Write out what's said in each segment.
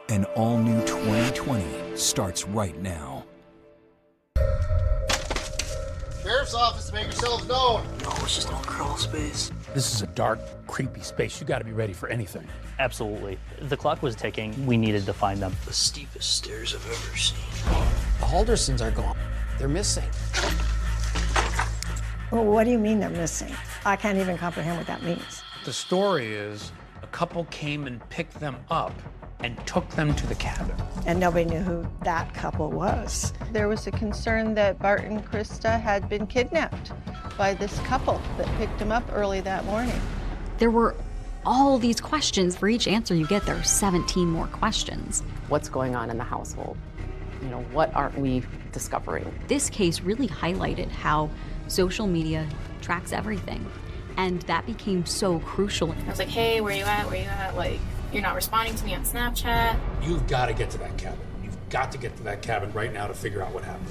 An all-new 2020 starts right now. Sheriff's office, make yourselves known. No, it's just all crawl space. This is a dark, creepy space. You got to be ready for anything. Absolutely. The clock was ticking. We needed to find them. The steepest stairs I've ever seen. The Haldersons are gone. They're missing. Well, what do you mean they're missing? I can't even comprehend what that means. The story is a couple came and picked them up and took them to the cabin. And nobody knew who that couple was. There was a concern that Bart and Krista had been kidnapped by this couple that picked them up early that morning. There were all these questions. For each answer you get, there are 17 more questions. What's going on in the household? You know, what aren't we discovering? This case really highlighted how social media tracks everything. And that became so crucial. I was like, hey, where you at? Where you at? Like, you're not responding to me on Snapchat. You've got to get to that cabin. You've got to get to that cabin right now to figure out what happened.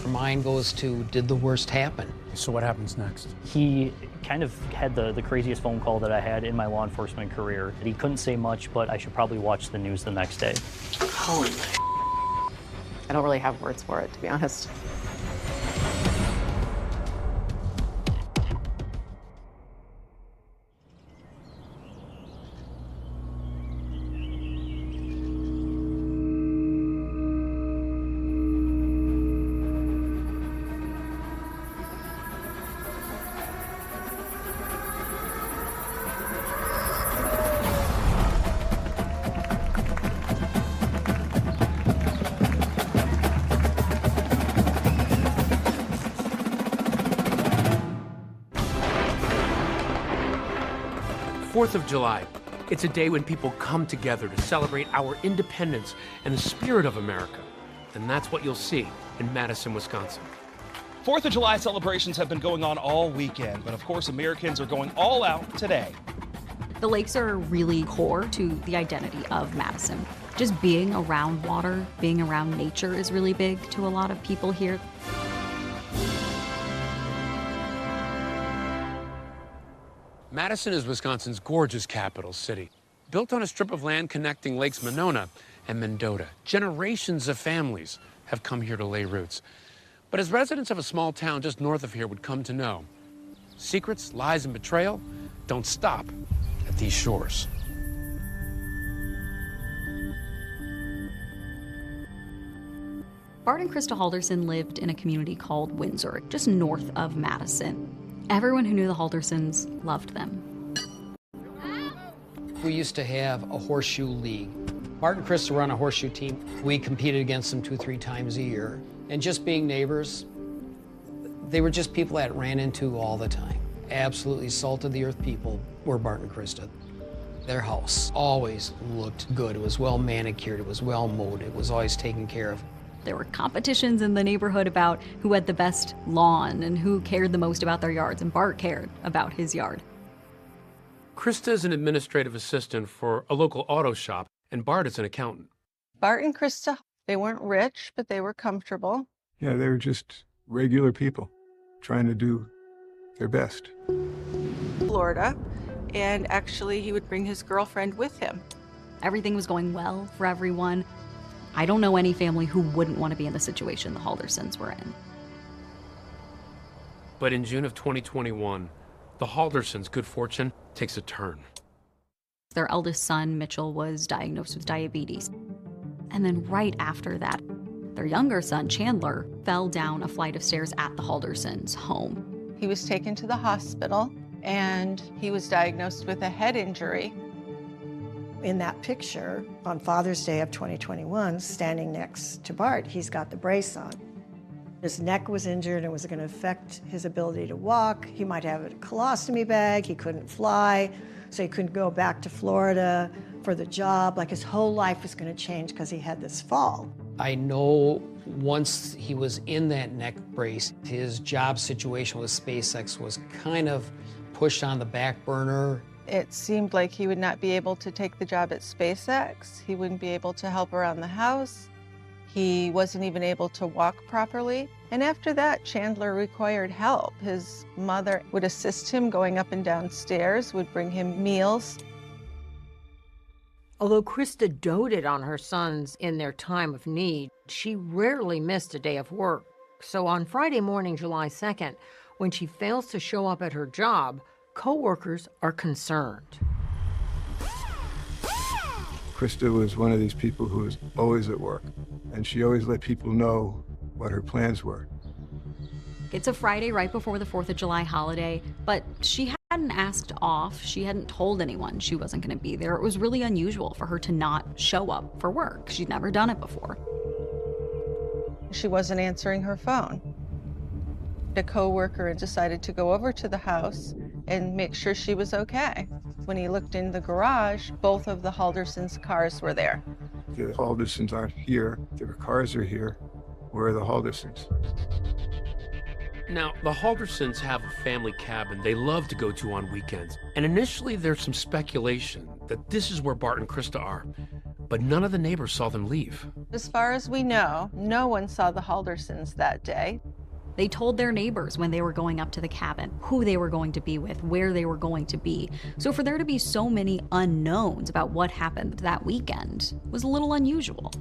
Her mind goes to, did the worst happen? So what happens next? He kind of had the craziest phone call that I had in my law enforcement career. He couldn't say much, but I should probably watch the news the next day. Holy. I don't really have words for it, to be honest. Fourth of July. It's a day when people come together to celebrate our independence and the spirit of America. And that's what you'll see in Madison, Wisconsin. 4th of July celebrations have been going on all weekend, but of course Americans are going all out today. The lakes are really core to the identity of Madison. Just being around water, being around nature is really big to a lot of people here. Madison is Wisconsin's gorgeous capital city. Built on a strip of land connecting Lakes Monona and Mendota, generations of families have come here to lay roots. But as residents of a small town just north of here would come to know, secrets, lies, and betrayal don't stop at these shores. Bart and Krista Halderson lived in a community called Windsor, just north of Madison. Everyone who knew the Haldersons loved them. We used to have a horseshoe league. Bart and Krista were on a horseshoe team. We competed against them 2-3 times a year. And just being neighbors, they were just people that ran into all the time. Absolutely salt of the earth people were Bart and Krista. Their house always looked good. It was well manicured, it was well mowed, it was always taken care of. There were competitions in the neighborhood about who had the best lawn and who cared the most about their yards, and Bart cared about his yard. Krista is an administrative assistant for a local auto shop, and Bart is an accountant. Bart and Krista, they weren't rich, but they were comfortable. Yeah, they were just regular people trying to do their best. Florida, and actually he would bring his girlfriend with him. Everything was going well for everyone. I don't know any family who wouldn't want to be in the situation the Haldersons were in. But in June of 2021, the Haldersons' good fortune takes a turn. Their eldest son, Mitchell, was diagnosed with diabetes. And then right after that, their younger son, Chandler, fell down a flight of stairs at the Haldersons' home. He was taken to the hospital, and he was diagnosed with a head injury. In that picture, on Father's Day of 2021, standing next to Bart, he's got the brace on. His neck was injured and was going to affect his ability to walk. He might have a colostomy bag, he couldn't fly, so he couldn't go back to Florida for the job. Like his whole life was going to change because he had this fall. I know once he was in that neck brace, his job situation with SpaceX was kind of pushed on the back burner. It seemed like he would not be able to take the job at SpaceX. He wouldn't be able to help around the house. He wasn't even able to walk properly. And after that, Chandler required help. His mother would assist him going up and down stairs, would bring him meals. Although Krista doted on her sons in their time of need, she rarely missed a day of work. So on Friday morning, July 2nd, when she fails to show up at her job, co-workers are concerned. Krista was one of these people who was always at work, and she always let people know what her plans were. It's a Friday right before the 4th of July holiday, but she hadn't asked off. She hadn't told anyone she wasn't going to be there. It was really unusual for her to not show up for work. She'd never done it before. She wasn't answering her phone. A coworker decided to go over to the house and make sure she was okay. When he looked in the garage, both of the Haldersons' cars were there. The Haldersons aren't here. Their cars are here. Where are the Haldersons? Now, the Haldersons have a family cabin they love to go to on weekends. And initially, there's some speculation that this is where Bart and Krista are. But none of the neighbors saw them leave. As far as we know, no one saw the Haldersons that day. They told their neighbors when they were going up to the cabin, who they were going to be with, where they were going to be. So for there to be so many unknowns about what happened that weekend was a little unusual.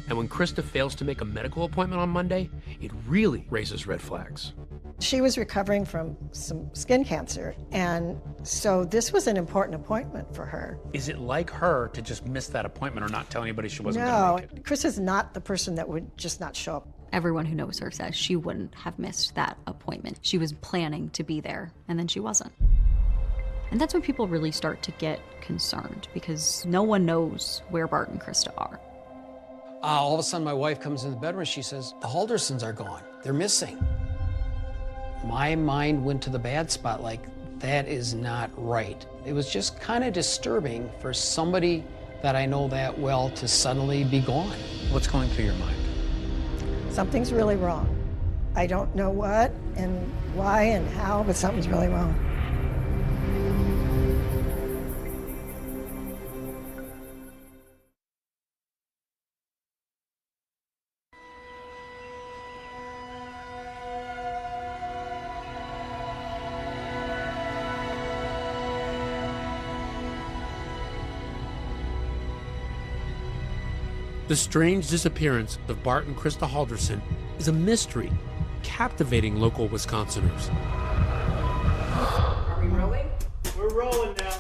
And when Krista fails to make a medical appointment on Monday, it really raises red flags. She was recovering from some skin cancer, and so this was an important appointment for her. Is it like her to just miss that appointment or not tell anybody she wasn't going to make it? No, Chris is not the person that would just not show up. Everyone who knows her says she wouldn't have missed that appointment. She was planning to be there, and then she wasn't. And that's when people really start to get concerned, because no one knows where Bart and Krista are. All of a sudden, my wife comes in the bedroom and she says, the Haldersons are gone. They're missing. My mind went to the bad spot, like, that is not right. It was just kind of disturbing for somebody that I know that well to suddenly be gone. What's going through your mind? Something's really wrong. I don't know what and why and how, but something's really wrong. The strange disappearance of Bart and Krista Halderson is a mystery, captivating local Wisconsiners. Are we rolling? We're rolling now.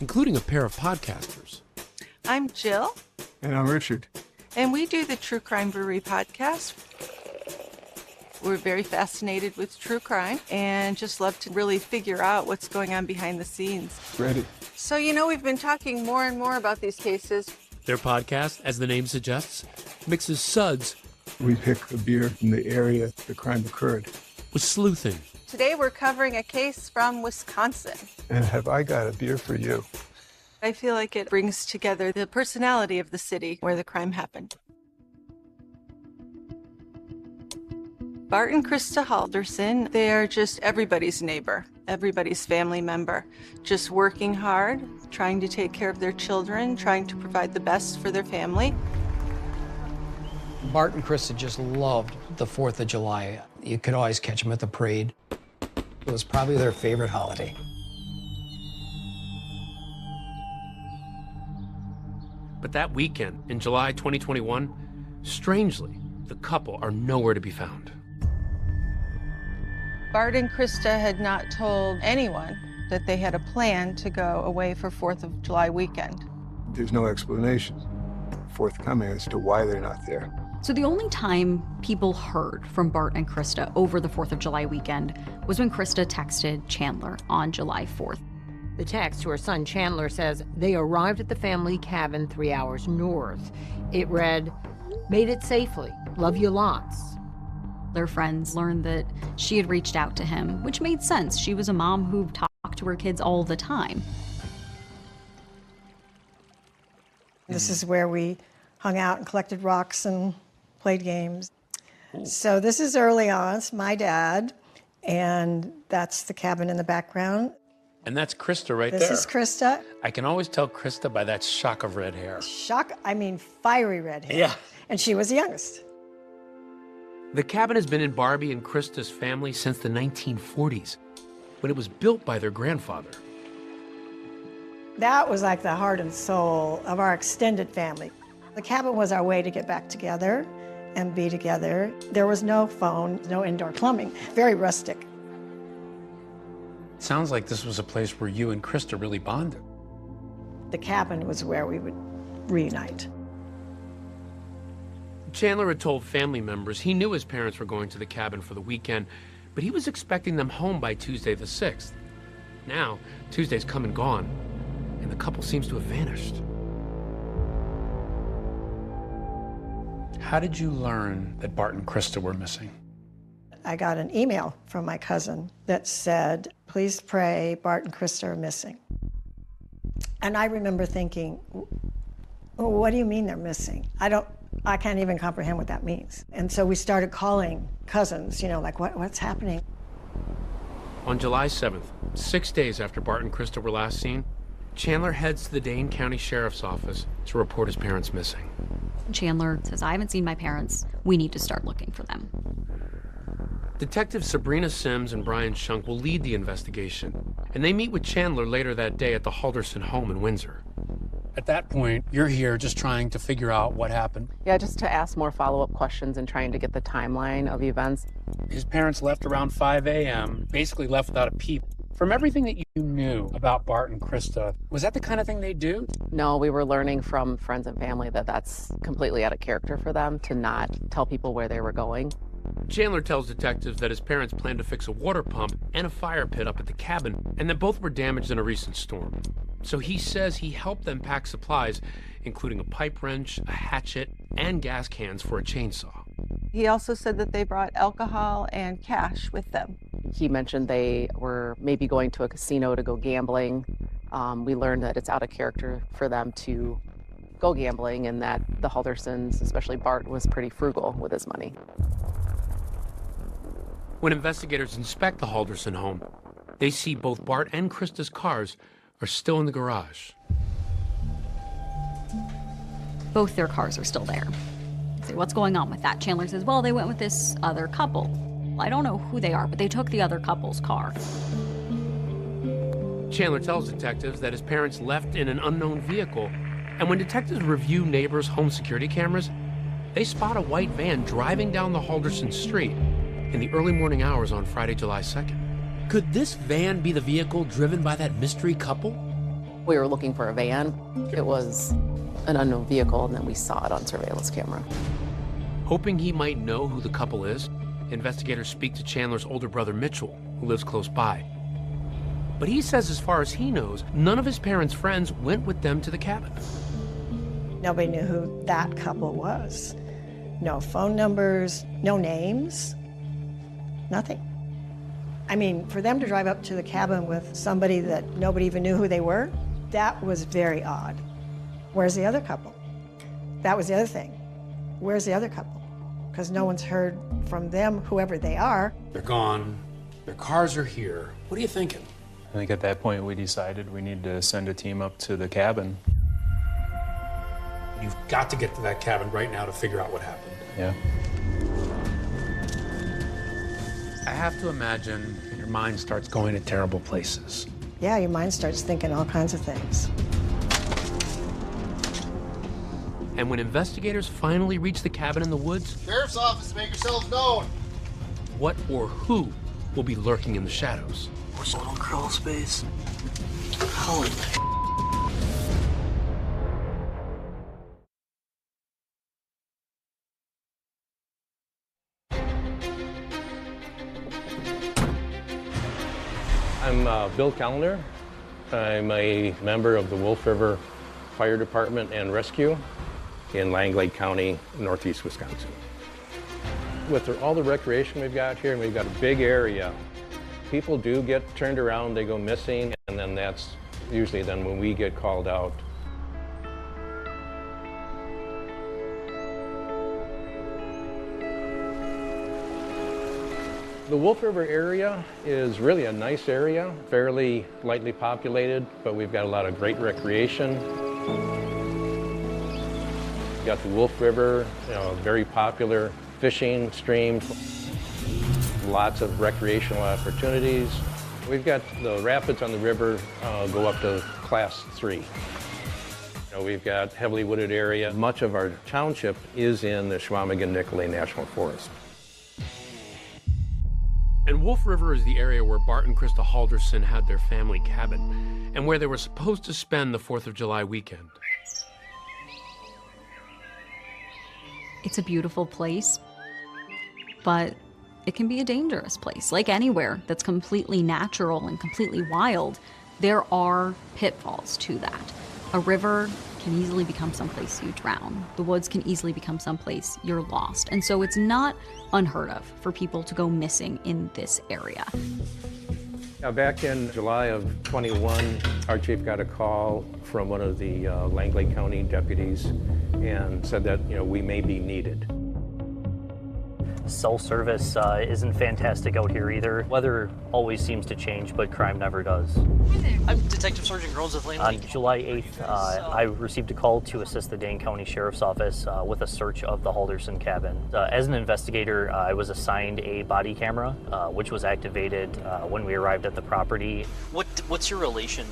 Including a pair of podcasters. I'm Jill. And I'm Richard. And we do the True Crime Brewery podcast. We're very fascinated with true crime and just love to really figure out what's going on behind the scenes. Ready. So, we've been talking more and more about these cases. Their podcast, as the name suggests, mixes suds. We pick a beer from the area the crime occurred. With sleuthing. Today we're covering a case from Wisconsin. And have I got a beer for you? I feel like it brings together the personality of the city where the crime happened. Bart and Krista Halderson, they are just everybody's neighbor, everybody's family member, just working hard, trying to take care of their children, trying to provide the best for their family. Bart and Krista just loved the 4th of July. You could always catch them at the parade. It was probably their favorite holiday. But that weekend, in July 2021, strangely, the couple are nowhere to be found. Bart and Krista had not told anyone that they had a plan to go away for 4th of July weekend. There's no explanation forthcoming as to why they're not there. So the only time people heard from Bart and Krista over the 4th of July weekend was when Krista texted Chandler on July 4th. The text to her son Chandler says they arrived at the family cabin 3 hours north. It read, "Made it safely. Love you lots." Their friends learned that she had reached out to him, which made sense. She was a mom who talked to her kids all the time. This is where we hung out and collected rocks and played games. So this is early on. It's my dad, and that's the cabin in the background. And that's Krista right there. This is Krista. I can always tell Krista by that shock of red hair. Fiery red hair. Yeah. And she was the youngest. The cabin has been in Barbie and Krista's family since the 1940s, when it was built by their grandfather. That was like the heart and soul of our extended family. The cabin was our way to get back together and be together. There was no phone, no indoor plumbing, very rustic. Sounds like this was a place where you and Krista really bonded. The cabin was where we would reunite. Chandler had told family members he knew his parents were going to the cabin for the weekend, but he was expecting them home by Tuesday the 6th. Now, Tuesday's come and gone, and the couple seems to have vanished. How did you learn that Bart and Krista were missing? I got an email from my cousin that said, please pray, Bart and Krista are missing. And I remember thinking, what do you mean they're missing? I can't even comprehend what that means. And so we started calling cousins, like what's happening? On July 7th, 6 days after Bart and Krista were last seen, Chandler heads to the Dane County Sheriff's Office to report his parents missing. Chandler says, I haven't seen my parents. We need to start looking for them. Detectives Sabrina Sims and Brian Shunk will lead the investigation, and they meet with Chandler later that day at the Halderson home in Windsor. At that point, you're here just trying to figure out what happened. Yeah, just to ask more follow-up questions and trying to get the timeline of events. His parents left around 5 a.m., basically left without a peep. From everything that you knew about Bart and Krista, was that the kind of thing they do? No, we were learning from friends and family that that's completely out of character for them to not tell people where they were going. Chandler tells detectives that his parents planned to fix a water pump and a fire pit up at the cabin, and that both were damaged in a recent storm. So he says he helped them pack supplies, including a pipe wrench, a hatchet, and gas cans for a chainsaw. He also said that they brought alcohol and cash with them. He mentioned they were maybe going to a casino to go gambling. We learned that it's out of character for them to go gambling and that the Haldersons, especially Bart, was pretty frugal with his money. When investigators inspect the Halderson home, they see both Bart and Krista's cars are still in the garage. Both their cars are still there. So what's going on with that? Chandler says, well, they went with this other couple. I don't know who they are, but they took the other couple's car. Chandler tells detectives that his parents left in an unknown vehicle, and when detectives review neighbors' home security cameras, they spot a white van driving down the Halderson street in the early morning hours on Friday, July 2nd. Could this van be the vehicle driven by that mystery couple? We were looking for a van. It was an unknown vehicle, and then we saw it on surveillance camera. Hoping he might know who the couple is, investigators speak to Chandler's older brother, Mitchell, who lives close by. But he says as far as he knows, none of his parents' friends went with them to the cabin. Nobody knew who that couple was. No phone numbers, no names, nothing. I mean, for them to drive up to the cabin with somebody that nobody even knew who they were, that was very odd. Where's the other couple? That was the other thing. Where's the other couple? Because no one's heard from them, whoever they are. They're gone. Their cars are here. What are you thinking? I think at that point we decided we need to send a team up to the cabin. You've got to get to that cabin right now to figure out what happened. Yeah. I have to imagine your mind starts going to terrible places. Yeah, your mind starts thinking all kinds of things. And when investigators finally reach the cabin in the woods, Sheriff's Office, make yourselves known. what or who will be lurking in the shadows? What's a little crawl space? Holy. I'm Bill Callender. I'm a member of the Wolf River Fire Department and Rescue in Lang Lake County, northeast Wisconsin. With all the recreation we've got here, and we've got a big area, people do get turned around, they go missing, and then that's usually then when we get called out. The Wolf River area is really a nice area, fairly lightly populated, but we've got a lot of great recreation. We've got the Wolf River, very popular fishing stream, lots of recreational opportunities. We've got the rapids on the river go up to class 3. We've got heavily wooded area. Much of our township is in the Chequamegon-Nicolet National Forest. And Wolf River is the area where Bart and Krista Halderson had their family cabin and where they were supposed to spend the 4th of July weekend. It's a beautiful place, but it can be a dangerous place. Like anywhere that's completely natural and completely wild, there are pitfalls to that. A river can easily become someplace you drown. The woods can easily become someplace you're lost. And so it's not unheard of for people to go missing in this area. Now, back in July of 21, our chief got a call from one of the Langley County deputies and said that, we may be needed. Cell service isn't fantastic out here either. Weather always seems to change, but crime never does. I'm Detective Sergeant Groans with Langley. On July 8th, I received a call to assist the Dane County Sheriff's Office with a search of the Halderson cabin. As an investigator, I was assigned a body camera, which was activated when we arrived at the property. What's your relation?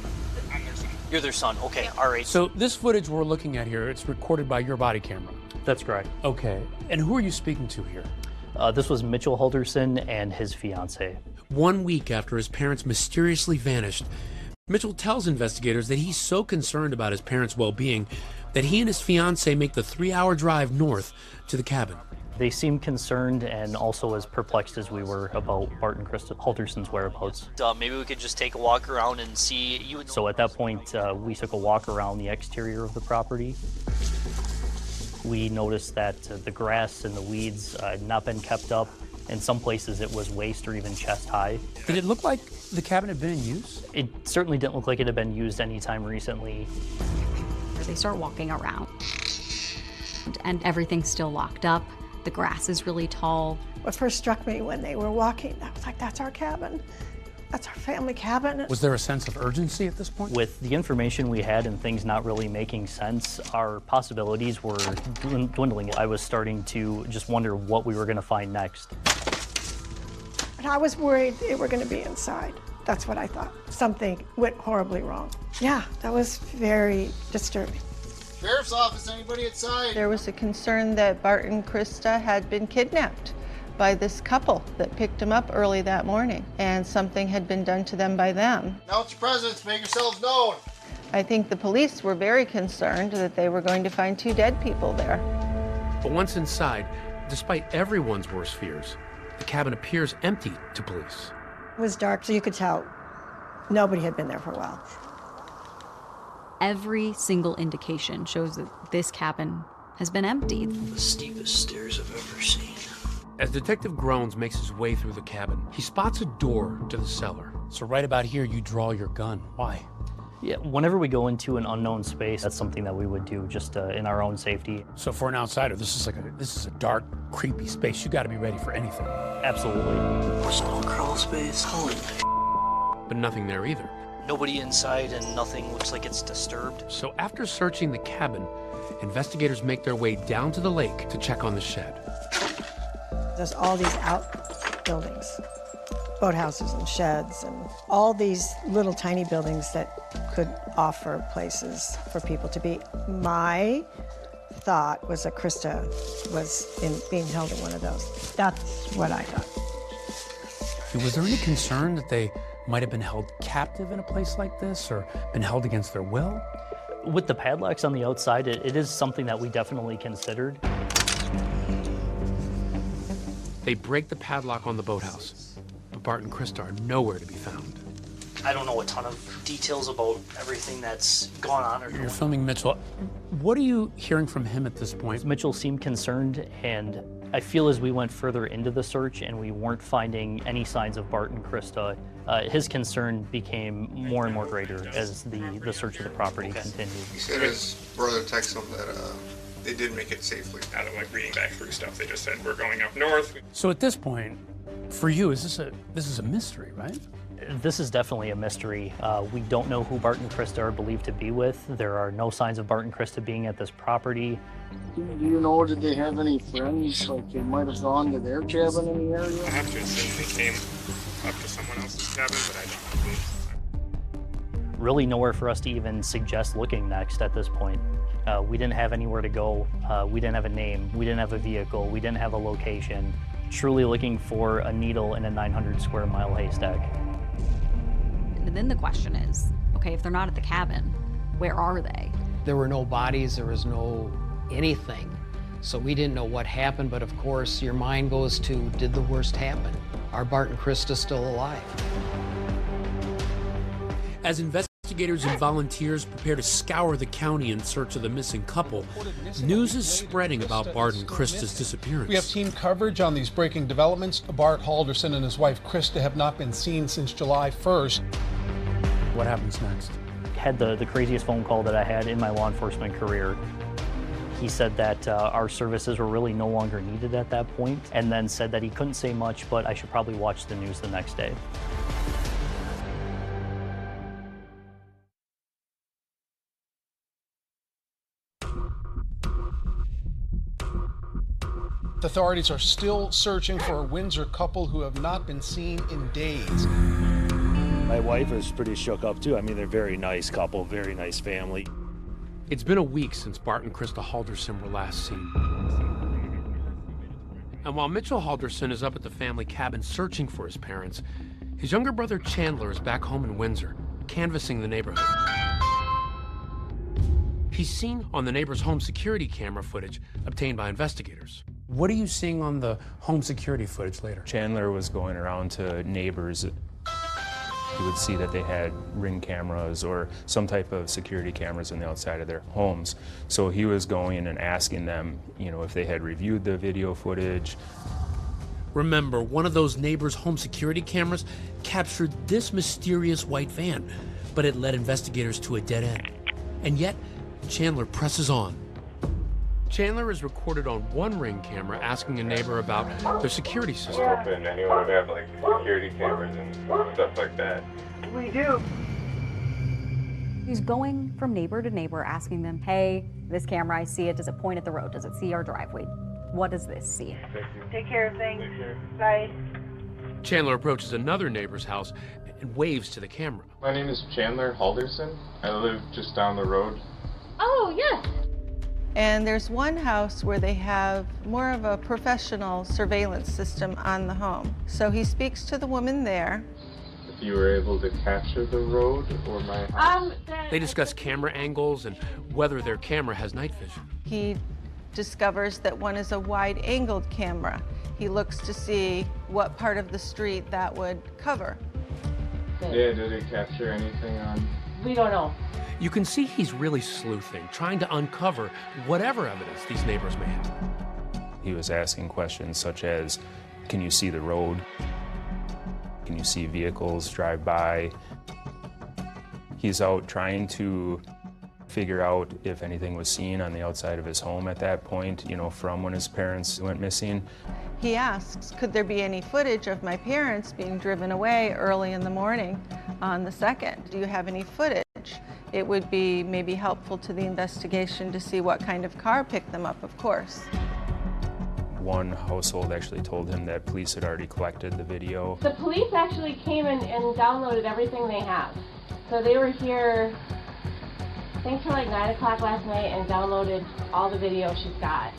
You're their son. Okay, all right. So this footage we're looking at here, it's recorded by your body camera. That's correct. Okay. And who are you speaking to here? This was Mitchell Halderson and his fiancée. 1 week after his parents mysteriously vanished, Mitchell tells investigators that he's so concerned about his parents' well-being that he and his fiancée make the 3-hour drive north to the cabin. They seemed concerned and also as perplexed as we were about Bart and Krista Halderson's whereabouts. Maybe we could just take a walk around and see you. So at that point, we took a walk around the exterior of the property. We noticed that the grass and the weeds had not been kept up. In some places it was waist or even chest high. Did it look like the cabin had been in use? It certainly didn't look like it had been used anytime recently. They start walking around, and everything's still locked up. The grass is really tall. What first struck me when they were walking, I was like, that's our cabin. That's our family cabin. Was there a sense of urgency at this point? With the information we had and things not really making sense, our possibilities were dwindling. I was starting to just wonder what we were going to find next. But I was worried they were going to be inside. That's what I thought. Something went horribly wrong. Yeah, that was very disturbing. Sheriff's Office, anybody inside? There was a concern that Bart and Krista had been kidnapped by this couple that picked them up early that morning, and something had been done to them by them. Announce your presence, make yourselves known. I think the police were very concerned that they were going to find 2 dead people there. But once inside, despite everyone's worst fears, the cabin appears empty to police. It was dark, so you could tell nobody had been there for a while. Every single indication shows that this cabin has been emptied. The steepest stairs I've ever seen. As Detective Groans makes his way through the cabin, he spots a door to the cellar. So right about here, you draw your gun. Why? Yeah, whenever we go into an unknown space, that's something that we would do just in our own safety. So for an outsider, this is a dark, creepy space. You got to be ready for anything. Absolutely. Personal crawl space. Holy. But nothing there either. Nobody inside and nothing looks like it's disturbed. So after searching the cabin, investigators make their way down to the lake to check on the shed. There's all these outbuildings, boathouses and sheds, and all these little tiny buildings that could offer places for people to be. My thought was that Krista was being held in one of those. That's what I thought. Was there any concern that they might have been held captive in a place like this or been held against their will? With the padlocks on the outside, it is something that we definitely considered. They break the padlock on the boathouse, but Bart and Krista are nowhere to be found. I don't know a ton of details about everything that's gone on. You're filming Mitchell. What are you hearing from him at this point? Mitchell seemed concerned, and I feel as we went further into the search and we weren't finding any signs of Bart and Krista, his concern became more and more greater as the search of the property continued. He said his brother texted him that they did make it safely. Out of like reading back through stuff, they just said we're going up north. So at this point, for you, this is a mystery, right? This is definitely a mystery. We don't know who Bart and Krista are believed to be with. There are no signs of Bart and Krista being at this property. Do you know, did they have any friends, like they might have gone to their cabin in the area? I have to assume they came up to someone else's cabin, but I don't know who. Really nowhere for us to even suggest looking next at this point. We didn't have anywhere to go. We didn't have a name. We didn't have a vehicle. We didn't have a location. Truly looking for a needle in a 900 square mile haystack. And then the question is, okay, if they're not at the cabin, where are they? There were no bodies, there was no anything. So we didn't know what happened, but of course your mind goes to, did the worst happen? Are Bart and Krista still alive? As investigators and volunteers prepare to scour the county in search of the missing couple, news is spreading about Bart and Krista's disappearance. We have team coverage on these breaking developments. Bart Halderson and his wife Krista have not been seen since July 1st. What happens next? Had the craziest phone call that I had in my law enforcement career. He said that our services were really no longer needed at that point, and then said that he couldn't say much, but I should probably watch the news the next day. Authorities are still searching for a Windsor couple who have not been seen in days. My wife is pretty shook up too. I mean, they're a very nice couple, very nice family. It's been a week since Bart and Krista Halderson were last seen. And while Mitchell Halderson is up at the family cabin searching for his parents, his younger brother Chandler is back home in Windsor, canvassing the neighborhood. He's seen on the neighbor's home security camera footage obtained by investigators. What are you seeing on the home security footage later? Chandler was going around to neighbors. You would see that they had Ring cameras or some type of security cameras on the outside of their homes. So he was going and asking them, you know, if they had reviewed the video footage. Remember, one of those neighbors' home security cameras captured this mysterious white van, but it led investigators to a dead end. And yet, Chandler presses on. Chandler is recorded on one Ring camera asking a neighbor about their security system. And anyone would have like security cameras and stuff like that. We do. He's going from neighbor to neighbor asking them, hey, this camera, I see it. Does it point at the road? Does it see our driveway? What does this see? Take care of things. Bye. Chandler approaches another neighbor's house and waves to the camera. My name is Chandler Halderson. I live just down the road. Oh, yes. And there's one house where they have more of a professional surveillance system on the home. So he speaks to the woman there. If you were able to capture the road or my house. They discuss camera angles and whether their camera has night vision. He discovers that one is a wide-angled camera. He looks to see what part of the street that would cover. Yeah, did it capture anything on? We don't know. You can see he's really sleuthing, trying to uncover whatever evidence these neighbors may have. He was asking questions such as, can you see the road? Can you see vehicles drive by? He's out trying to figure out if anything was seen on the outside of his home at that point, you know, from when his parents went missing. He asks, could there be any footage of my parents being driven away early in the morning on the 2nd? Do you have any footage? It would be maybe helpful to the investigation to see what kind of car picked them up, of course. One household actually told him that police had already collected the video. The police actually came and downloaded everything they have. So they were here, I think till like 9 o'clock last night and downloaded all the video she's got.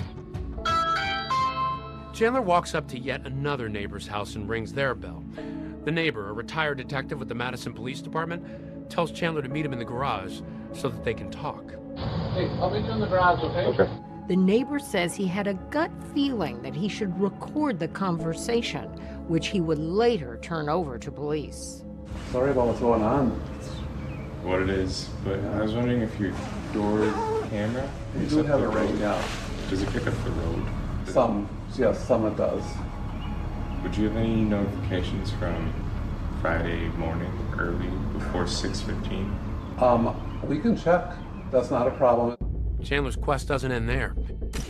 Chandler walks up to yet another neighbor's house and rings their bell. The neighbor, a retired detective with the Madison Police Department, tells Chandler to meet him in the garage so that they can talk. Hey, I'll meet you in the garage, okay? The neighbor says he had a gut feeling that he should record the conversation, which he would later turn over to police. Sorry about what's going on. What it is, but I was wondering if your door camera. You do have it right now. Does it pick up the road? Some, yes, some it does. Would you have any notifications from Friday morning, early, before 6:15? We can check. That's not a problem. Chandler's quest doesn't end there.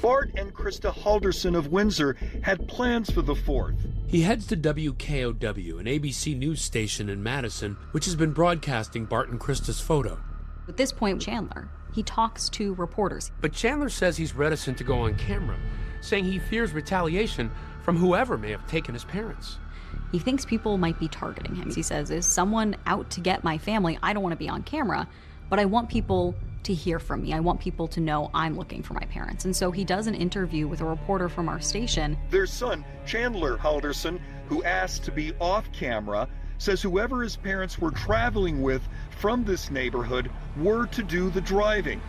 Bart and Krista Halderson of Windsor had plans for the 4th. He heads to WKOW, an ABC news station in Madison, which has been broadcasting Bart and Krista's photo. At this point, Chandler, he talks to reporters. But Chandler says he's reticent to go on camera, saying he fears retaliation from whoever may have taken his parents. He thinks people might be targeting him. He says, is someone out to get my family? I don't want to be on camera, but I want people to hear from me. I want people to know I'm looking for my parents. And so he does an interview with a reporter from our station. Their son, Chandler Halderson, who asked to be off camera, says whoever his parents were traveling with from this neighborhood were to do the driving.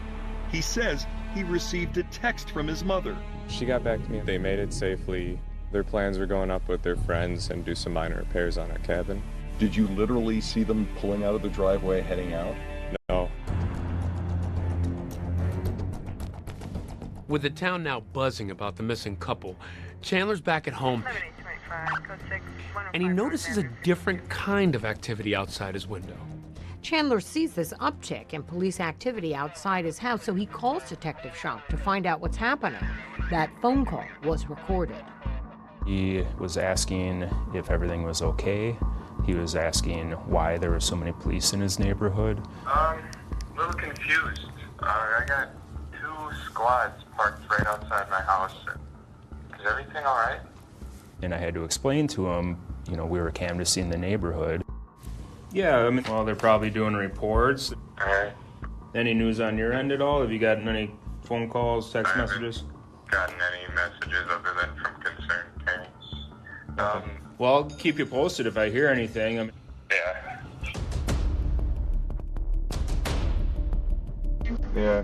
He says he received a text from his mother. She got back to me. They made it safely. Their plans were going up with their friends and do some minor repairs on our cabin. Did you literally see them pulling out of the driveway, heading out? No. With the town now buzzing about the missing couple, Chandler's back at home, and he notices a different kind of activity outside his window. Chandler sees this uptick in police activity outside his house, so he calls Detective Schunk to find out what's happening. That phone call was recorded. He was asking if everything was okay. He was asking why there were so many police in his neighborhood. A little confused. I got 2 squads parked right outside my house. Is everything all right? And I had to explain to him, you know, we were canvassing the neighborhood. Yeah, I mean, well, they're probably doing reports. All right. Any news on your end at all? Have you gotten any phone calls, text messages? Gotten any messages other than from concerned parents? Well, I'll keep you posted if I hear anything. Yeah. Yeah.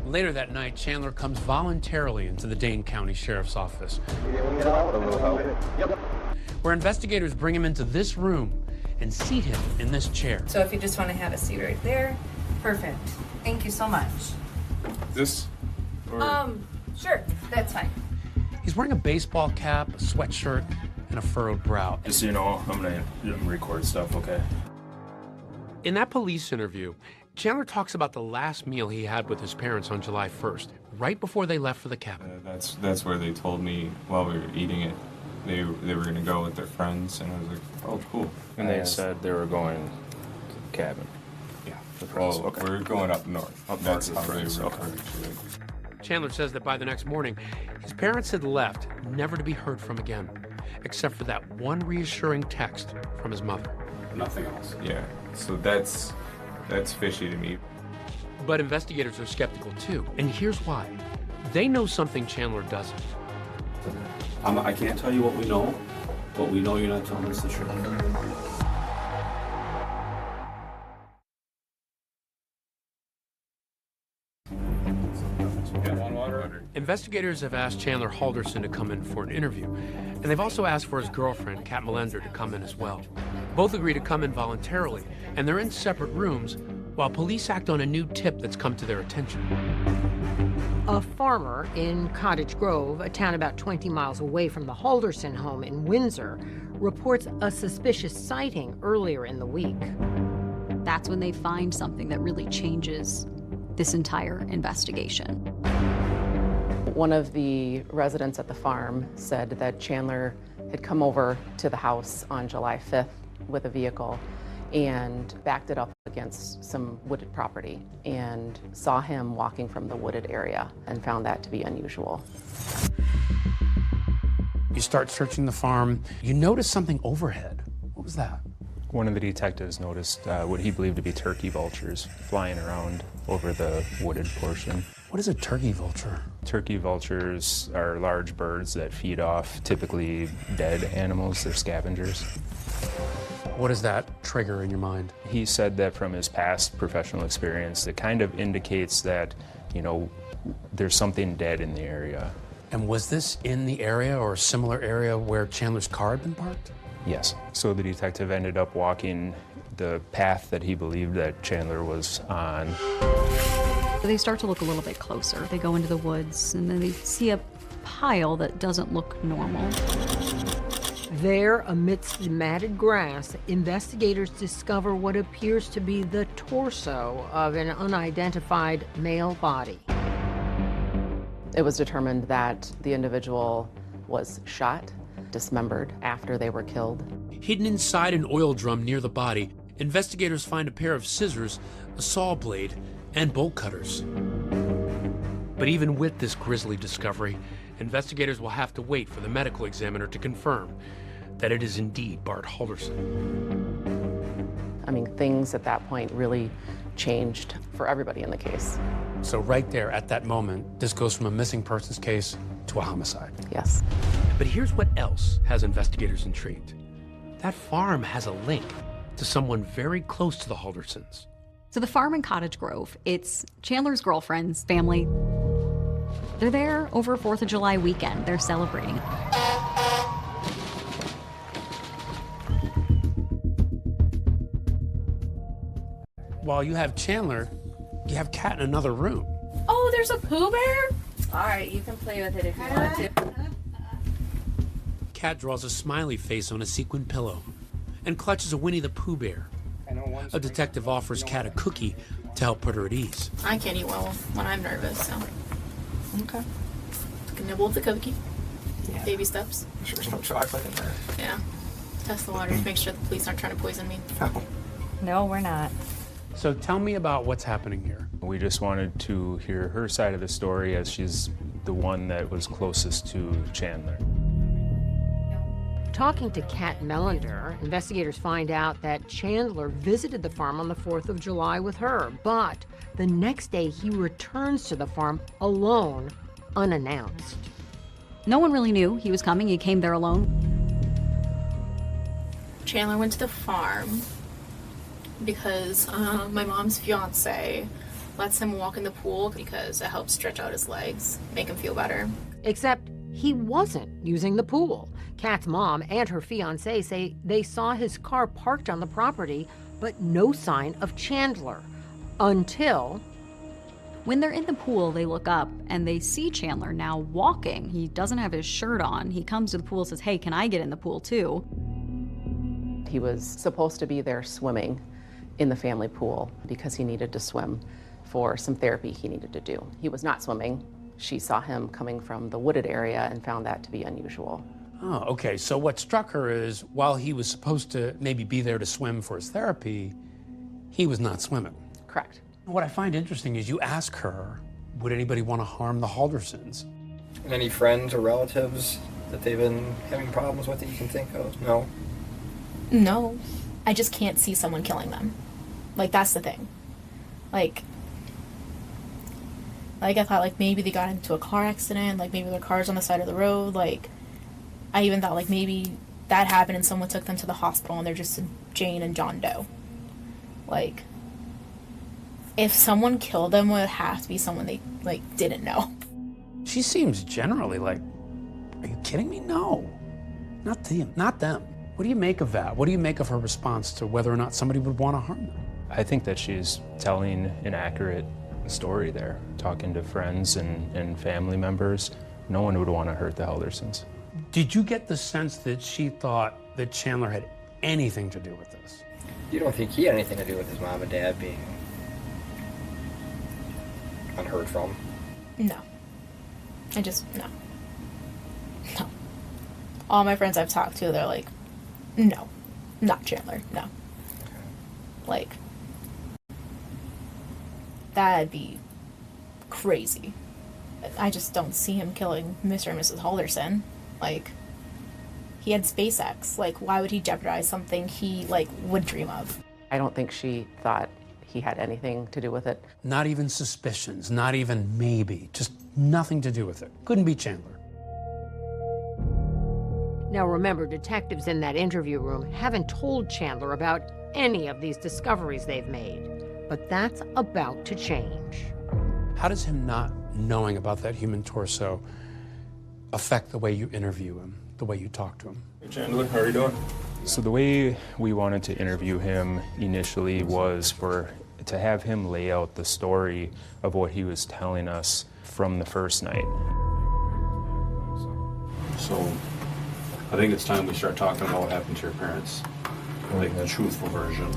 Later that night, Chandler comes voluntarily into the Dane County Sheriff's Office, where investigators bring him into this room and seat him in this chair. So if you just want to have a seat right there, perfect. Thank you so much. This? Or... Sure, that's fine. He's wearing a baseball cap, a sweatshirt, and a furrowed brow. Just so you know, I'm gonna record stuff, okay? In that police interview, Chandler talks about the last meal he had with his parents on July 1st, right before they left for the cabin. That's where they told me while we were eating it, they were going to go with their friends, and I was like, oh, cool. And they said they were going to the cabin. Yeah. Well, okay. We're going up north. That's how they referred to it. Chandler says that by the next morning, his parents had left, never to be heard from again, except for that one reassuring text from his mother. Nothing else. Yeah. So that's fishy to me. But investigators are skeptical too, and here's why. They know something Chandler doesn't. I can't tell you what we know, but we know you're not telling us the truth. Investigators have asked Chandler Halderson to come in for an interview, and they've also asked for his girlfriend, Kat Melender, to come in as well. Both agree to come in voluntarily, and they're in separate rooms while police act on a new tip that's come to their attention. A farmer in Cottage Grove, a town about 20 miles away from the Halderson home in Windsor, reports a suspicious sighting earlier in the week. That's when they find something that really changes this entire investigation. One of the residents at the farm said that Chandler had come over to the house on July 5th with a vehicle and backed it up against some wooded property and saw him walking from the wooded area and found that to be unusual. You start searching the farm. You notice something overhead. What was that? One of the detectives noticed what he believed to be turkey vultures flying around over the wooded portion. What is a turkey vulture? Turkey vultures are large birds that feed off typically dead animals. They're scavengers. What does that trigger in your mind? He said that from his past professional experience, it kind of indicates that, you know, there's something dead in the area. And was this in the area or a similar area where Chandler's car had been parked? Yes. So the detective ended up walking the path that he believed that Chandler was on. They start to look a little bit closer. They go into the woods and then they see a pile that doesn't look normal. There, amidst the matted grass, investigators discover what appears to be the torso of an unidentified male body. It was determined that the individual was shot, dismembered after they were killed. Hidden inside an oil drum near the body, investigators find a pair of scissors, a saw blade, and bolt cutters. But even with this grisly discovery, investigators will have to wait for the medical examiner to confirm that it is indeed Bart Halderson. I mean, things at that point really changed for everybody in the case. So right there at that moment, this goes from a missing persons case to a homicide. Yes. But here's what else has investigators intrigued. That farm has a link to someone very close to the Haldersons. So the farm in Cottage Grove, it's Chandler's girlfriend's family. They're there over 4th of July weekend. They're celebrating. While you have Chandler, you have Kat in another room. Oh, there's a Pooh Bear? All right, you can play with it if you want to. Kat draws a smiley face on a sequin pillow and clutches a Winnie the Pooh bear. A detective offers Kat a cookie to help put her at ease. I can't eat well when I'm nervous, so. Okay. Can nibble with the cookie. Yeah. Baby steps. There's no chocolate in there. Yeah. Test the water to make sure the police aren't trying to poison me. No, we're not. So tell me about what's happening here. We just wanted to hear her side of the story, as she's the one that was closest to Chandler. Talking to Kat Melander, investigators find out that Chandler visited the farm on the 4th of July with her, but the next day he returns to the farm alone, unannounced. No one really knew he was coming. He came there alone. Chandler went to the farm because my mom's fiance lets him walk in the pool because it helps stretch out his legs, make him feel better. Except he wasn't using the pool. Kat's mom and her fiance say they saw his car parked on the property, but no sign of Chandler. Until... When they're in the pool, they look up and they see Chandler now walking. He doesn't have his shirt on. He comes to the pool and says, "Hey, can I get in the pool too?" He was supposed to be there swimming in the family pool because he needed to swim for some therapy he needed to do. He was not swimming. She saw him coming from the wooded area and found that to be unusual. Oh, okay. So what struck her is while he was supposed to maybe be there to swim for his therapy, he was not swimming. Correct. What I find interesting is you ask her, would anybody want to harm the Haldersons? Any friends or relatives that they've been having problems with that you can think of? No? No. I just can't see someone killing them. Like, that's the thing. Like I thought, like, maybe they got into a car accident, like, maybe their car's on the side of the road, like, I even thought, like, maybe that happened and someone took them to the hospital and they're just Jane and John Doe. Like, if someone killed them, it would have to be someone they, like, didn't know. She seems generally like, are you kidding me? No. Not them. What do you make of that? What do you make of her response to whether or not somebody would want to harm them? I think that she's telling an accurate story there. Talking to friends and family members, no one would want to hurt the Haldersons. Did you get the sense that she thought that Chandler had anything to do with this? You don't think he had anything to do with his mom and dad being unheard from? No. No. No. All my friends I've talked to, they're like, no, not Chandler, no. Like, that'd be crazy. I just don't see him killing Mr. and Mrs. Halderson. Like, he had SpaceX. Like, why would he jeopardize something he, like, would dream of? I don't think she thought he had anything to do with it. Not even suspicions, not even maybe, just nothing to do with it. Couldn't be Chandler. Now remember, detectives in that interview room haven't told Chandler about any of these discoveries they've made. But that's about to change. How does him not knowing about that human torso affect the way you interview him, the way you talk to him? Hey Chandler, how are you doing? So the way we wanted to interview him initially was to have him lay out the story of what he was telling us from the first night. So I think it's time we start talking about what happened to your parents. Like the truthful version.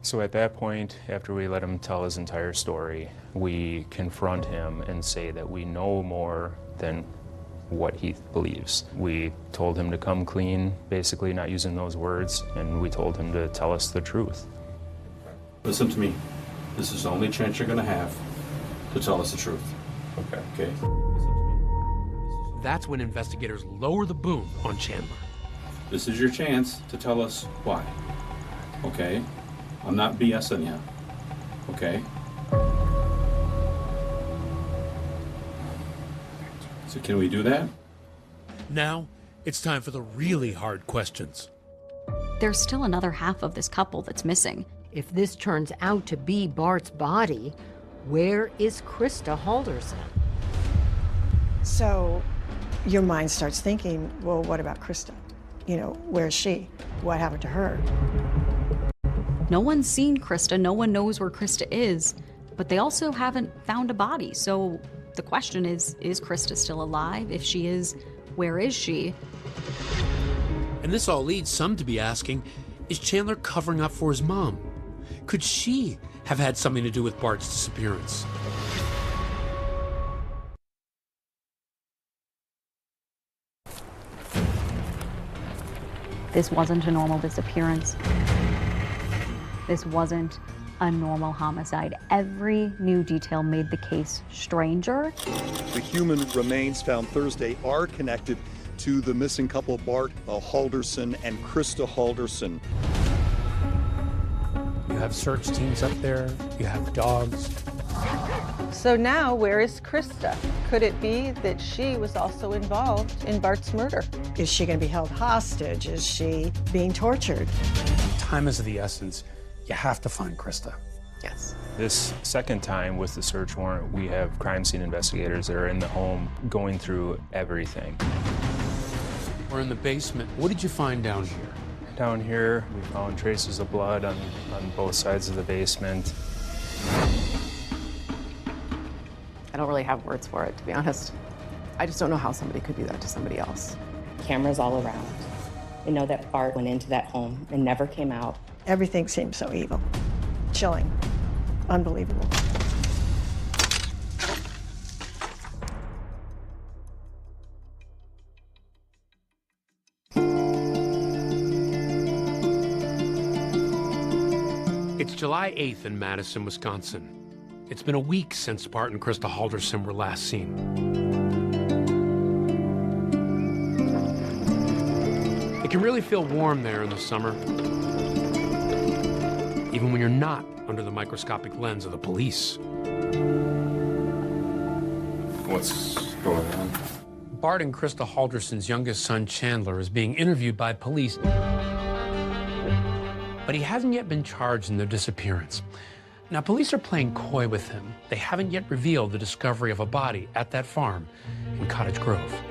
So at that point, after we let him tell his entire story, we confront him and say that we know more than what he believes. We told him to come clean, basically not using those words, and we told him to tell us the truth. Listen to me. This is the only chance you're going to have to tell us the truth. Okay. That's when investigators lower the boom on Chandler. This is your chance to tell us why. Okay? I'm not BSing you. Okay? So can we do that? Now, it's time for the really hard questions. There's still another half of this couple that's missing. If this turns out to be Bart's body, where is Krista Halderson? So your mind starts thinking, well, what about Krista? You know, where's she? What happened to her? No one's seen Krista, no one knows where Krista is, but they also haven't found a body. So the question is Krista still alive? If she is, where is she? And this all leads some to be asking, is Chandler covering up for his mom? Could she have had something to do with Bart's disappearance? This wasn't a normal disappearance. This wasn't a normal homicide. Every new detail made the case stranger. The human remains found Thursday are connected to the missing couple, Bart Halderson and Krista Halderson. You have search teams up there, you have dogs. So now, where is Krista? Could it be that she was also involved in Bart's murder? Is she going to be held hostage? Is she being tortured? Time is of the essence. You have to find Krista. Yes. This second time with the search warrant, we have crime scene investigators that are in the home going through everything. We're in the basement. What did you find down here? Down here, we found traces of blood on both sides of the basement. I don't really have words for it, to be honest. I just don't know how somebody could do that to somebody else. Cameras all around. We know that Bart went into that home and never came out. Everything seems so evil. Chilling. Unbelievable. It's July 8th in Madison, Wisconsin. It's been a week since Bart and Krista Halderson were last seen. It can really feel warm there in the summer, even when you're not under the microscopic lens of the police. What's going on? Bart and Krista Halderson's youngest son, Chandler, is being interviewed by police, but he hasn't yet been charged in their disappearance. Now, police are playing coy with him. They haven't yet revealed the discovery of a body at that farm in Cottage Grove.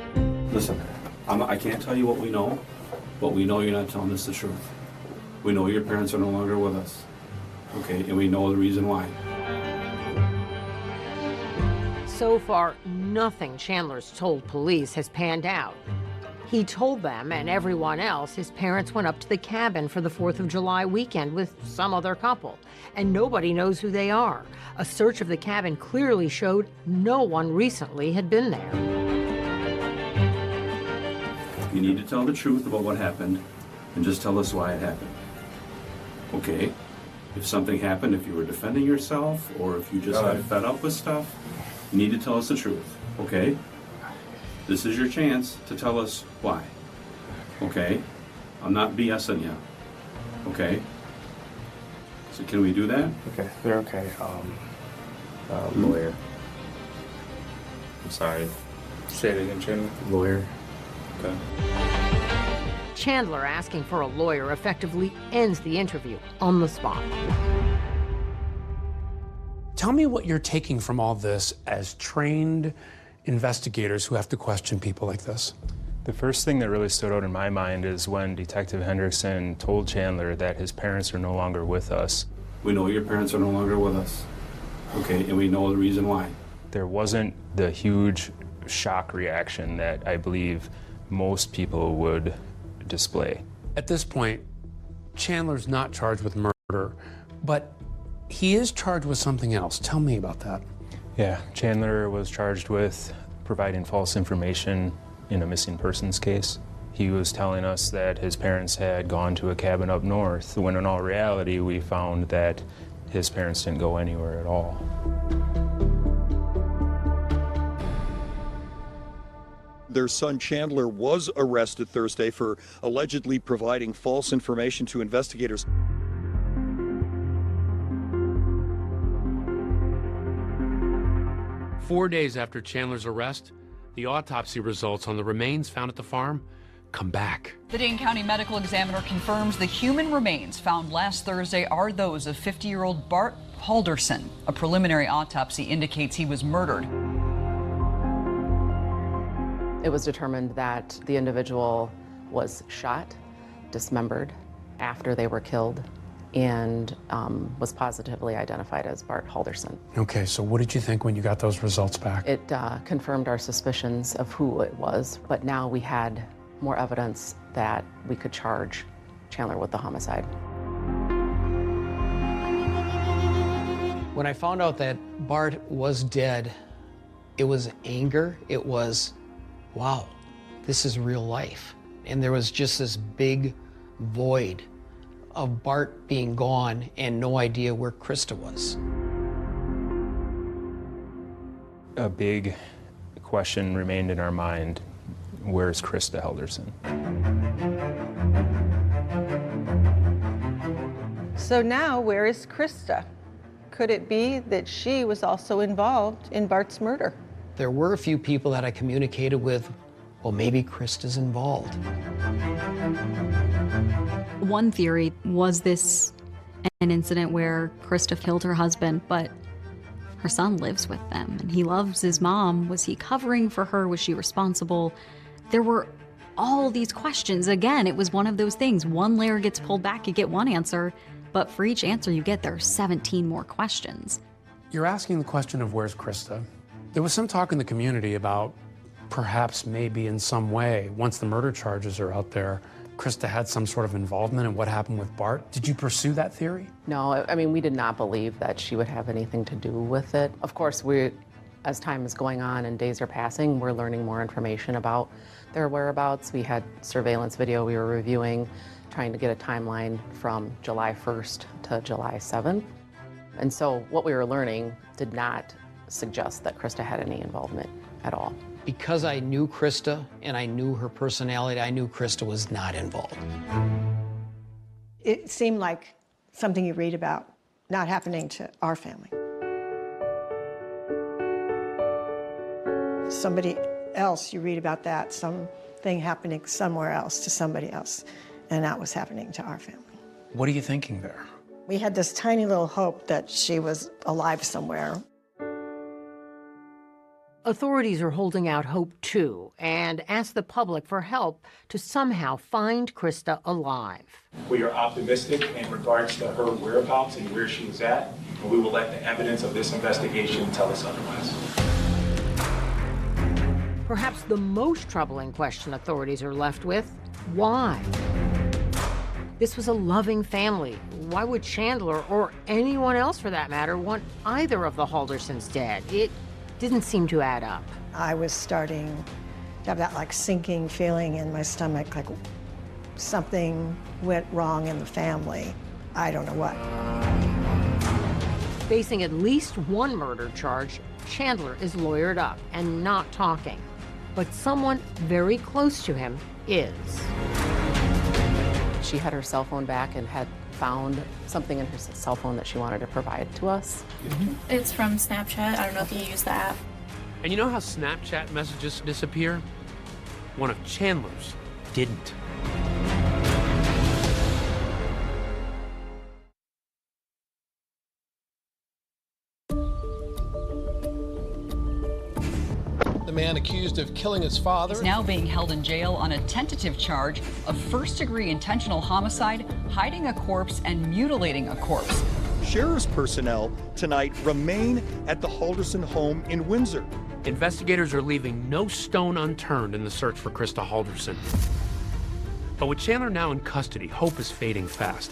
Listen, I can't tell you what we know, but we know you're not telling us the truth. We know your parents are no longer with us, okay? And we know the reason why. So far, nothing Chandler's told police has panned out. He told them and everyone else his parents went up to the cabin for the 4th of July weekend with some other couple, and nobody knows who they are. A search of the cabin clearly showed no one recently had been there. You need to tell the truth about what happened and just tell us why it happened. Okay? If something happened, if you were defending yourself or if you just got fed up with stuff, you need to tell us the truth, okay? This is your chance to tell us why, okay? I'm not BSing you, okay? So can we do that? Okay, they're okay. Lawyer. I'm sorry. Say it again, Chandler. Lawyer. Okay. Chandler asking for a lawyer effectively ends the interview on the spot. Tell me what you're taking from all this as trained investigators who have to question people like this. The first thing that really stood out in my mind is when Detective Hendrickson told Chandler that his parents are no longer with us. We know your parents are no longer with us, okay? And we know the reason why. There wasn't the huge shock reaction that I believe most people would display. At this point, Chandler's not charged with murder, but he is charged with something else. Tell me about that. Yeah, Chandler was charged with providing false information in a missing persons case. He was telling us that his parents had gone to a cabin up north, when in all reality we found that his parents didn't go anywhere at all. their son Chandler was arrested Thursday for allegedly providing false information to investigators. Four days after Chandler's arrest, the autopsy results on the remains found at the farm come back. The Dane County Medical Examiner confirms the human remains found last Thursday are those of 50-year-old Bart Halderson. A preliminary autopsy indicates he was murdered. It was determined that the individual was shot, dismembered after they were killed, and was positively identified as Bart Halderson. Okay, so what did you think when you got those results back? It confirmed our suspicions of who it was, but now we had more evidence that we could charge Chandler with the homicide. When I found out that Bart was dead, it was anger. It was, wow, this is real life. And there was just this big void of Bart being gone and no idea where Krista was. A big question remained in our mind: where's Krista Halderson? So now, where is Krista? Could it be that she was also involved in Bart's murder? There were a few people that I communicated with, well, maybe Krista's involved. One theory was this an incident where Krista killed her husband, but her son lives with them and he loves his mom. Was he covering for her? Was she responsible? There were all these questions. Again, it was one of those things. One layer gets pulled back, you get one answer, but for each answer you get, there are 17 more questions. You're asking the question of where's Krista. There was some talk in the community about perhaps maybe in some way, once the murder charges are out there, Krista had some sort of involvement in what happened with Bart. Did you pursue that theory? No, I mean, we did not believe that she would have anything to do with it. Of course, as time is going on and days are passing, we're learning more information about their whereabouts. We had surveillance video we were reviewing, trying to get a timeline from July 1st to July 7th. And so what we were learning did not suggest that Krista had any involvement at all. Because I knew Krista and I knew her personality, I knew Krista was not involved. It seemed like something you read about not happening to our family. Somebody else, you read about that, something happening somewhere else to somebody else, and that was happening to our family. What are you thinking there? We had this tiny little hope that she was alive somewhere. Authorities are holding out hope, too, and ask the public for help to somehow find Krista alive. We are optimistic in regards to her whereabouts and where she was at, and we will let the evidence of this investigation tell us otherwise. Perhaps the most troubling question authorities are left with: why? This was a loving family. Why would Chandler, or anyone else for that matter, want either of the Haldersons dead? It didn't seem to add up. I was starting to have that like sinking feeling in my stomach, like something went wrong in the family. I don't know what. Facing at least one murder charge, Chandler is lawyered up and not talking. But someone very close to him is. She had her cell phone back and had found something in her cell phone that she wanted to provide to us. It's from Snapchat. I don't know if you use the app. And you know how Snapchat messages disappear? One of Chandler's didn't. The man accused of killing his father He's now being held in jail on a tentative charge of first-degree intentional homicide, hiding a corpse, and mutilating a corpse. Sheriff's personnel tonight remain at the Halderson home in Windsor. Investigators are leaving no stone unturned in the search for Krista Halderson. But with Chandler now in custody, hope is fading fast.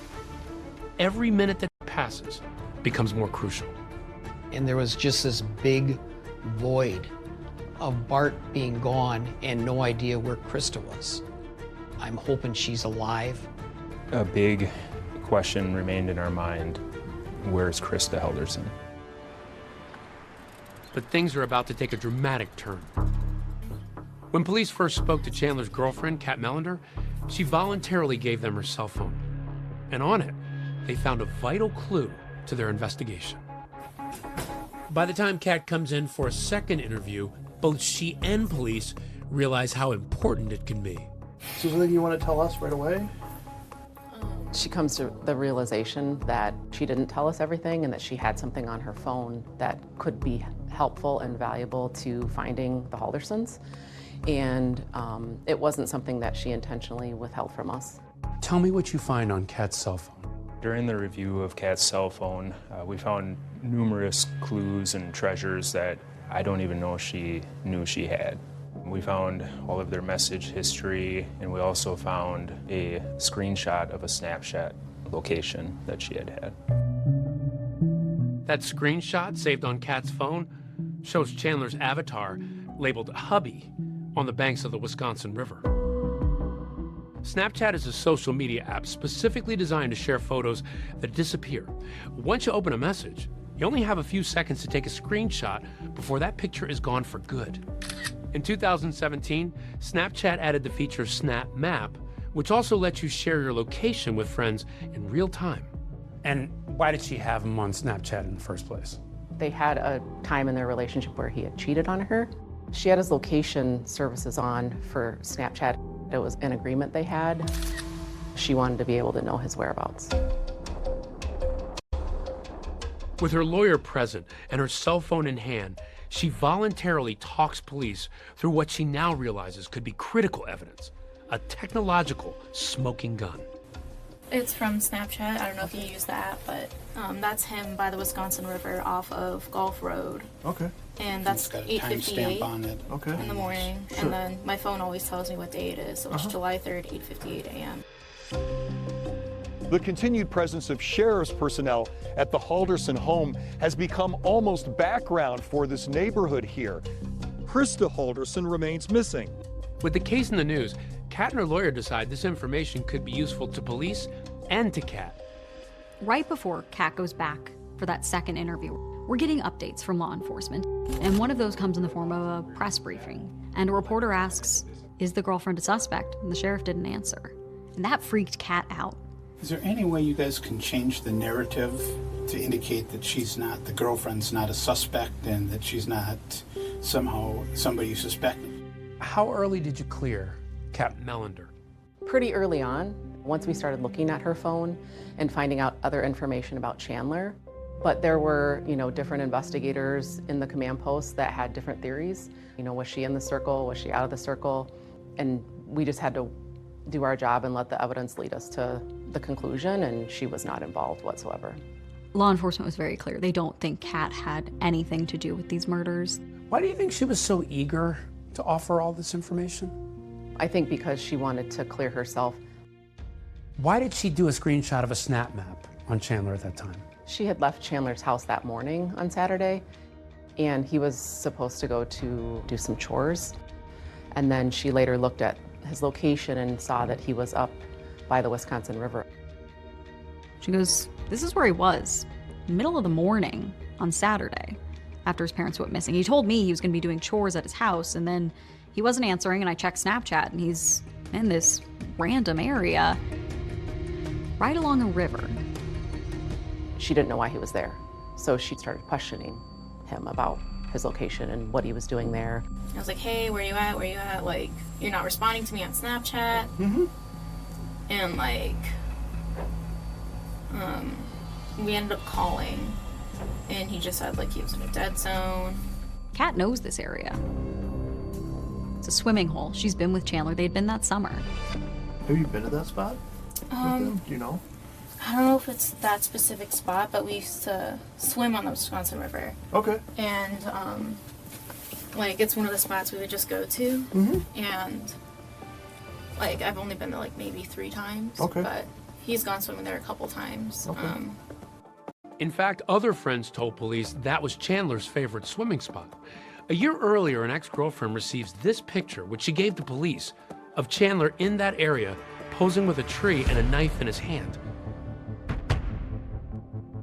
Every minute that passes becomes more crucial. And there was just this big void of Bart being gone and no idea where Krista was. I'm hoping she's alive. A big question remained in our mind: where's Krista Halderson? But things are about to take a dramatic turn. When police first spoke to Chandler's girlfriend, Kat Melander, she voluntarily gave them her cell phone. And on it, they found a vital clue to their investigation. By the time Kat comes in for a second interview, both she and police realize how important it can be. Is there something you want to tell us right away? She comes to the realization that she didn't tell us everything and that she had something on her phone that could be helpful and valuable to finding the Haldersons. And it wasn't something that she intentionally withheld from us. Tell me what you find on Kat's cell phone. During the review of Kat's cell phone, we found numerous clues and treasures that I don't even know she knew she had. We found all of their message history, and we also found a screenshot of a Snapchat location that she had had. That screenshot saved on Kat's phone shows Chandler's avatar labeled hubby on the banks of the Wisconsin River. Snapchat is a social media app specifically designed to share photos that disappear. Once you open a message, you only have a few seconds to take a screenshot before that picture is gone for good. In 2017, Snapchat added the feature Snap Map, which also lets you share your location with friends in real time. And why did she have him on Snapchat in the first place? They had a time in their relationship where he had cheated on her. She had his location services on for Snapchat. It was an agreement they had. She wanted to be able to know his whereabouts. With her lawyer present and her cell phone in hand, she voluntarily talks police through what she now realizes could be critical evidence, a technological smoking gun. It's from Snapchat. I don't know if you use that, but that's him by the Wisconsin River off of Gulf Road. Okay. And that's It's got a 8:58 timestamp on it. Okay. in the morning. Sure. And then my phone always tells me what day it is, so it's July 3rd, 8:58 a.m. The continued presence of sheriff's personnel at the Halderson home has become almost background for this neighborhood here. Krista Halderson remains missing. With the case in the news, Kat and her lawyer decide this information could be useful to police and to Kat. Right before Kat goes back for that second interview, we're getting updates from law enforcement, and one of those comes in the form of a press briefing. And a reporter asks, is the girlfriend a suspect? And the sheriff didn't answer. And that freaked Kat out. Is there any way you guys can change the narrative to indicate that the girlfriend's not a suspect and that she's not somehow somebody you suspect? How early did you clear Kat Melander? Pretty early on, once we started looking at her phone and finding out other information about Chandler. But there were, different investigators in the command post that had different theories. Was she in the circle? Was she out of the circle? And we just had to do our job and let the evidence lead us to the conclusion, and she was not involved whatsoever. Law enforcement was very clear. They don't think Kat had anything to do with these murders. Why do you think she was so eager to offer all this information? I think because she wanted to clear herself. Why did she do a screenshot of a snap map on Chandler at that time? She had left Chandler's house that morning on Saturday, and he was supposed to go to do some chores. And then she later looked at his location and saw that he was up by the Wisconsin River. She goes, this is where he was, middle of the morning on Saturday, after his parents went missing. He told me he was going to be doing chores at his house, and then he wasn't answering, and I checked Snapchat, and he's in this random area right along a river. She didn't know why he was there, so she started questioning him about his location and what he was doing there. I was like, hey, where you at? Where you at? Like, you're not responding to me on Snapchat. And we ended up calling, and he just said he was in a dead zone. Kat knows this area. It's a swimming hole. She's been with Chandler. They'd been that summer. Have you been to that spot? Do you know? I don't know if it's that specific spot, but we used to swim on the Wisconsin River. Okay. And it's one of the spots we would just go to. And I've only been there maybe 3 times. Okay. But he's gone swimming there a couple times. Okay. In fact, other friends told police that was Chandler's favorite swimming spot. A year earlier, an ex-girlfriend receives this picture, which she gave to police, of Chandler in that area, posing with a tree and a knife in his hand.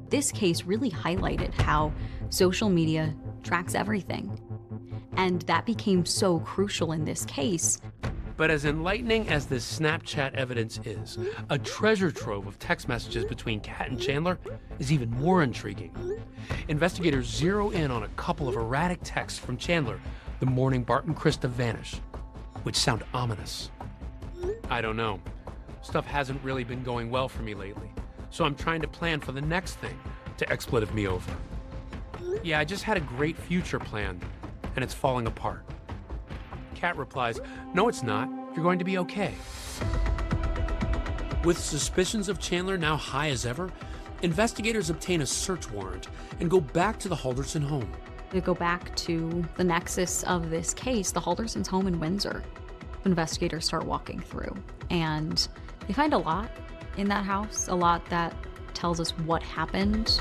This case really highlighted how social media tracks everything. And that became so crucial in this case. But as enlightening as this Snapchat evidence is, a treasure trove of text messages between Kat and Chandler is even more intriguing. Investigators zero in on a couple of erratic texts from Chandler the morning Bart and Krista vanished, which sound ominous. I don't know. Stuff hasn't really been going well for me lately, so I'm trying to plan for the next thing to expletive me over. Yeah, I just had a great future planned, and it's falling apart. Kat replies, "No, it's not. You're going to be okay." With suspicions of Chandler now high as ever, investigators obtain a search warrant and go back to the Halderson home. We go back to the nexus of this case, the Haldersons' home in Windsor. Investigators start walking through, and they find a lot in that house, a lot that tells us what happened.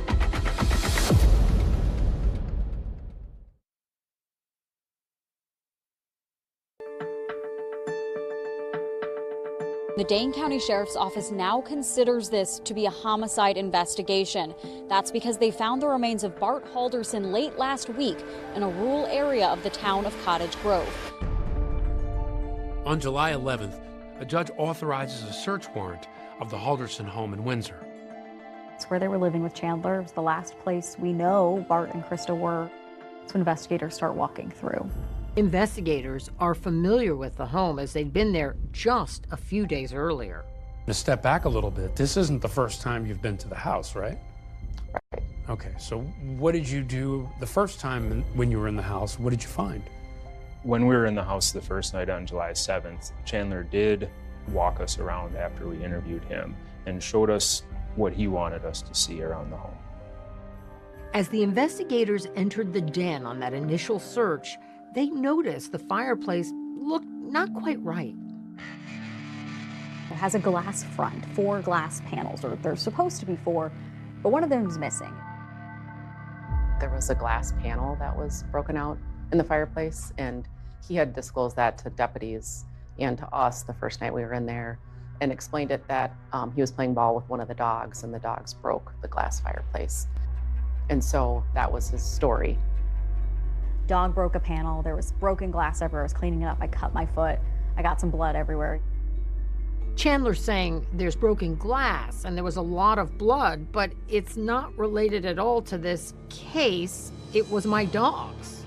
The Dane County Sheriff's Office now considers this to be a homicide investigation. That's because they found the remains of Bart Halderson late last week in a rural area of the town of Cottage Grove. On July 11th, a judge authorizes a search warrant of the Halderson home in Windsor. It's where they were living with Chandler. It was the last place we know Bart and Krista were. So investigators start walking through. Investigators are familiar with the home as they'd been there just a few days earlier. To step back a little bit, this isn't the first time you've been to the house, right? Right. Okay, so what did you do the first time when you were in the house? What did you find? When we were in the house the first night on July 7th, Chandler did walk us around after we interviewed him and showed us what he wanted us to see around the home. As the investigators entered the den on that initial search, they noticed the fireplace looked not quite right. It has a glass front, 4 glass panels, or there's supposed to be 4, but one of them is missing. There was a glass panel that was broken out in the fireplace, and he had disclosed that to deputies and to us the first night we were in there, and explained it that he was playing ball with one of the dogs, and the dogs broke the glass fireplace. And so that was his story. Dog broke a panel, there was broken glass everywhere. I was cleaning it up, I cut my foot, I got some blood everywhere. Chandler's saying there's broken glass and there was a lot of blood, but it's not related at all to this case. It was my dog's.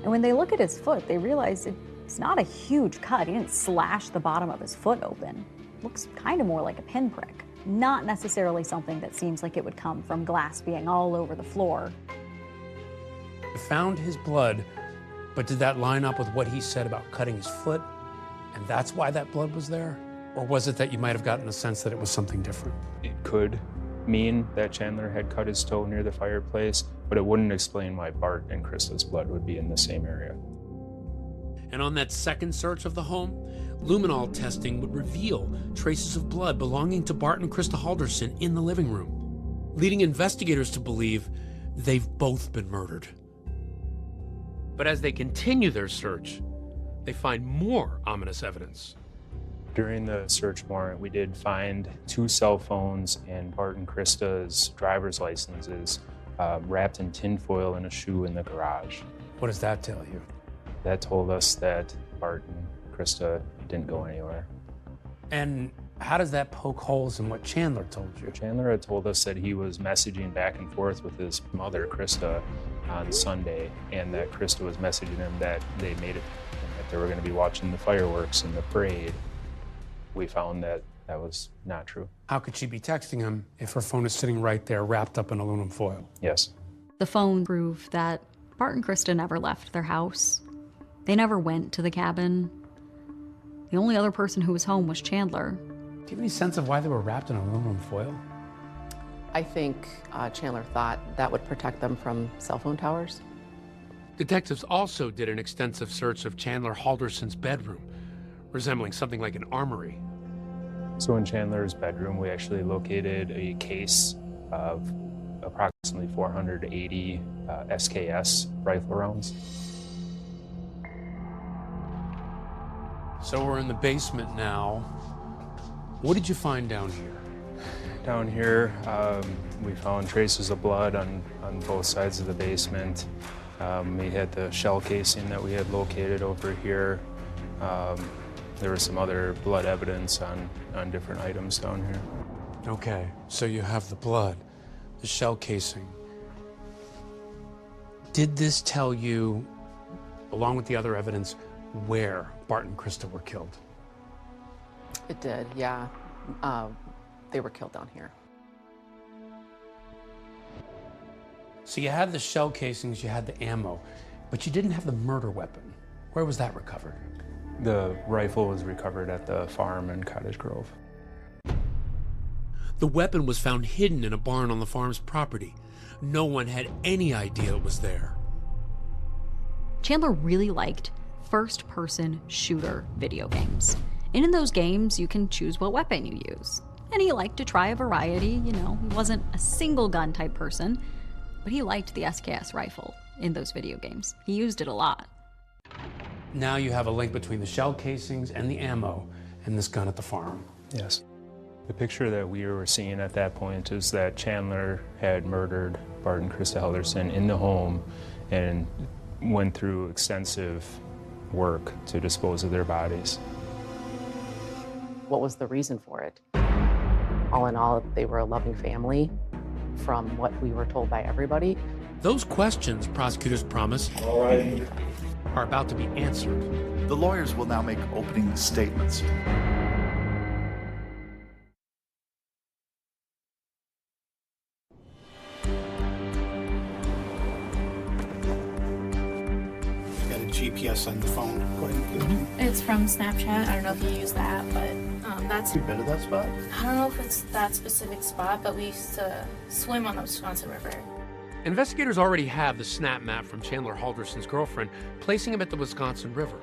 And when they look at his foot, they realize it's not a huge cut. He didn't slash the bottom of his foot open. It looks kind of more like a pinprick. Not necessarily something that seems like it would come from glass being all over the floor. Found his blood, but did that line up with what he said about cutting his foot? And that's why that blood was there? Or was it that you might have gotten a sense that it was something different? It could mean that Chandler had cut his toe near the fireplace, but it wouldn't explain why Bart and Krista's blood would be in the same area. And on that second search of the home, luminol testing would reveal traces of blood belonging to Bart and Krista Halderson in the living room, leading investigators to believe they've both been murdered. But as they continue their search, they find more ominous evidence. During the search warrant, we did find 2 cell phones and Bart and Krista's driver's licenses wrapped in tinfoil in a shoe in the garage. What does that tell you? That told us that Bart and Krista didn't go anywhere. And how does that poke holes in what Chandler told you? Chandler had told us that he was messaging back and forth with his mother, Krista, on Sunday, and that Krista was messaging him that they made it, and that they were going to be watching the fireworks in the parade. We found that that was not true. How could she be texting him if her phone is sitting right there wrapped up in aluminum foil? Yes. The phone proved that Bart and Krista never left their house. They never went to the cabin. The only other person who was home was Chandler. Do you have any sense of why they were wrapped in aluminum foil? I think Chandler thought that would protect them from cell phone towers. Detectives also did an extensive search of Chandler Halderson's bedroom, resembling something like an armory. So in Chandler's bedroom, we actually located a case of approximately 480 SKS rifle rounds. So we're in the basement now. What did you find down here? Down here, we found traces of blood on both sides of the basement. We had the shell casing that we had located over here. There was some other blood evidence on different items down here. Okay, so you have the blood, the shell casing. Did this tell you, along with the other evidence, where Bart and Krista were killed? It did, yeah. They were killed down here. So you had the shell casings, you had the ammo, but you didn't have the murder weapon. Where was that recovered? The rifle was recovered at the farm in Cottage Grove. The weapon was found hidden in a barn on the farm's property. No one had any idea it was there. Chandler really liked first-person shooter video games. And in those games, you can choose what weapon you use. And he liked to try a variety, you know, he wasn't a single gun type person, but he liked the SKS rifle in those video games. He used it a lot. Now you have a link between the shell casings and the ammo and this gun at the farm. Yes. The picture that we were seeing at that point is that Chandler had murdered Bart and Krista Halderson in the home and went through extensive work to dispose of their bodies. What was the reason for it? All in all, they were a loving family from what we were told by everybody. Those questions, prosecutors promise, are about to be answered. The lawyers will now make opening statements. Got a GPS on the phone. Go ahead. It's from Snapchat. I don't know if you use that, but that's... You been to that spot? I don't know if it's that specific spot, but we used to swim on the Wisconsin River. Investigators already have the snap map from Chandler Halderson's girlfriend, placing him at the Wisconsin River.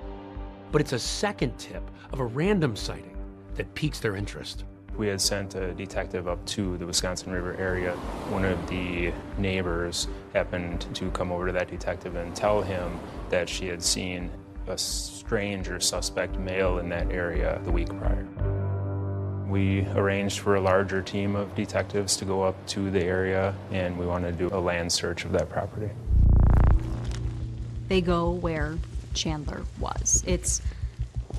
But it's a second tip of a random sighting that piques their interest. We had sent a detective up to the Wisconsin River area. One of the neighbors happened to come over to that detective and tell him that she had seen a strange or suspect male in that area the week prior. We arranged for a larger team of detectives to go up to the area, and we wanted to do a land search of that property. They go where Chandler was. It's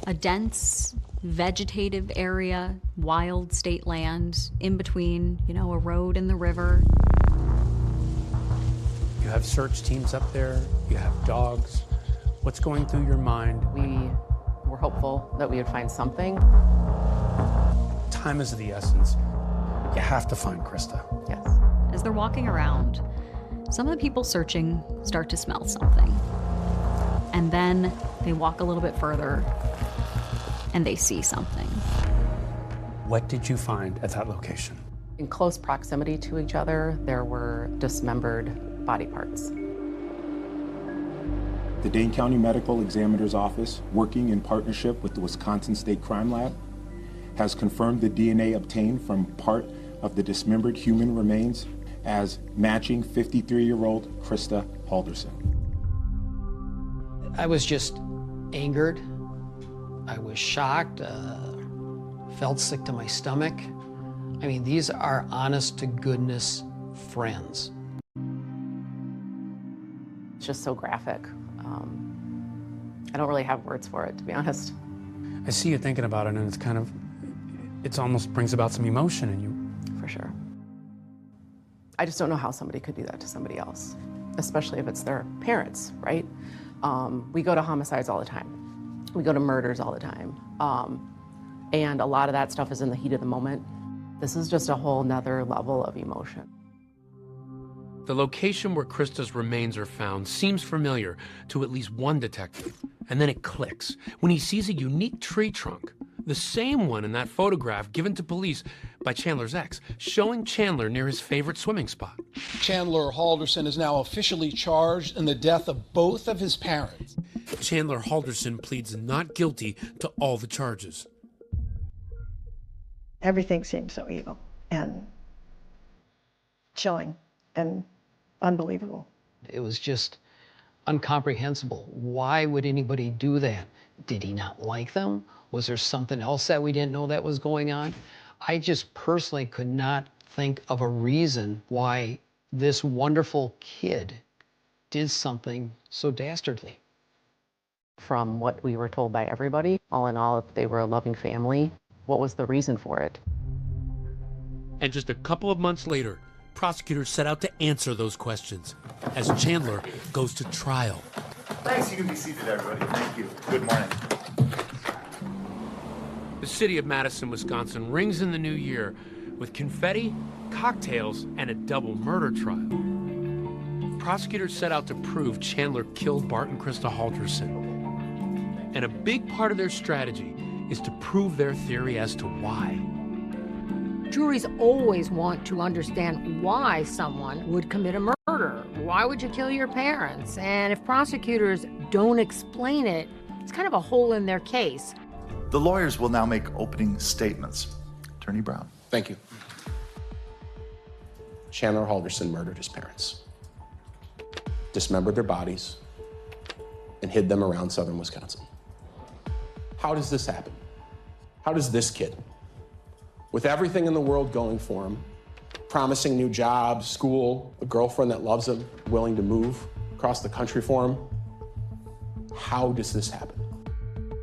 a dense, vegetative area, wild state land, in between, you know, a road and the river. You have search teams up there, you have dogs. What's going through your mind? We were hopeful that we would find something. Time is of the essence. You have to find Krista. Yes. As they're walking around, some of the people searching start to smell something. And then they walk a little bit further and they see something. What did you find at that location? In close proximity to each other, there were dismembered body parts. The Dane County Medical Examiner's Office, working in partnership with the Wisconsin State Crime Lab, has confirmed the DNA obtained from part of the dismembered human remains as matching 53-year-old Krista Halderson. I was just angered. I was shocked, felt sick to my stomach. I mean, these are honest to goodness friends. It's just so graphic. I don't really have words for it, to be honest. I see you thinking about it, and it's almost brings about some emotion in you. For sure. I just don't know how somebody could do that to somebody else, especially if it's their parents, right? We go to homicides all the time. We go to murders all the time. And a lot of that stuff is in the heat of the moment. This is just a whole nother level of emotion. The location where Krista's remains are found seems familiar to at least one detective. And then it clicks when he sees a unique tree trunk, the same one in that photograph given to police by Chandler's ex, showing Chandler near his favorite swimming spot. Chandler Halderson is now officially charged in the death of both of his parents. Chandler Halderson pleads not guilty to all the charges. Everything seemed so evil and chilling and unbelievable. It was just incomprehensible. Why would anybody do that? Did he not like them? Was there something else that we didn't know that was going on? I just personally could not think of a reason why this wonderful kid did something so dastardly? From what we were told by everybody, all in all, they were a loving family. What was the reason for it? And just a couple of months later, prosecutors set out to answer those questions as Chandler goes to trial. Thanks, you can be seated, everybody. Thank you. Good morning. The city of Madison, Wisconsin rings in the new year with confetti, cocktails, and a double murder trial. Prosecutors set out to prove Chandler killed Bart and Krista Halderson. And a big part of their strategy is to prove their theory as to why. Juries always want to understand why someone would commit a murder. Why would you kill your parents? And if prosecutors don't explain it, it's kind of a hole in their case. The lawyers will now make opening statements. Attorney Brown. Thank you. Chandler Halderson murdered his parents, dismembered their bodies, and hid them around southern Wisconsin. How does this happen? How does this kid, with everything in the world going for him, promising new jobs, school, a girlfriend that loves him, willing to move across the country for him, how does this happen?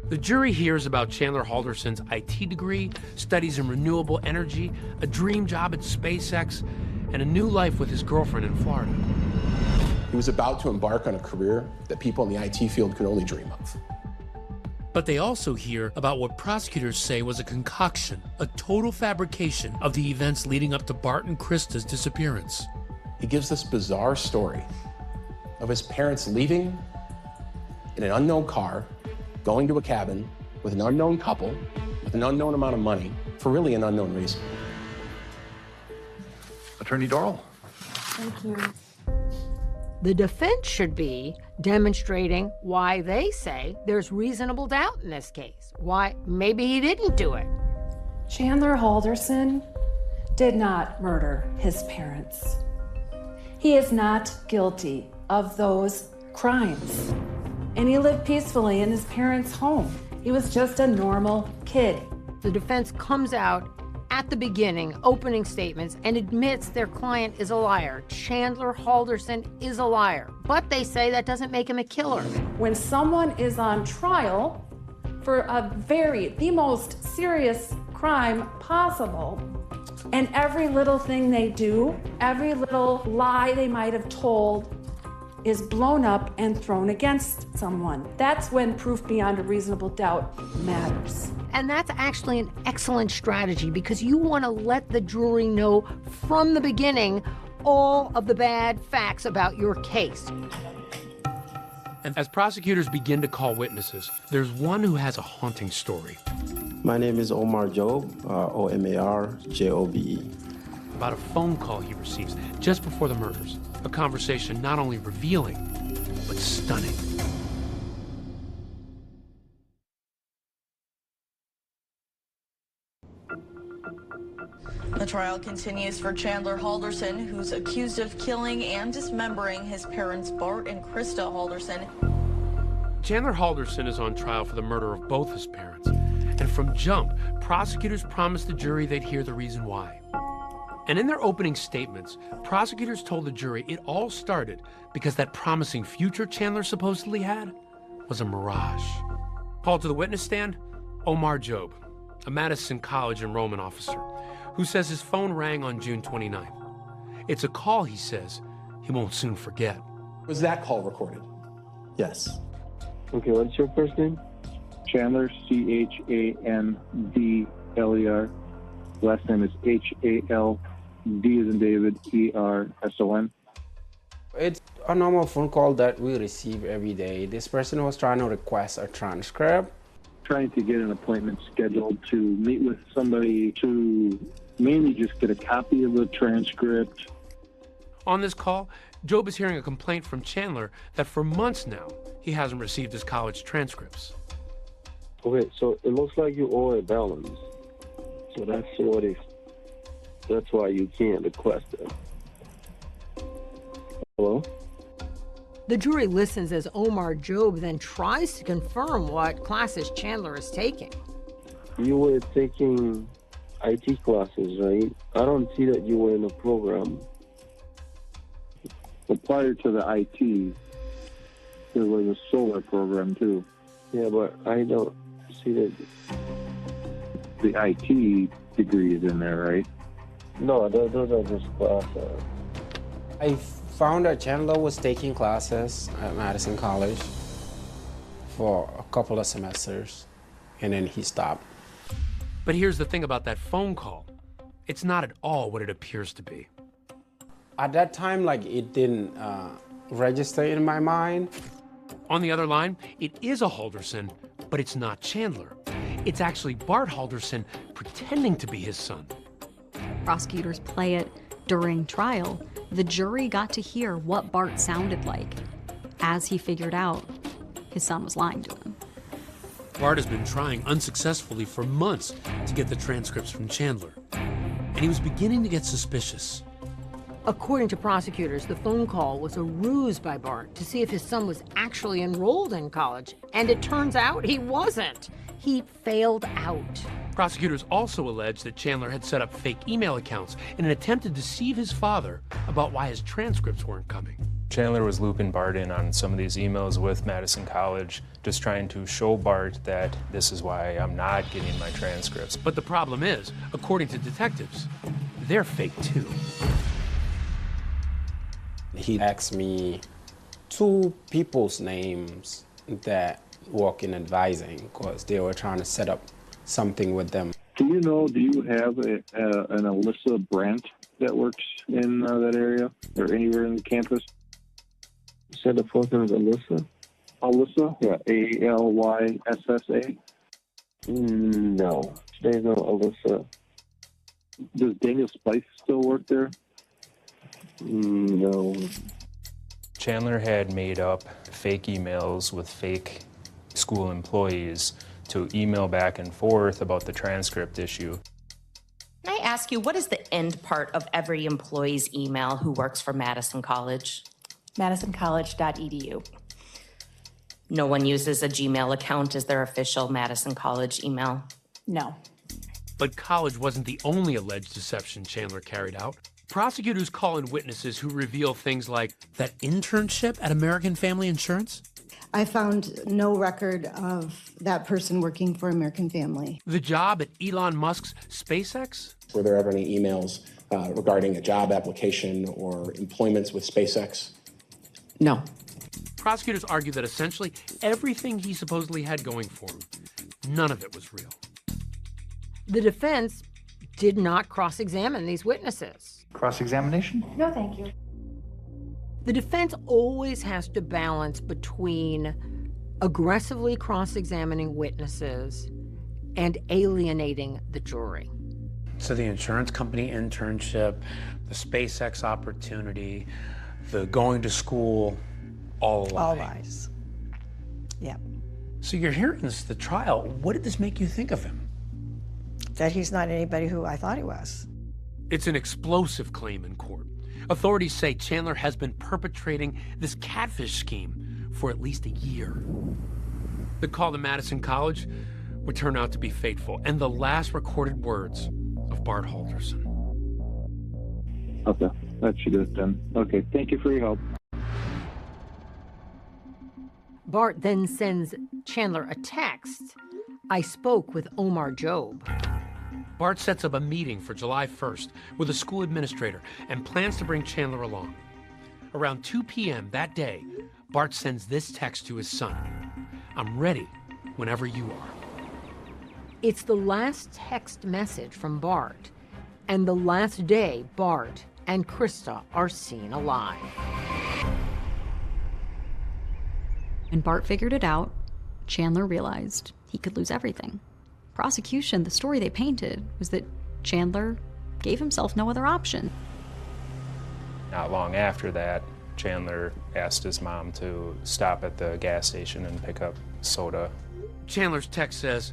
The jury hears about Chandler Halderson's IT degree, studies in renewable energy, a dream job at SpaceX, and a new life with his girlfriend in Florida. He was about to embark on a career that people in the IT field could only dream of. But they also hear about what prosecutors say was a concoction, a total fabrication of the events leading up to Bart and Krista's disappearance. He gives this bizarre story of his parents leaving in an unknown car, going to a cabin with an unknown couple, with an unknown amount of money, for really an unknown reason. Attorney Dorrell. Thank you. The defense should be demonstrating why they say there's reasonable doubt in this case, why maybe he didn't do it. Chandler Halderson did not murder his parents. He is not guilty of those crimes. And he lived peacefully in his parents' home. He was just a normal kid. The defense comes out at the beginning, opening statements, and admits their client is a liar. Chandler Halderson is a liar. But they say that doesn't make him a killer. When someone is on trial for the most serious crime possible, and every little thing they do, every little lie they might have told, is blown up and thrown against someone. That's when proof beyond a reasonable doubt matters. And that's actually an excellent strategy because you want to let the jury know from the beginning all of the bad facts about your case. And as prosecutors begin to call witnesses, there's one who has a haunting story. My name is Omar Jobe, O-M-A-R-J-O-B-E. About a phone call he receives just before the murders. A conversation not only revealing, but stunning. The trial continues for Chandler Halderson, who's accused of killing and dismembering his parents Bart and Krista Halderson. Chandler Halderson is on trial for the murder of both his parents. And from jump, prosecutors promised the jury they'd hear the reason why. And in their opening statements, prosecutors told the jury it all started because that promising future Chandler supposedly had was a mirage. Called to the witness stand, Omar Jobe, a Madison College enrollment officer, who says his phone rang on June 29th. It's a call, he says, he won't soon forget. Was that call recorded? Yes. Okay, what's your first name? Chandler, C-H-A-N-D-L-E-R. Last name is H-A-L-D as in David, E-R-S-O-N. It's a normal phone call that we receive every day. This person was trying to request a transcript. Trying to get an appointment scheduled to meet with somebody to mainly just get a copy of the transcript. On this call, Jobe is hearing a complaint from Chandler that for months now, he hasn't received his college transcripts. Okay, so it looks like you owe a balance. So that's why you can't request it. Hello? The jury listens as Omar Jobe then tries to confirm what classes Chandler is taking. You were taking IT classes, right? I don't see that you were in a program. But prior to the IT, there was a solar program too. Yeah, but I don't see that. The IT degree is in there, right? No, those are just classes. I found that Chandler was taking classes at Madison College for a couple of semesters, and then he stopped. But here's the thing about that phone call. It's not at all what it appears to be. At that time, like, it didn't register in my mind. On the other line, it is a Halderson, but it's not Chandler. It's actually Bart Halderson pretending to be his son. Prosecutors play it during trial. The jury got to hear what Bart sounded like as he figured out his son was lying to him. Bart has been trying unsuccessfully for months to get the transcripts from Chandler, and he was beginning to get suspicious. According to prosecutors, the phone call was a ruse by Bart to see if his son was actually enrolled in college, and it turns out he wasn't. He failed out. Prosecutors also allege that Chandler had set up fake email accounts in an attempt to deceive his father about why his transcripts weren't coming. Chandler was looping Bart in on some of these emails with Madison College, just trying to show Bart that this is why I'm not getting my transcripts. But the problem is, according to detectives, they're fake too. He asked me 2 people's names that work in advising because they were trying to set up something with them. Do you have an Alyssa Brandt that works in that area or anywhere in the campus? You said the first name is Alyssa? Alyssa? Yeah, Alyssa? No, there's no Alyssa. Does Daniel Spice still work there? No. Chandler had made up fake emails with fake school employees to email back and forth about the transcript issue. Can I ask you, what is the end part of every employee's email who works for Madison College? MadisonCollege.edu. No one uses a Gmail account as their official Madison College email? No. But college wasn't the only alleged deception Chandler carried out. Prosecutors call in witnesses who reveal things like that internship at American Family Insurance. I found no record of that person working for American Family. The job at Elon Musk's SpaceX. Were there ever any emails regarding a job application or employments with SpaceX? No. Prosecutors argue that essentially everything he supposedly had going for him, none of it was real. The defense did not cross-examine these witnesses. Cross-examination? No, thank you. The defense always has to balance between aggressively cross-examining witnesses and alienating the jury. So the insurance company internship, the SpaceX opportunity, the going to school, all a lie. All lies. Yep. So you're hearing this at the trial. What did this make you think of him? That he's not anybody who I thought he was. It's an explosive claim in court. Authorities say Chandler has been perpetrating this catfish scheme for at least a year. The call to Madison College would turn out to be fateful, and the last recorded words of Bart Halderson. Okay, that should do it then. Okay, thank you for your help. Bart then sends Chandler a text. I spoke with Omar Job. Bart sets up a meeting for July 1st with a school administrator and plans to bring Chandler along. Around 2 p.m. that day, Bart sends this text to his son. I'm ready whenever you are. It's the last text message from Bart, and the last day Bart and Krista are seen alive. When Bart figured it out, Chandler realized he could lose everything. Prosecution, the story they painted was that Chandler gave himself no other option. Not long after that, Chandler asked his mom to stop at the gas station and pick up soda. Chandler's text says,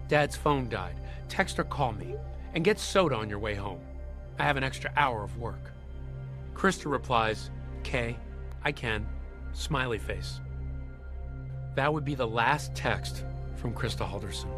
Dad's phone died. Text or call me and get soda on your way home. I have an extra hour of work. Krista replies, Kay, I can, smiley face. That would be the last text from Krista Halderson.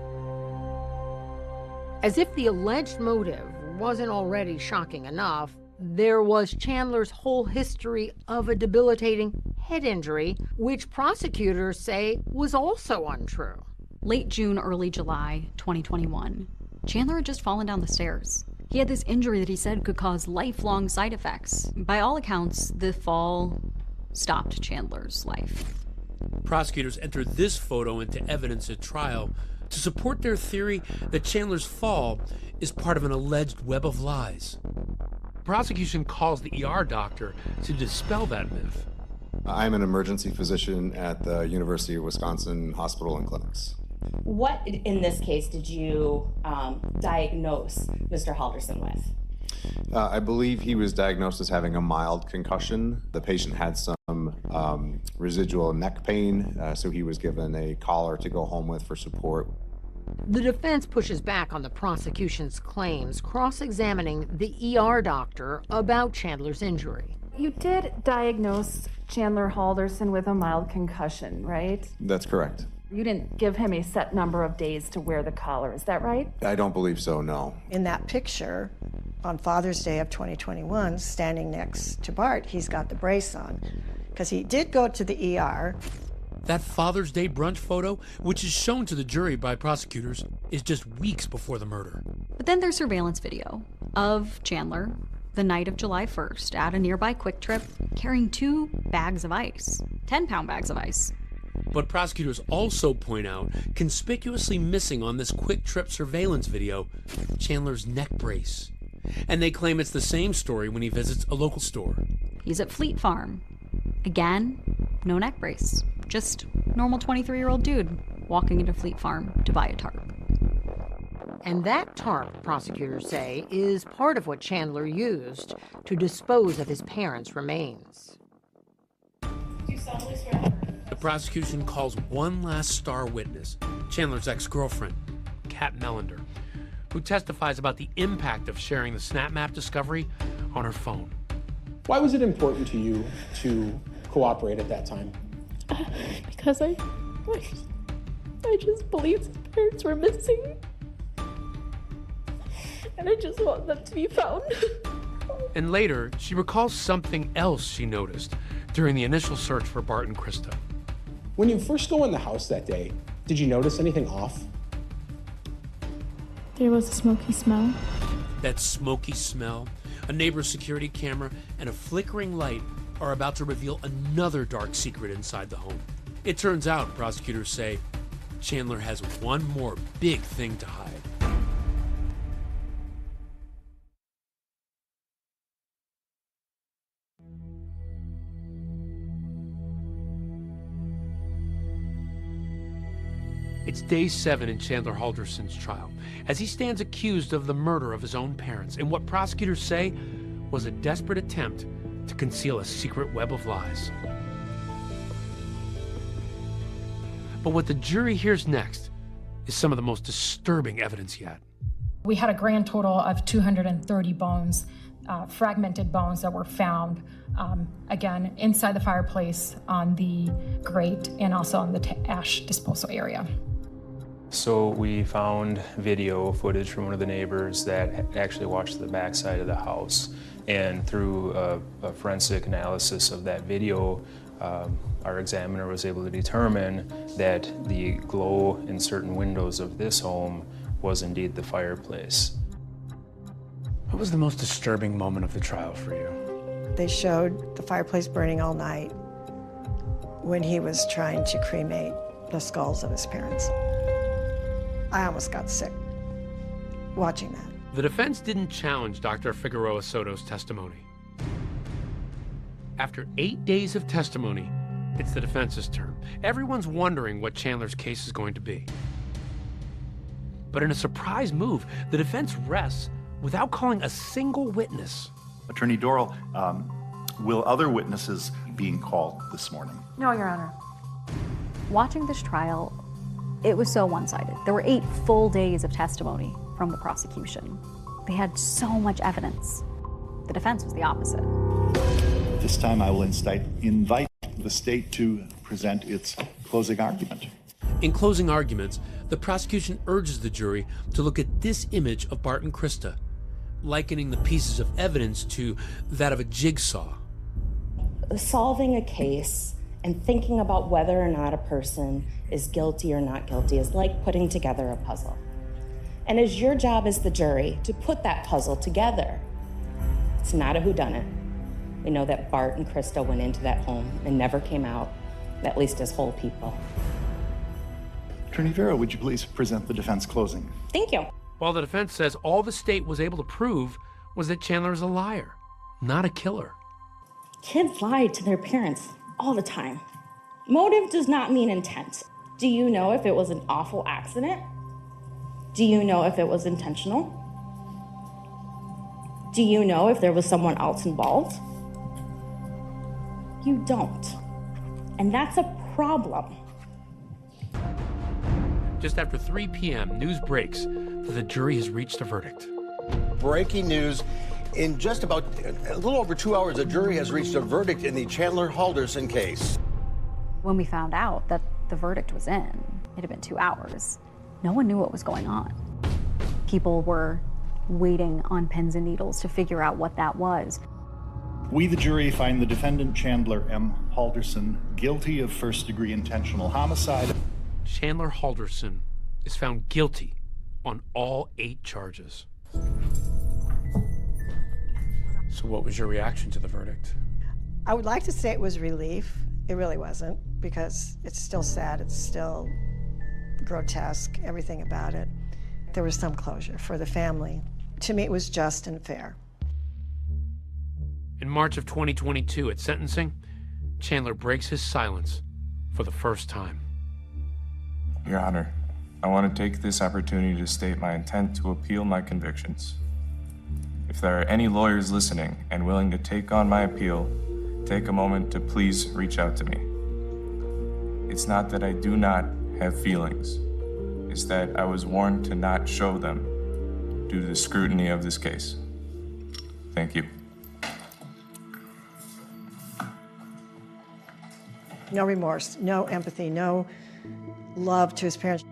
As if the alleged motive wasn't already shocking enough, there was Chandler's whole history of a debilitating head injury, which prosecutors say was also untrue. Late June, early July 2021, Chandler had just fallen down the stairs. He had this injury that he said could cause lifelong side effects. By all accounts, the fall stopped Chandler's life. Prosecutors entered this photo into evidence at trial to support their theory that Chandler's fall is part of an alleged web of lies. Prosecution calls the ER doctor to dispel that myth. I'm an emergency physician at the University of Wisconsin Hospital and Clinics. What, in this case, did you diagnose Mr. Halderson with? I believe he was diagnosed as having a mild concussion. The patient had some residual neck pain, so he was given a collar to go home with for support. The defense pushes back on the prosecution's claims, cross-examining the ER doctor about Chandler's injury. You did diagnose Chandler Halderson with a mild concussion, right? That's correct. You didn't give him a set number of days to wear the collar, is that right? I don't believe so, no. In that picture, on Father's Day of 2021, standing next to Bart, he's got the brace on, because he did go to the ER. That Father's Day brunch photo, which is shown to the jury by prosecutors, is just weeks before the murder. But then there's surveillance video of Chandler the night of July 1st at a nearby Quick Trip carrying 2 bags of ice, 10-pound bags of ice. But prosecutors also point out, conspicuously missing on this Quick Trip surveillance video, Chandler's neck brace. And they claim it's the same story when he visits a local store. He's at Fleet Farm. Again, no neck brace. Just normal 23-year-old dude walking into Fleet Farm to buy a tarp. And that tarp, prosecutors say, is part of what Chandler used to dispose of his parents' remains. The prosecution calls one last star witness, Chandler's ex-girlfriend, Kat Melander, who testifies about the impact of sharing the Snap Map discovery on her phone. Why was it important to you to cooperate at that time? Because I just believed his parents were missing. And I just want them to be found. And later, she recalls something else she noticed during the initial search for Bart and Krista. When you first go in the house that day, did you notice anything off? There was a smoky smell. That smoky smell, a neighbor's security camera, and a flickering light are about to reveal another dark secret inside the home. It turns out, prosecutors say, Chandler has one more big thing to hide. It's day 7 in Chandler Halderson's trial, as he stands accused of the murder of his own parents in what prosecutors say was a desperate attempt to conceal a secret web of lies. But what the jury hears next is some of the most disturbing evidence yet. We had a grand total of 230 bones, fragmented bones that were found, again, inside the fireplace, on the grate, and also on the ash disposal area. So we found video footage from one of the neighbors that actually watched the backside of the house. And through a forensic analysis of that video, our examiner was able to determine that the glow in certain windows of this home was indeed the fireplace. What was the most disturbing moment of the trial for you? They showed the fireplace burning all night when he was trying to cremate the skulls of his parents. I almost got sick watching that. The defense didn't challenge Dr. Figueroa Soto's testimony. After 8 days of testimony, it's the defense's turn. Everyone's wondering what Chandler's case is going to be. But in a surprise move, the defense rests without calling a single witness. Attorney Dorrell, will other witnesses being called this morning? No, Your Honor. Watching this trial, it was so one-sided. There were 8 full days of testimony from the prosecution. They had so much evidence. The defense was the opposite. At this time, I will invite the state to present its closing argument. In closing arguments, the prosecution urges the jury to look at this image of Bart and Krista, likening the pieces of evidence to that of a jigsaw. Solving a case and thinking about whether or not a person is guilty or not guilty is like putting together a puzzle. And it's your job as the jury to put that puzzle together. It's not a whodunit. We know that Bart and Krista went into that home and never came out, at least as whole people. Attorney Vera, would you please present the defense closing? Thank you. While the defense says all the state was able to prove was that Chandler is a liar, not a killer. Kids lie to their parents all the time. Motive does not mean intent. Do you know if it was an awful accident? Do you know if it was intentional? Do you know if there was someone else involved? You don't. And that's a problem. Just after 3 p.m., news breaks that the jury has reached a verdict. Breaking news. In just about a little over 2 hours, the jury has reached a verdict in the Chandler Halderson case. When we found out that the verdict was in, it had been 2 hours. No one knew what was going on. People were waiting on pins and needles to figure out what that was. We, the jury, find the defendant Chandler M. Halderson guilty of first-degree intentional homicide. Chandler Halderson is found guilty on all 8 charges. So what was your reaction to the verdict? I would like to say it was relief. It really wasn't, because it's still sad, it's still grotesque, everything about it. There was some closure for the family. To me, it was just and fair. In March of 2022, at sentencing, Chandler breaks his silence for the first time. Your Honor, I want to take this opportunity to state my intent to appeal my convictions. If there are any lawyers listening and willing to take on my appeal, take a moment to please reach out to me. It's not that I do not have feelings. It's that I was warned to not show them due to the scrutiny of this case. Thank you. No remorse, no empathy, no love to his parents.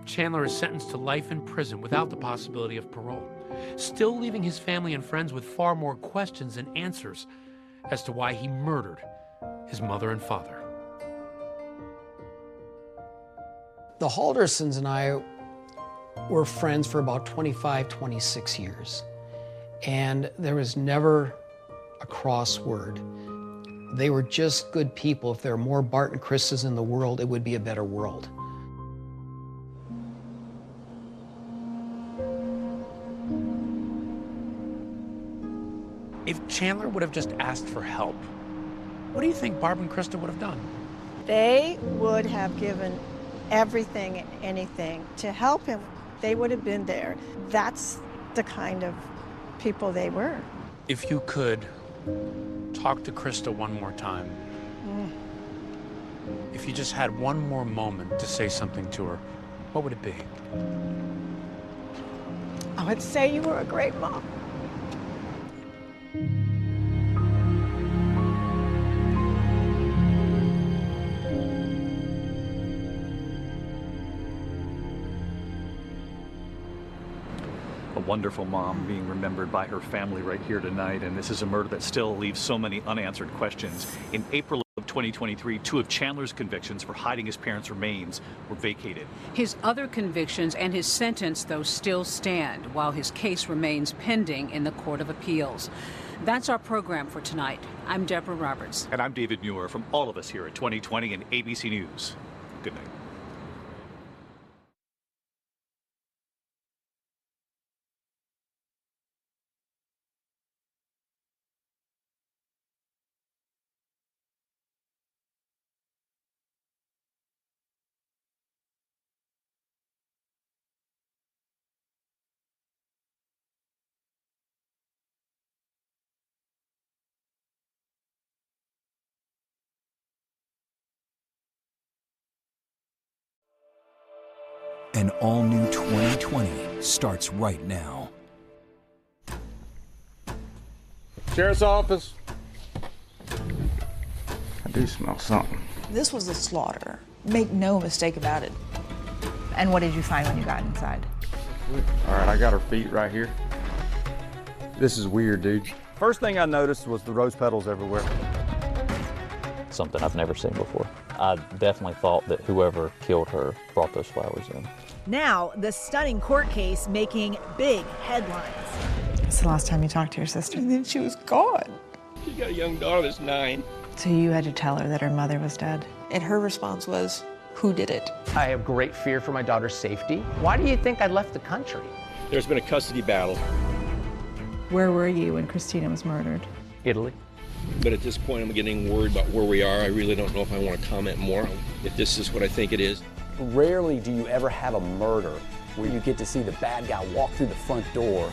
Chandler is sentenced to life in prison without the possibility of parole, still leaving his family and friends with far more questions than answers as to why he murdered his mother and father. The Haldersons and I were friends for about 25, 26 years. And there was never a cross word. They were just good people. If there were more Bart and Kristas in the world, it would be a better world. If Chandler would have just asked for help, what do you think Barb and Krista would have done? They would have given everything and anything to help him. They would have been there. That's the kind of people they were. If you could talk to Krista one more time, if you just had one more moment to say something to her, what would it be? I would say you were a great mom. Wonderful mom being remembered by her family right here tonight, and this is a murder that still leaves so many unanswered questions. In April of 2023, 2 of Chandler's convictions for hiding his parents' remains were vacated. His other convictions and his sentence, though, still stand, while his case remains pending in the Court of Appeals. That's our program for tonight. I'm Deborah Roberts. And I'm David Muir. From all of us here at 2020 and ABC News, good night. An all-new 2020 starts right now. Sheriff's office. I do smell something. This was a slaughter. Make no mistake about it. And what did you find when you got inside? All right, I got her feet right here. This is weird, dude. First thing I noticed was the rose petals everywhere. Something I've never seen before. I definitely thought that whoever killed her brought those flowers in. Now, the stunning court case making big headlines. It's the last time you talked to your sister. And then she was gone. She's got a young daughter that's 9. So you had to tell her that her mother was dead. And her response was, who did it? I have great fear for my daughter's safety. Why do you think I left the country? There's been a custody battle. Where were you when Christina was murdered? Italy. But at this point, I'm getting worried about where we are. I really don't know if I want to comment more, if this is what I think it is. Rarely do you ever have a murder where you get to see the bad guy walk through the front door.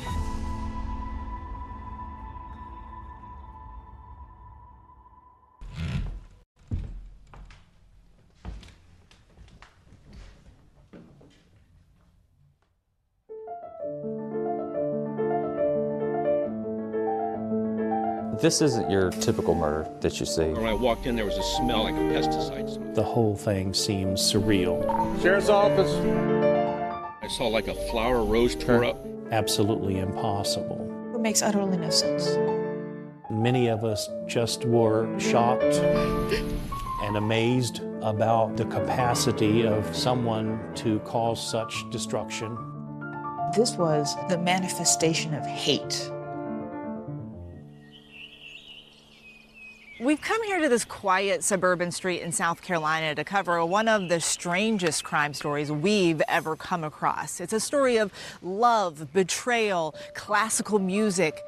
This isn't your typical murder that you see. When I walked in, there was a smell like a pesticide smell. The whole thing seems surreal. Sheriff's Office. I saw like a flower rose tore up. Absolutely impossible. It makes utterly no sense. Many of us just were shocked and amazed about the capacity of someone to cause such destruction. This was the manifestation of hate. We've come here to this quiet suburban street in South Carolina to cover one of the strangest crime stories we've ever come across. It's a story of love, betrayal, classical music,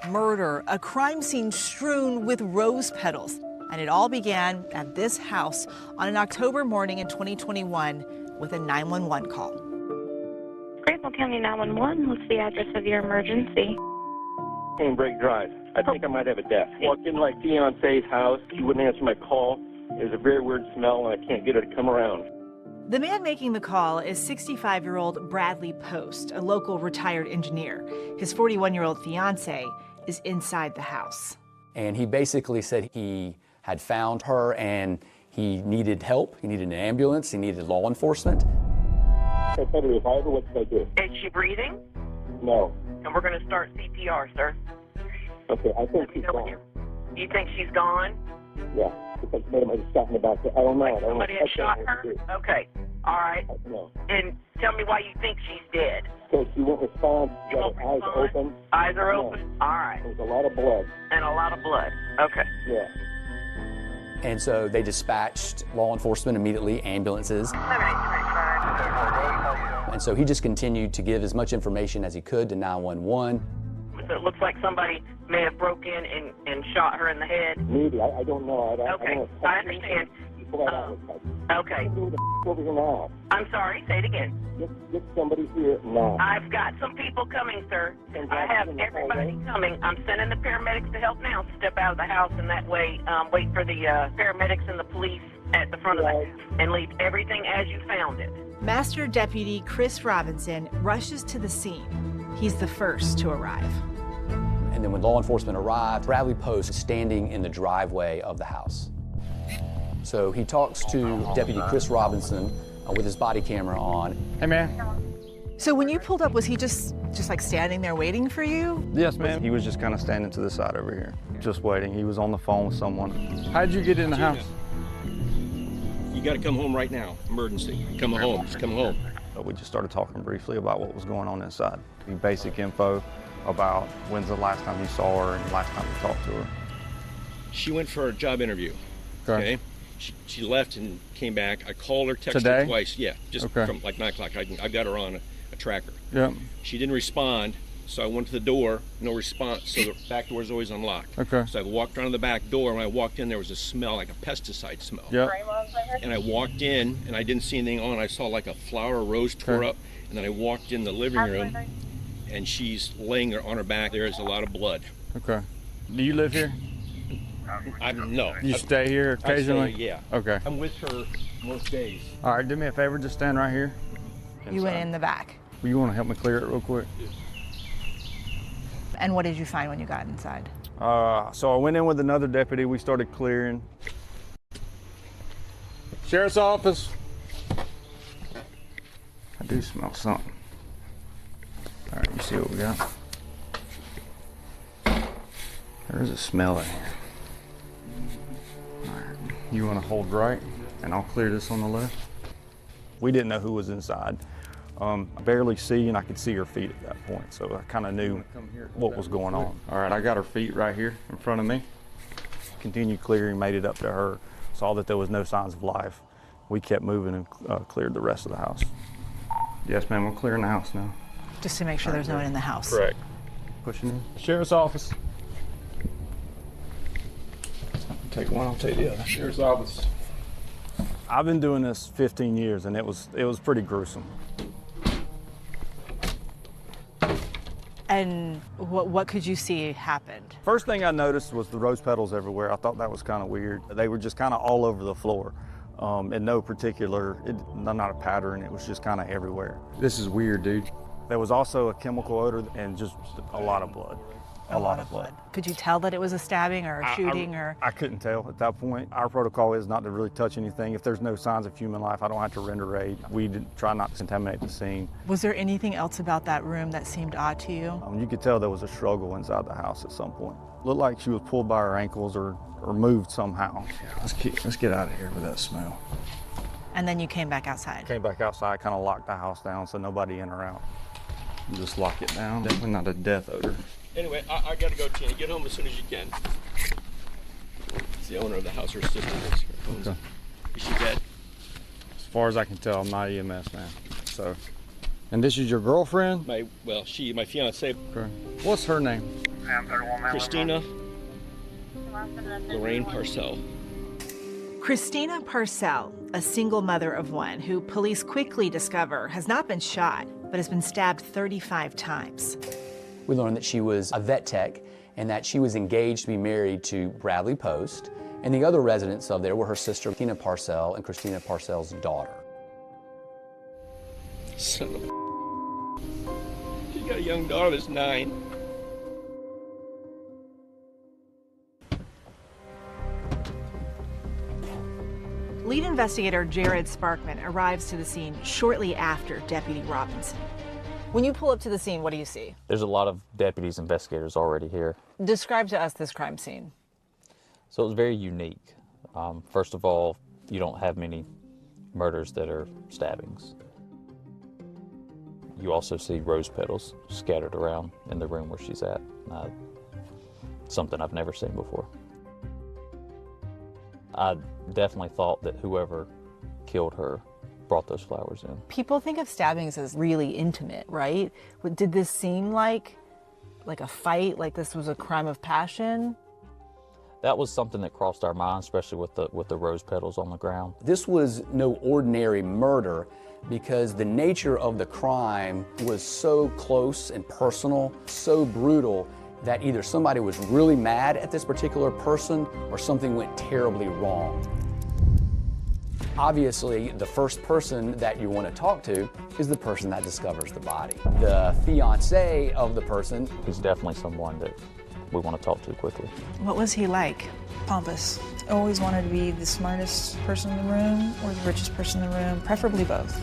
murder, a crime scene strewn with rose petals. And it all began at this house on an October morning in 2021 with a 911 call. Grapeville County 911, what's the address of your emergency? Break Drive. I think I might have a death. Walked into my fiance's house. She wouldn't answer my call. There's a very weird smell, and I can't get her to come around. The man making the call is 65-year-old Bradley Post, a local retired engineer. His 41-year-old fiance is inside the house. And he basically said he had found her and he needed help. He needed an ambulance. He needed law enforcement. I told her if I ever, what should I do? Is she breathing? No. And we're going to start CPR, sir. Okay, I think she's gone. You think she's gone? Yeah, because somebody might have shot in the back. I don't know. I don't Somebody know. has shot her? Okay, all right. No. And tell me why you think she's dead. So she won't respond. She got her eyes open. Eyes are No. open? All right. There's a lot of blood. And a lot of blood. Okay. Yeah. And so they dispatched law enforcement immediately, ambulances. And so he just continued to give as much information as he could to 911. So it looks like somebody may have broke in and shot her in the head. Maybe. I don't know. Okay, I understand. Okay. Over here now. I'm sorry, say it again. Get somebody here now. I've got some people coming, sir. I have everybody coming. I'm sending the paramedics to help now. Step out of the house, and that way wait for the paramedics and the police at the front of the house and leave everything as you found it. Master Deputy Chris Robinson rushes to the scene. He's the first to arrive. And then when law enforcement arrived, Bradley Post is standing in the driveway of the house. So he talks to Deputy Chris Robinson with his body camera on. Hey, man. So when you pulled up, was he just like standing there waiting for you? Yes, ma'am. He was just kind of standing to the side over here, just waiting. He was on the phone with someone. How'd you get in the house? You got to come home right now. Emergency. Come home. Just come home. We just started talking briefly about what was going on inside. Basic info about when's the last time you saw her and the last time you talked to her. She went for a job interview. Okay. She left and came back. I called her, texted Today? her twice. Yeah, just from like 9 o'clock. I got her on a tracker. Yep. She didn't respond, so I went to the door, no response, so the back door is always unlocked. Okay. So I walked around the back door. When I walked in, there was a smell, like a pesticide smell. Yep. And I walked in, and I didn't see anything on. I saw like a flower rose tore up, and then I walked in the living room, and she's laying there on her back. There is a lot of blood. Okay. Do you live here? No. You stay here occasionally? I stay, yeah. Okay. I'm with her most days. All right, do me a favor, just stand right here. You went in the back. You want to help me clear it real quick? And what did you find when you got inside? So I went in with another deputy. We started clearing. Sheriff's Office. I do smell something. All right, you see what we got? There's a smell in here. All right. You want to hold right, and I'll clear this on the left. We didn't know who was inside. I barely see, and I could see her feet at that point, so I kind of knew what was going on. All right, I got her feet right here in front of me. Continued clearing, made it up to her, saw that there was no signs of life. We kept moving and cleared the rest of the house. Yes, ma'am, we're clearing the house now. Just to make sure there's no one in the house. Correct. Pushing in. Sheriff's office. Take one, I'll take the other. Sheriff's office. I've been doing this 15 years, and it was pretty gruesome. And what could you see happened? First thing I noticed was the rose petals everywhere. I thought that was kind of weird. They were just kind of all over the floor. In no particular, not a pattern, it was just kind of everywhere. This is weird, dude. There was also a chemical odor and just a lot of blood. A lot of blood. Could you tell that it was a stabbing or a shooting or? I couldn't tell at that point. Our protocol is not to really touch anything. If there's no signs of human life, I don't have to render aid. We try not to contaminate the scene. Was there anything else about that room that seemed odd to you? You could tell there was a struggle inside the house at some point. Looked like she was pulled by her ankles or moved somehow. Let's get out of here with that smell. And then you came back outside? Came back outside, kind of locked the house down so nobody in or out. Just lock it down. Definitely not a death odor. Anyway, I gotta go, Tina. Get home as soon as you can. It's the owner of the house, her sister is. Okay. Is she dead? As far as I can tell, I'm not EMS, man. So, and this is your girlfriend? My fiance. Okay. What's her name? Christina Lorraine Parcell. Christina Parcell, a single mother of one who police quickly discover has not been shot, but has been stabbed 35 times. We learned that she was a vet tech and that she was engaged to be married to Bradley Post. And the other residents of there were her sister, Tina Parcell, and Christina Parcell's daughter. Son of a... She got a young daughter that's 9. Lead investigator Jared Sparkman arrives to the scene shortly after Deputy Robinson. When you pull up to the scene, what do you see? There's a lot of deputies, investigators already here. Describe to us this crime scene. So it was very unique. First of all, you don't have many murders that are stabbings. You also see rose petals scattered around in the room where she's at. Something I've never seen before. I definitely thought that whoever killed her brought those flowers in. People think of stabbings as really intimate, right? Did this seem like a fight, like this was a crime of passion? That was something that crossed our mind, especially with the rose petals on the ground. This was no ordinary murder because the nature of the crime was so close and personal, so brutal, that either somebody was really mad at this particular person or something went terribly wrong. Obviously, the first person that you want to talk to is the person that discovers the body. The fiancé of the person. He's definitely someone that we want to talk to quickly. What was he like? Pompous. Always wanted to be the smartest person in the room or the richest person in the room, preferably both.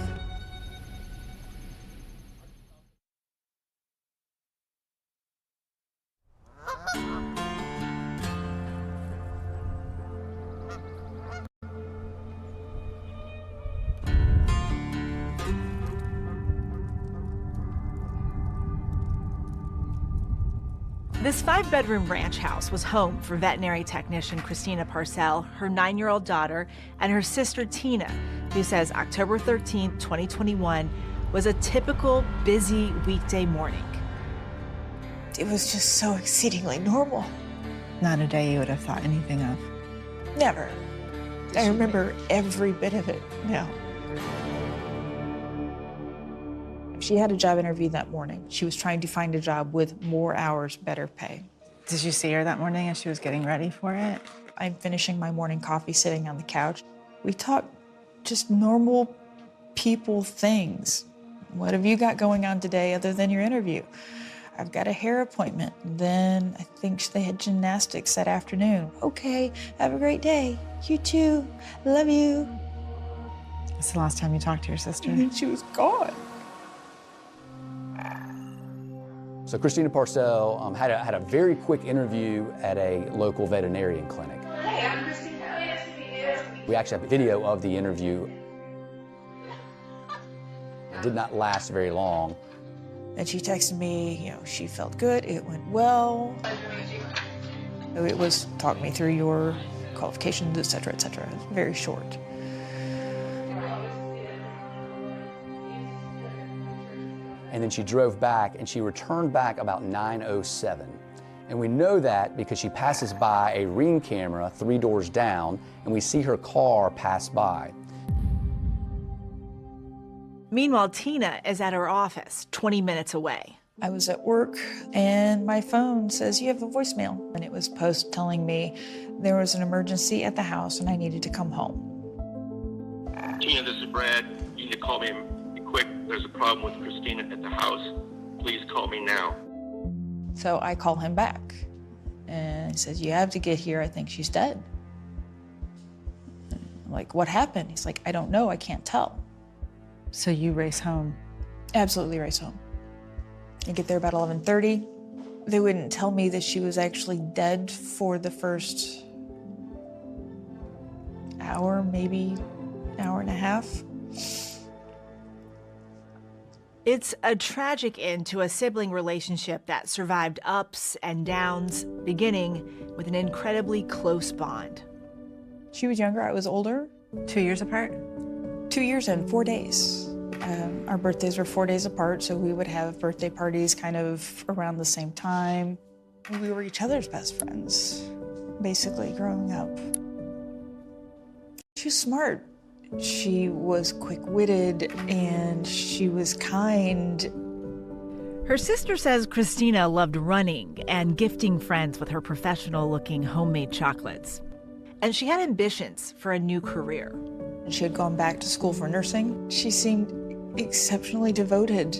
This 5-bedroom ranch house was home for veterinary technician Christina Parcell, her 9-year-old daughter, and her sister Tina, who says October 13th, 2021 was a typical busy weekday morning. It was just so exceedingly normal. Not a day you would have thought anything of. Never. I remember every bit of it now. She had a job interview that morning. She was trying to find a job with more hours, better pay. Did you see her that morning as she was getting ready for it? I'm finishing my morning coffee, sitting on the couch. We talked just normal people things. What have you got going on today other than your interview? I've got a hair appointment. Then I think they had gymnastics that afternoon. Okay, have a great day. You too. Love you. It's the last time you talked to your sister. And then she was gone. So Christina Parcell had a very quick interview at a local veterinarian clinic. Hey, I'm Christina. Nice to meet you. We actually have a video of the interview. It did not last very long. And she texted me, she felt good, it went well. It was, talk me through your qualifications, et cetera, et cetera. Very short. And then she drove back, and she returned back about 9:07. And we know that because she passes by a Ring camera 3 doors down, and we see her car pass by. Meanwhile, Tina is at her office, 20 minutes away. I was at work, and my phone says, you have a voicemail. And it was post telling me there was an emergency at the house and I needed to come home. Tina, this is Brad. You need to call me quick. There's a problem with Christina at the house. Please call me now. So I call him back, and he says, you have to get here. I think she's dead. I'm like, what happened? He's like, I don't know. I can't tell. So you race home? Absolutely race home. I get there about 11:30. They wouldn't tell me that she was actually dead for the first hour, maybe hour and a half. It's a tragic end to a sibling relationship that survived ups and downs, beginning with an incredibly close bond. She was younger, I was older. 2 years apart? 2 years and 4 days. Our birthdays were 4 days apart, so we would have birthday parties kind of around the same time. We were each other's best friends, basically, growing up. She was smart. She was quick-witted, and she was kind. Her sister says Christina loved running and gifting friends with her professional-looking homemade chocolates. And she had ambitions for a new career. She had gone back to school for nursing. She seemed exceptionally devoted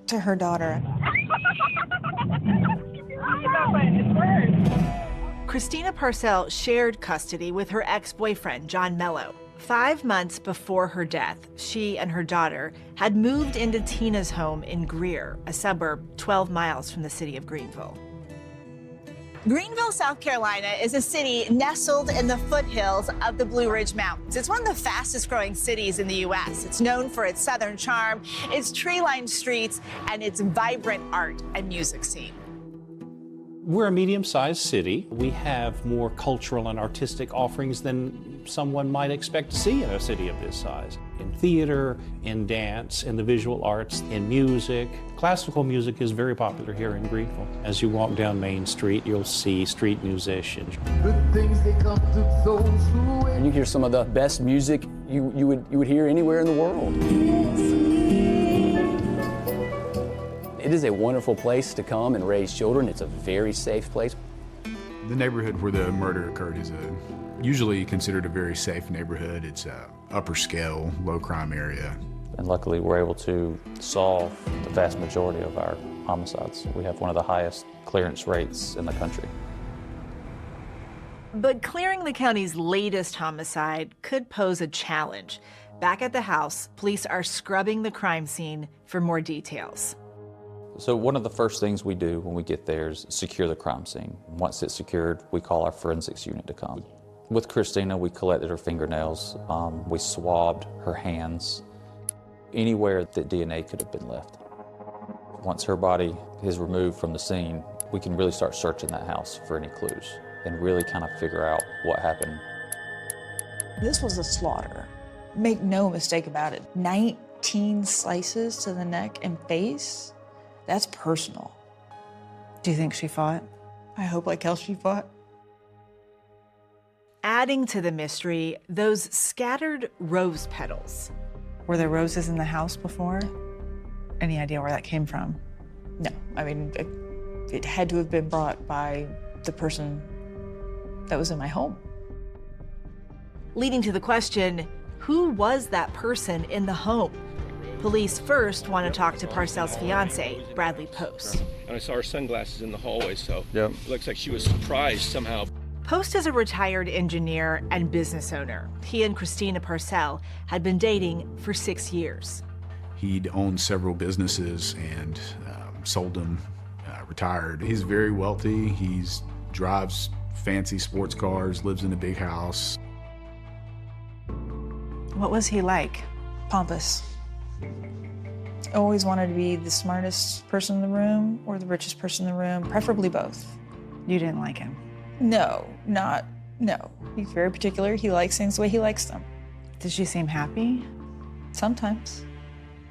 to her daughter. Christina Parcell shared custody with her ex-boyfriend, John Mello. 5 months before her death, she and her daughter had moved into Tina's home in Greer, a suburb 12 miles from the city of Greenville. Greenville, South Carolina is a city nestled in the foothills of the Blue Ridge Mountains. It's one of the fastest growing cities in the U.S. It's known for its southern charm, its tree-lined streets, and its vibrant art and music scene. We're a medium-sized city. We have more cultural and artistic offerings than someone might expect to see in a city of this size. In theater, in dance, in the visual arts, in music. Classical music is very popular here in Greenville. As you walk down Main Street, you'll see street musicians. Good things they come to those who wait. And you hear some of the best music you would hear anywhere in the world. It is a wonderful place to come and raise children. It's a very safe place. The neighborhood where the murder occurred is usually considered a very safe neighborhood. It's a upper scale, low crime area. And luckily we're able to solve the vast majority of our homicides. We have one of the highest clearance rates in the country. But clearing the county's latest homicide could pose a challenge. Back at the house, police are scrubbing the crime scene for more details. So one of the first things we do when we get there is secure the crime scene. Once it's secured, we call our forensics unit to come. With Christina, we collected her fingernails, we swabbed her hands, anywhere that DNA could have been left. Once her body is removed from the scene, we can really start searching that house for any clues and really kind of figure out what happened. This was a slaughter. Make no mistake about it. 19 slices to the neck and face. That's personal. Do you think she fought? I hope like hell she fought. Adding to the mystery, those scattered rose petals. Were there roses in the house before? Any idea where that came from? No, I mean, it had to have been brought by the person that was in my home. Leading to the question, who was that person in the home? Police first want to talk to Parcell's fiance, Bradley Post. And I saw her sunglasses in the hallway, so Yep. it looks like she was surprised somehow. Post is a retired engineer and business owner. He and Christina Parcell had been dating for 6 years. He'd owned several businesses and sold him, retired. He's very wealthy. He drives fancy sports cars, lives in a big house. What was he like? Pompous. Always wanted to be the smartest person in the room or the richest person in the room, preferably both. You didn't like him? No. He's very particular. He likes things the way he likes them. Did she seem happy? Sometimes.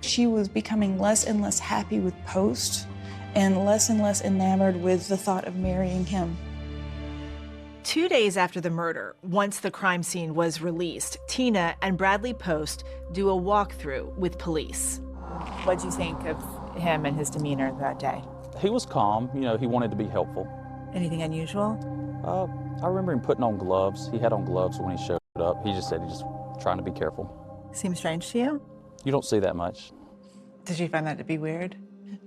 She was becoming less and less happy with Post and less enamored with the thought of marrying him. 2 days after the murder, once the crime scene was released, Tina and Bradley Post do a walkthrough with police. What'd you think of him and his demeanor that day? He was calm. You know, he wanted to be helpful. Anything unusual? I remember him putting on gloves. He had on gloves when he showed up. He just said he's just trying to be careful. Seems strange to you? You don't see that much. Did you find that to be weird?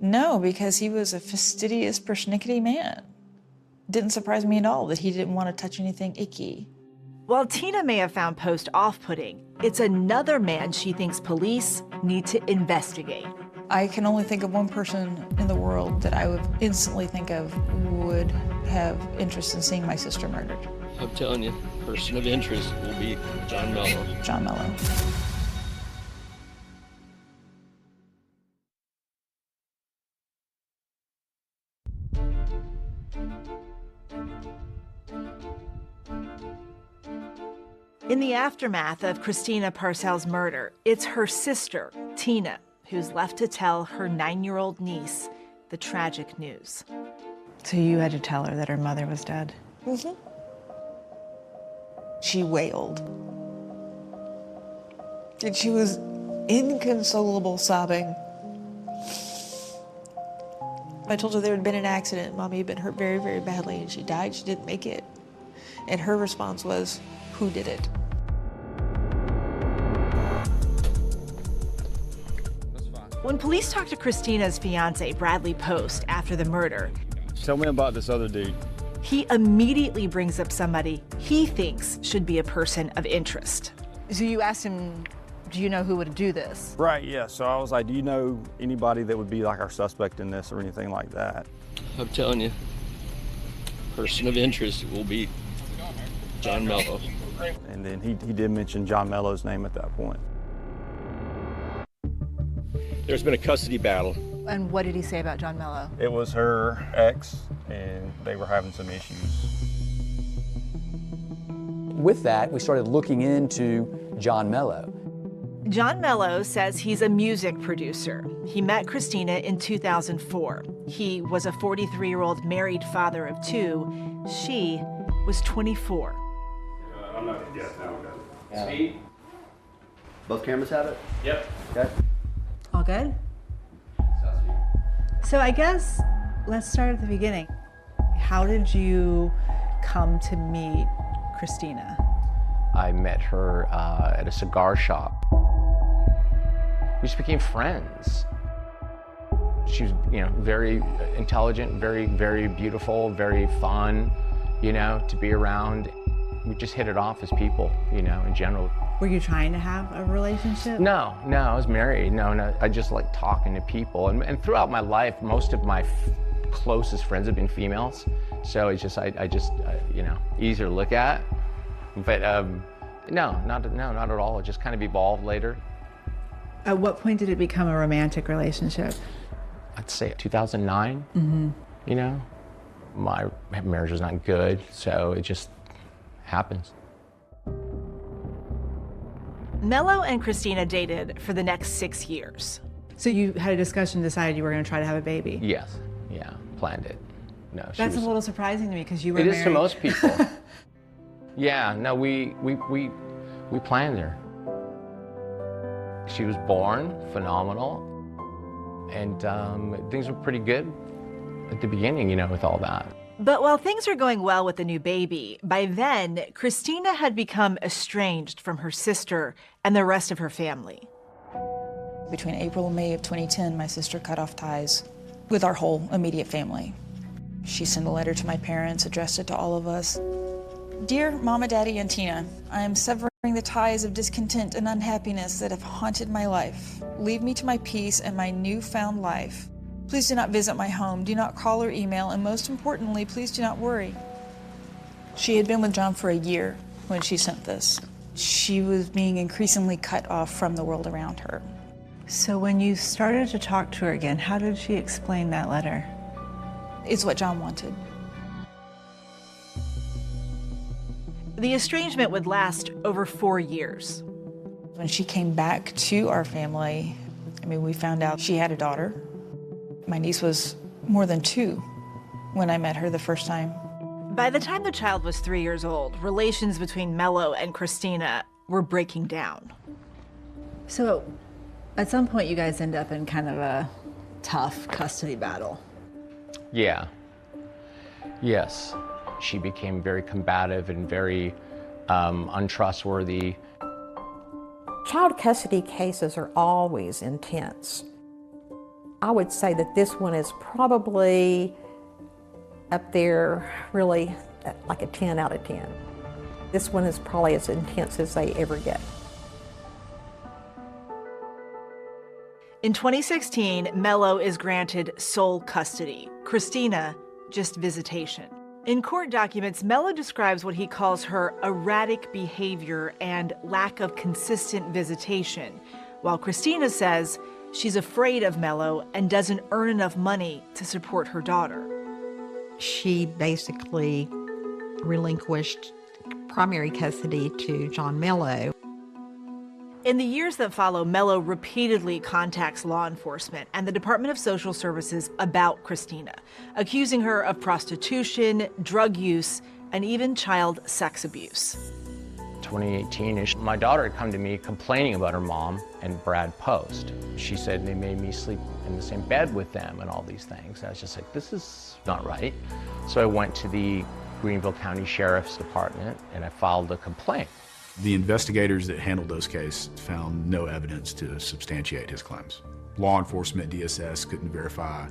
No, because he was a fastidious, persnickety man. Didn't surprise me at all that he didn't want to touch anything icky. While Tina may have found Post off-putting, it's another man she thinks police need to investigate. I can only think of one person in the world that I would instantly think of would have interest in seeing my sister murdered. I'm telling you, person of interest will be John Mello. John Mello. In the aftermath of Christina Parcells' murder, it's her sister, Tina, who's left to tell her 9-year-old niece the tragic news. So you had to tell her that her mother was dead? Mm-hmm. She wailed. And she was inconsolable sobbing. I told her there had been an accident. Mommy had been hurt very, very badly, and she died. She didn't make it. And her response was, who did it? When police talked to Christina's fiance, Bradley Post, after the murder, Tell me about this other dude. he immediately brings up somebody he thinks should be a person of interest. So you asked him, do you know who would do this? Right, yeah. So I was like, do you know anybody that would be like our suspect in this or anything like that? I'm telling you, person of interest will be John Mello. And then he did mention John Mello's name at that point. There's been a custody battle. And what did he say about John Mello? It was her ex, and they were having some issues. With that, we started looking into John Mello. John Mello says he's a music producer. He met Christina in 2004. He was a 43-year-old married father of 2. She was 24. I'm not gonna guess now, guys. Speed. Both cameras have it? Yep. Okay. All good? So I guess let's start at the beginning. How did you come to meet Christina? I met her at a cigar shop. We just became friends. She was, very intelligent, very, very beautiful, very fun, to be around. We just hit it off as people, in general. Were you trying to have a relationship? No, I was married. No, I just like talking to people. And throughout my life, most of my closest friends have been females. So it's just, I just, easier to look at. But no, not at all. It just kind of evolved later. At what point did it become a romantic relationship? I'd say 2009. Mm-hmm. My marriage was not good, so it just happens. Mello and Christina dated for the next 6 years. So you had a discussion, decided you were going to try to have a baby? Yes, yeah, planned it. No, That's a little surprising to me because you were married. married. It is to most people. Yeah, no, we planned her. She was born phenomenal, and things were pretty good at the beginning, with all that. But while things were going well with the new baby, by then, Christina had become estranged from her sister and the rest of her family. Between April and May of 2010, my sister cut off ties with our whole immediate family. She sent a letter to my parents, addressed it to all of us. Dear Mama, Daddy, and Tina, I am severing the ties of discontent and unhappiness that have haunted my life. Leave me to my peace and my newfound life. Please do not visit my home. Do not call or email. And most importantly, please do not worry. She had been with John for a year when she sent this. She was being increasingly cut off from the world around her. So when you started to talk to her again, how did she explain that letter? It's what John wanted. The estrangement would last over 4 years. When she came back to our family, we found out she had a daughter. My niece was more than 2 when I met her the first time. By the time the child was 3 years old, relations between Mello and Christina were breaking down. So at some point you guys end up in kind of a tough custody battle. Yeah. Yes. She became very combative and very untrustworthy. Child custody cases are always intense. I would say that this one is probably up there, really, like a 10 out of 10. This one is probably as intense as they ever get. In 2016, Mello is granted sole custody. Christina, just visitation. In court documents, Mello describes what he calls her erratic behavior and lack of consistent visitation, while Christina says she's afraid of Mello and doesn't earn enough money to support her daughter. She basically relinquished primary custody to John Mello. In the years that follow, Mello repeatedly contacts law enforcement and the Department of Social Services about Christina, accusing her of prostitution, drug use, and even child sex abuse. 2018-ish, my daughter had come to me complaining about her mom and Brad Post. She said they made me sleep in the same bed with them and all these things. And I was just like, this is not right. So I went to the Greenville County Sheriff's Department and I filed a complaint. The investigators that handled those cases found no evidence to substantiate his claims. Law enforcement, DSS, couldn't verify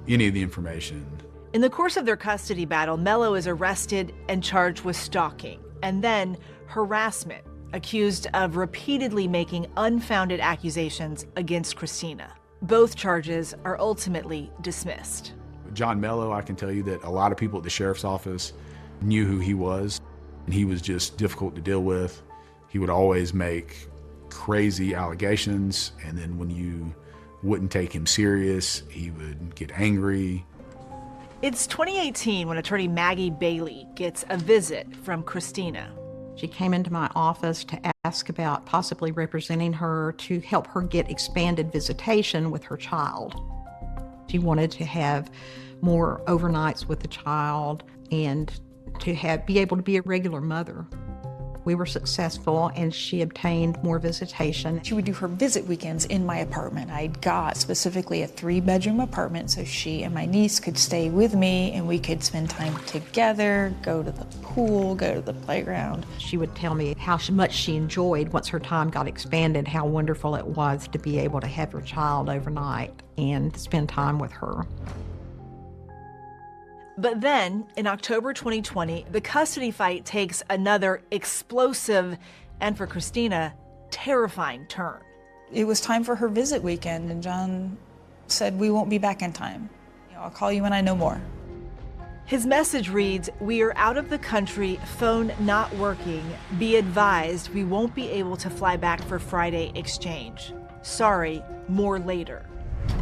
any of the information. In the course of their custody battle, Mello is arrested and charged with stalking, and then harassment, accused of repeatedly making unfounded accusations against Christina. Both charges are ultimately dismissed. John Mello, I can tell you that a lot of people at the sheriff's office knew who he was, and he was just difficult to deal with. He would always make crazy allegations, and then when you wouldn't take him serious, he would get angry. It's 2018 when attorney Maggie Bailey gets a visit from Christina. She came into my office to ask about possibly representing her to help her get expanded visitation with her child. She wanted to have more overnights with the child and to be able to be a regular mother. We were successful and she obtained more visitation. She would do her visit weekends in my apartment. I got specifically a 3-bedroom apartment so she and my niece could stay with me and we could spend time together, go to the pool, go to the playground. She would tell me how much she enjoyed once her time got expanded, how wonderful it was to be able to have her child overnight and spend time with her. But then, in October 2020, the custody fight takes another explosive and, for Christina, terrifying turn. It was time for her visit weekend, and John said, "We won't be back in time. I'll call you when I know more." His message reads, "We are out of the country, phone not working. Be advised, we won't be able to fly back for Friday exchange. Sorry, more later."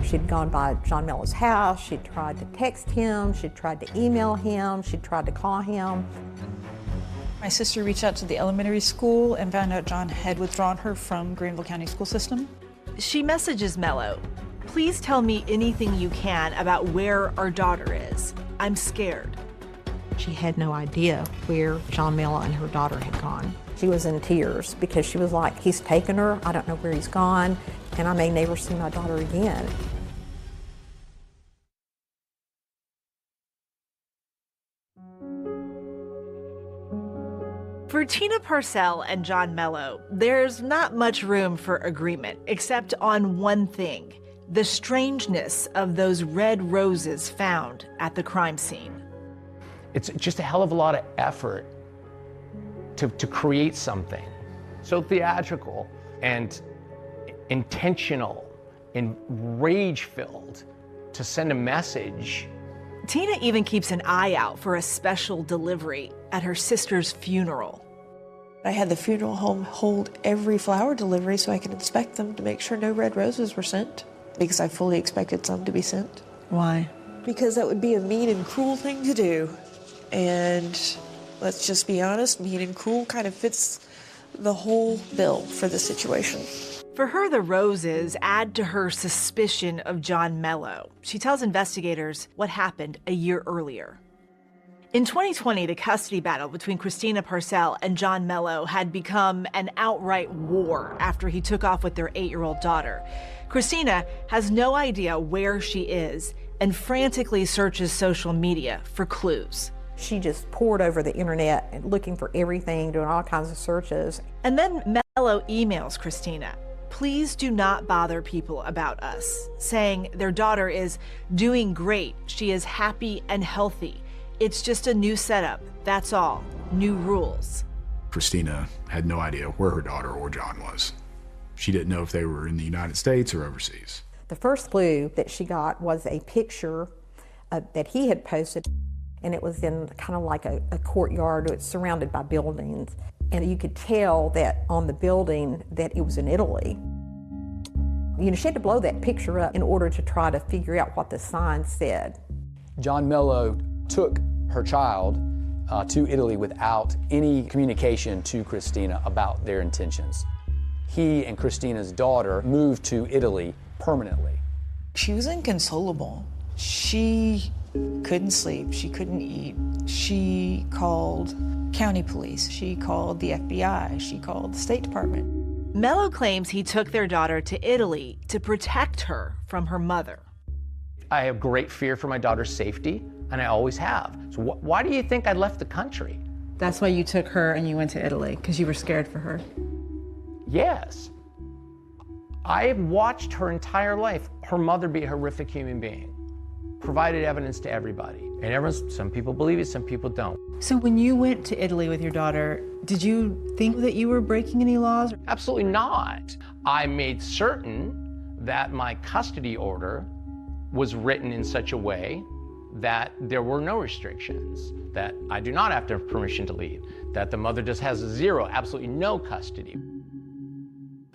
She'd gone by John Mello's house, she'd tried to text him, she'd tried to email him, she'd tried to call him. My sister reached out to the elementary school and found out John had withdrawn her from Greenville County School System. She messages Mello, "Please tell me anything you can about where our daughter is. I'm scared." She had no idea where John Mello and her daughter had gone. She was in tears because she was like, he's taken her, I don't know where he's gone, and I may never see my daughter again. For Tina Parcell and John Mello, there's not much room for agreement, except on one thing: the strangeness of those red roses found at the crime scene. It's just a hell of a lot of effort to create something so theatrical and intentional and rage-filled to send a message. Tina even keeps an eye out for a special delivery at her sister's funeral. I had the funeral home hold every flower delivery so I could inspect them to make sure no red roses were sent, because I fully expected some to be sent. Why? Because that would be a mean and cruel thing to do. And let's just be honest, mean and cruel kind of fits the whole bill for the situation. For her, the roses add to her suspicion of John Mello. She tells investigators what happened a year earlier. In 2020, the custody battle between Christina Parcell and John Mello had become an outright war after he took off with their 8-year-old daughter. Christina has no idea where she is and frantically searches social media for clues. She just poured over the internet looking for everything, doing all kinds of searches. And then Mello emails Christina, "Please do not bother people about us," saying their daughter is doing great. She is happy and healthy. It's just a new setup, that's all. New rules. Christina had no idea where her daughter or John was. She didn't know if they were in the United States or overseas. The first clue that she got was a picture that he had posted, and it was in kind of like a courtyard. It's surrounded by buildings, and you could tell that on the building that it was in Italy. You know, she had to blow that picture up in order to try to figure out what the sign said. John Mello took her child to Italy without any communication to Christina about their intentions. He and Christina's daughter moved to Italy permanently. She was inconsolable. She couldn't sleep, she couldn't eat. She called county police, she called the FBI, she called the State Department. Mello claims he took their daughter to Italy to protect her from her mother. I have great fear for my daughter's safety, and I always have. So why do you think I left the country? That's why you took her and you went to Italy, because you were scared for her. Yes. I have watched her entire life, her mother be a horrific human being, provided evidence to everybody. And some people believe it, some people don't. So when you went to Italy with your daughter, did you think that you were breaking any laws? Absolutely not. I made certain that my custody order was written in such a way that there were no restrictions, that I do not have to have permission to leave, that the mother just has absolutely no custody.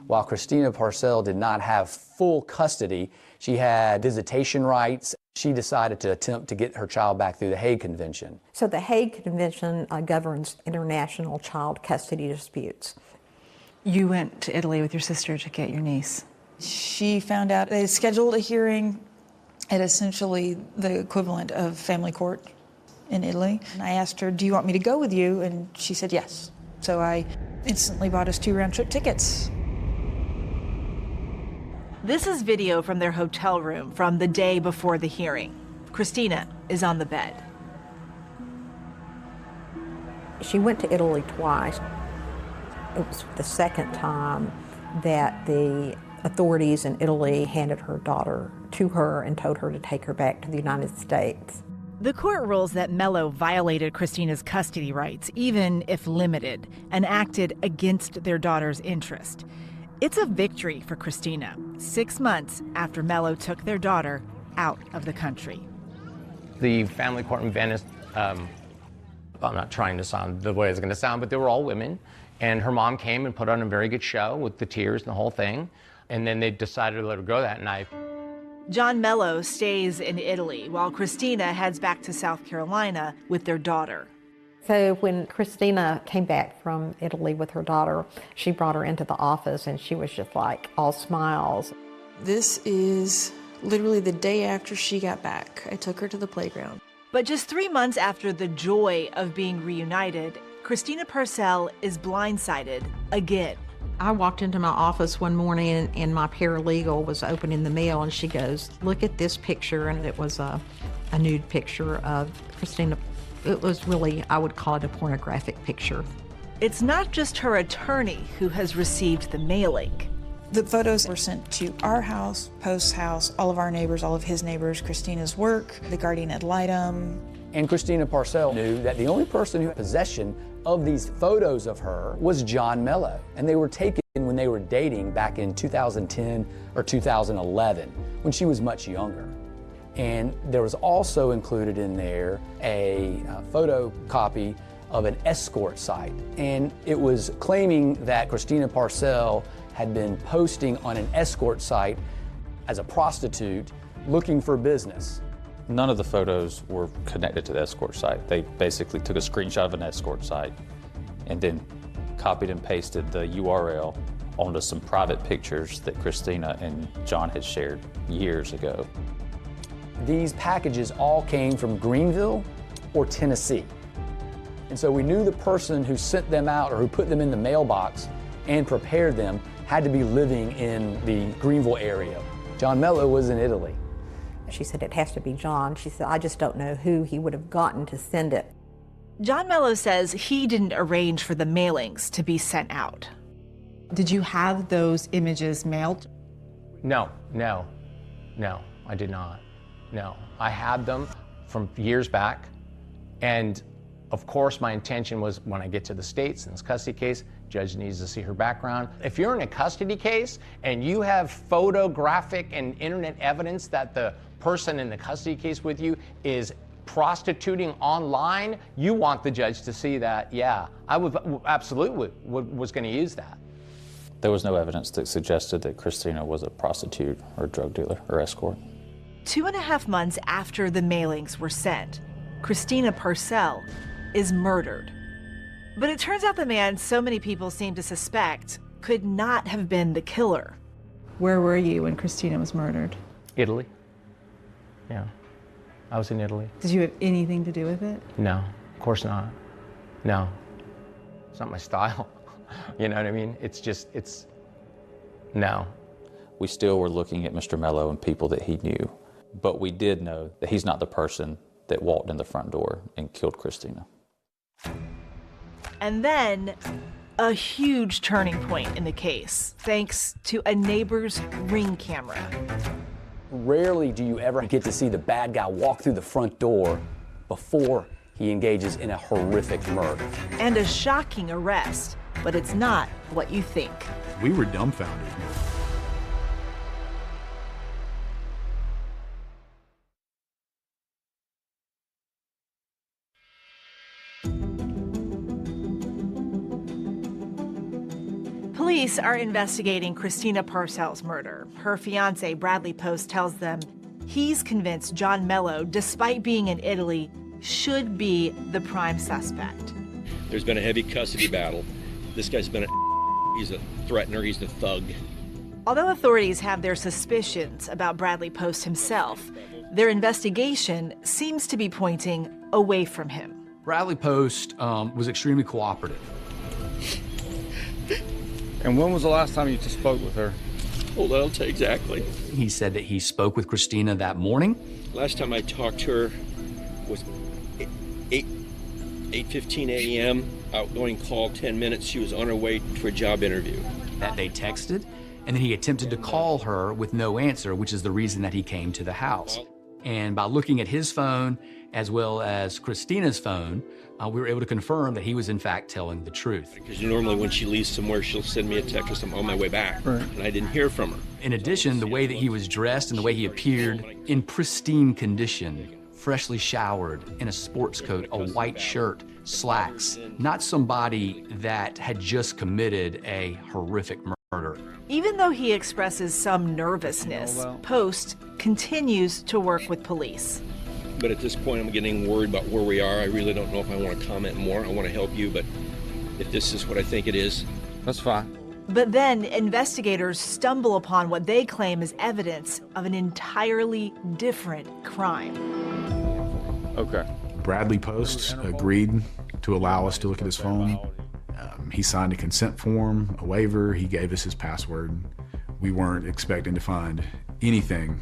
While Christina Parcell did not have full custody, she had visitation rights. She decided to attempt to get her child back through the Hague Convention. So the Hague Convention governs international child custody disputes. You went to Italy with your sister to get your niece. She found out they scheduled a hearing at essentially the equivalent of family court in Italy. And I asked her, "Do you want me to go with you?" And she said yes. So I instantly bought us 2 round-trip tickets. This is video from their hotel room from the day before the hearing. Christina is on the bed. She went to Italy twice. It was the second time that the authorities in Italy handed her daughter to her and told her to take her back to the United States. The court rules that Mello violated Christina's custody rights, even if limited, and acted against their daughter's interest. It's a victory for Christina, 6 months after Mello took their daughter out of the country. The family court in Venice, I'm not trying to sound the way it's going to sound, but they were all women. And her mom came and put on a very good show with the tears and the whole thing. And then they decided to let her go that night. John Mello stays in Italy while Christina heads back to South Carolina with their daughter. So when Christina came back from Italy with her daughter, she brought her into the office and she was just like all smiles. This is literally the day after she got back. I took her to the playground. But just 3 months after the joy of being reunited, Christina Parcell is blindsided again. I walked into my office one morning and my paralegal was opening the mail and she goes, "Look at this picture," and it was a nude picture of Christina. It was really, I would call it a pornographic picture. It's not just her attorney who has received the mailing. The photos were sent to our house, Post's house, all of our neighbors, all of his neighbors, Christina's work, the guardian ad litem. And Christina Parcell knew that the only person who had possession of these photos of her was John Mello. And they were taken when they were dating back in 2010 or 2011, when she was much younger. And there was also included in there a photocopy of an escort site. And it was claiming that Christina Parcell had been posting on an escort site as a prostitute looking for business. None of the photos were connected to the escort site. They basically took a screenshot of an escort site and then copied and pasted the URL onto some private pictures that Christina and John had shared years ago. These packages all came from Greenville or Tennessee. And so we knew the person who sent them out or who put them in the mailbox and prepared them had to be living in the Greenville area. John Mello was in Italy. She said, it has to be John. She said, I just don't know who he would have gotten to send it. John Mello says he didn't arrange for the mailings to be sent out. Did you have those images mailed? No, I did not. No, I had them from years back. And of course, my intention was when I get to the States in this custody case, judge needs to see her background. If you're in a custody case and you have photographic and internet evidence that the person in the custody case with you is prostituting online, you want the judge to see that. Yeah, I would absolutely was going to use that. There was no evidence that suggested that Christina was a prostitute or drug dealer or escort. 2.5 months after the mailings were sent, Christina Parcell is murdered. But it turns out the man so many people seem to suspect could not have been the killer. Where were you when Christina was murdered? Italy. Yeah, I was in Italy. Did you have anything to do with it? No, of course not. No, it's not my style. You know what I mean? No. We still were looking at Mr. Mello and people that he knew, but we did know that he's not the person that walked in the front door and killed Christina. And then a huge turning point in the case, thanks to a neighbor's Ring camera. Rarely do you ever get to see the bad guy walk through the front door before he engages in a horrific murder. And a shocking arrest, but it's not what you think. We were dumbfounded. Police are investigating Christina Parcell's murder. Her fiance, Bradley Post, tells them he's convinced John Mello, despite being in Italy, should be the prime suspect. There's been a heavy custody battle. This guy's been he's a threatener, he's the thug. Although authorities have their suspicions about Bradley Post himself, their investigation seems to be pointing away from him. Bradley Post was extremely cooperative. And when was the last time you spoke with her? Hold on, I'll tell you exactly. He said that he spoke with Christina that morning. Last time I talked to her was 8:15 a.m. Outgoing call, 10 minutes. She was on her way for a job interview. That they texted, and then he attempted to call her with no answer, which is the reason that he came to the house. And by looking at his phone, as well as Christina's phone, we were able to confirm that he was in fact telling the truth. Because normally when she leaves somewhere, she'll send me a text with I'm on my way back. Right. And I didn't hear from her. In addition, the way that he was dressed and the way he appeared in pristine condition, freshly showered, in a sports coat, a white shirt, slacks, not somebody that had just committed a horrific murder. Even though he expresses some nervousness, Post continues to work with police. But at this point, I'm getting worried about where we are. I really don't know if I want to comment more. I want to help you, but if this is what I think it is, that's fine. But then investigators stumble upon what they claim is evidence of an entirely different crime. Okay. Bradley Post agreed to allow us to look at his phone. He signed a consent form, a waiver. He gave us his password. We weren't expecting to find anything,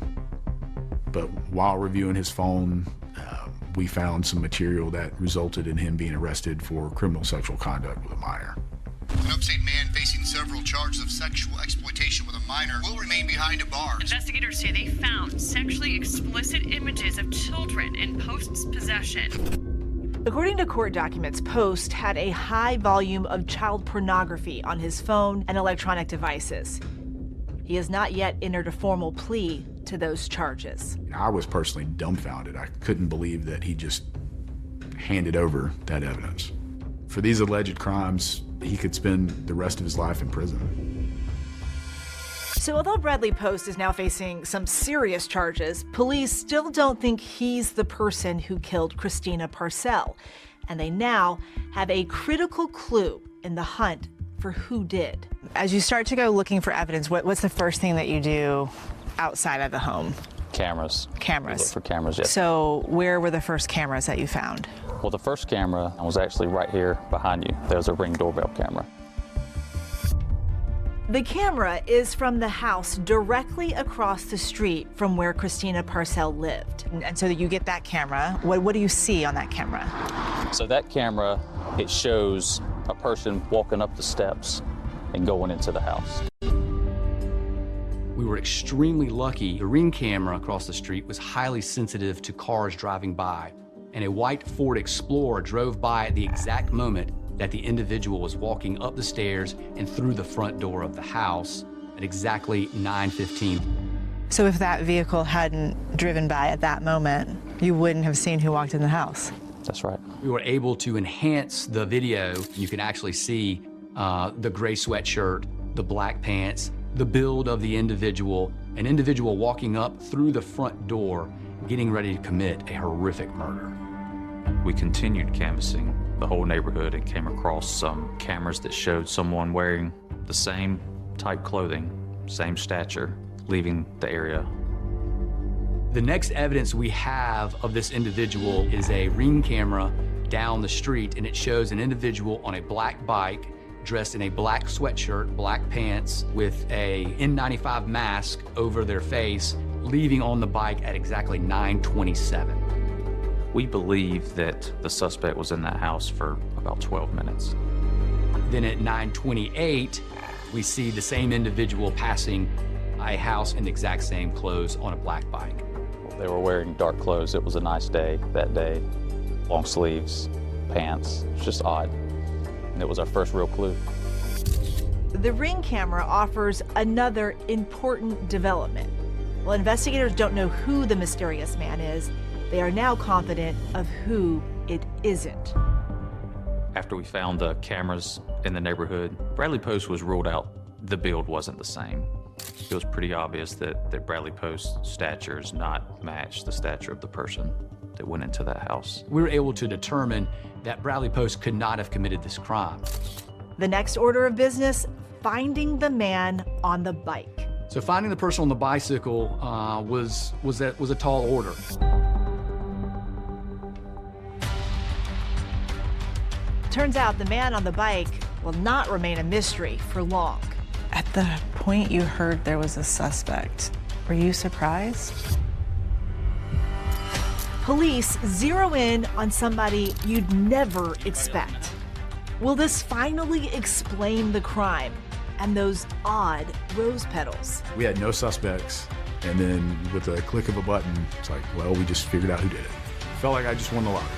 but while reviewing his phone, we found some material that resulted in him being arrested for criminal sexual conduct with a minor. An upstate man facing several charges of sexual exploitation with a minor will remain behind bars. Investigators say they found sexually explicit images of children in Post's possession. According to court documents, Post had a high volume of child pornography on his phone and electronic devices. He has not yet entered a formal plea to those charges. I was personally dumbfounded. I couldn't believe that he just handed over that evidence. For these alleged crimes, he could spend the rest of his life in prison. So although Bradley Post is now facing some serious charges, police still don't think he's the person who killed Christina Parcell. And they now have a critical clue in the hunt for who did. As you start to go looking for evidence, what's the first thing that you do outside of the home? Cameras. Cameras. We look for cameras, yes. So where were the first cameras that you found? Well, the first camera was actually right here behind you. There's a Ring doorbell camera. The camera is from the house directly across the street from where Christina Parcell lived. And so you get that camera. What do you see on that camera? So that camera, it shows a person walking up the steps and going into the house. We were extremely lucky. The Ring camera across the street was highly sensitive to cars driving by, and a white Ford Explorer drove by at the exact moment that the individual was walking up the stairs and through the front door of the house at exactly 9:15. So if that vehicle hadn't driven by at that moment, you wouldn't have seen who walked in the house? That's right. We were able to enhance the video. You can actually see the gray sweatshirt, the black pants, the build of the individual, an individual walking up through the front door, getting ready to commit a horrific murder. We continued canvassing the whole neighborhood and came across some cameras that showed someone wearing the same type clothing, same stature, leaving the area. The next evidence we have of this individual is a Ring camera down the street, and it shows an individual on a black bike dressed in a black sweatshirt, black pants, with a N95 mask over their face, leaving on the bike at exactly 9:27. We believe that the suspect was in that house for about 12 minutes. Then at 9:28, we see the same individual passing a house in the exact same clothes on a black bike. They were wearing dark clothes. It was a nice day that day. Long sleeves, pants. It's just odd. And it was our first real clue. The Ring camera offers another important development. While investigators don't know who the mysterious man is, they are now confident of who it isn't. After we found the cameras in the neighborhood, Bradley Post was ruled out. The build wasn't the same. It was pretty obvious that Bradley Post's stature does not match the stature of the person that went into that house. We were able to determine that Bradley Post could not have committed this crime. The next order of business, finding the man on the bike. So finding the person on the bicycle was a tall order. Turns out the man on the bike will not remain a mystery for long. At the point you heard there was a suspect, were you surprised? Police zero in on somebody you'd never expect. Will this finally explain the crime and those odd rose petals? We had no suspects, and then with a click of a button, it's like, well, we just figured out who did it. Felt like I just won the lottery.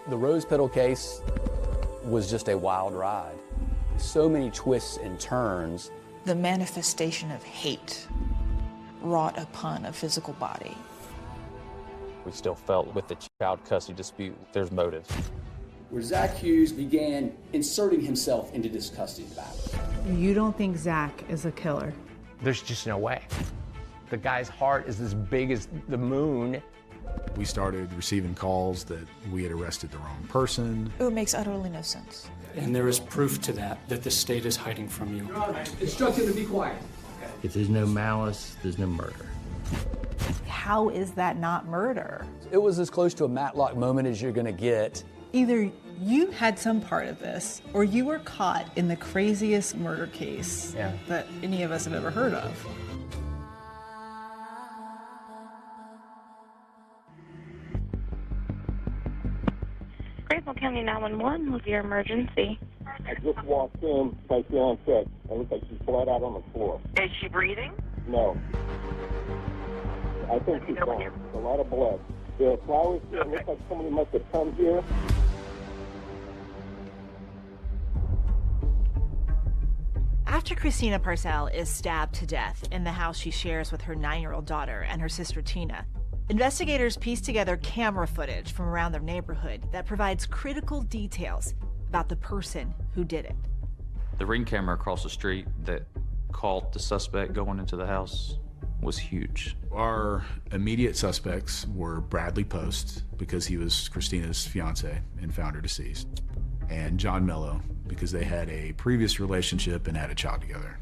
The rose petal case was just a wild ride. So many twists and turns. The manifestation of hate wrought upon a physical body. We still felt with the child custody dispute, there's motive. Where Zach Hughes began inserting himself into this custody battle. You don't think Zach is a killer? There's just no way. The guy's heart is as big as the moon. We started receiving calls that we had arrested the wrong person. It makes utterly no sense. And there is proof to that the state is hiding from you. Instruct him to be quiet. If there's no malice, there's no murder. How is that not murder? It was as close to a Matlock moment as you're gonna get. Either you had some part of this, or you were caught in the craziest murder case that any of us have ever heard of. Graceville County 911 was your emergency. I just walked in, my fiance said, it looks like she's bled out on the floor. Is she breathing? No. I think she's gone. A lot of blood. There are flowers here. It looks like somebody must have come here. After Christina Parcell is stabbed to death in the house she shares with her 9-year-old daughter and her sister Tina, investigators piece together camera footage from around their neighborhood that provides critical details about the person who did it. The Ring camera across the street that caught the suspect going into the house was huge. Our immediate suspects were Bradley Post, because he was Christina's fiance and found her deceased, and John Mello, because they had a previous relationship and had a child together.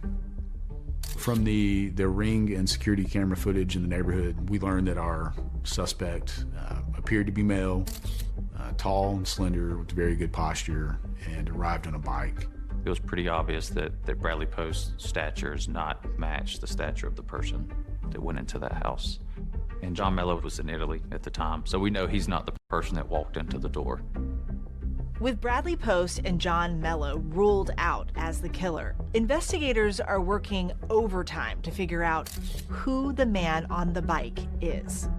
From the Ring and security camera footage in the neighborhood, we learned that our suspect appeared to be male, tall and slender with very good posture, and arrived on a bike. It was pretty obvious that Bradley Post's stature does not match the stature of the person that went into that house. And John Mello was in Italy at the time, so we know he's not the person that walked into the door. With Bradley Post and John Mello ruled out as the killer, investigators are working overtime to figure out who the man on the bike is.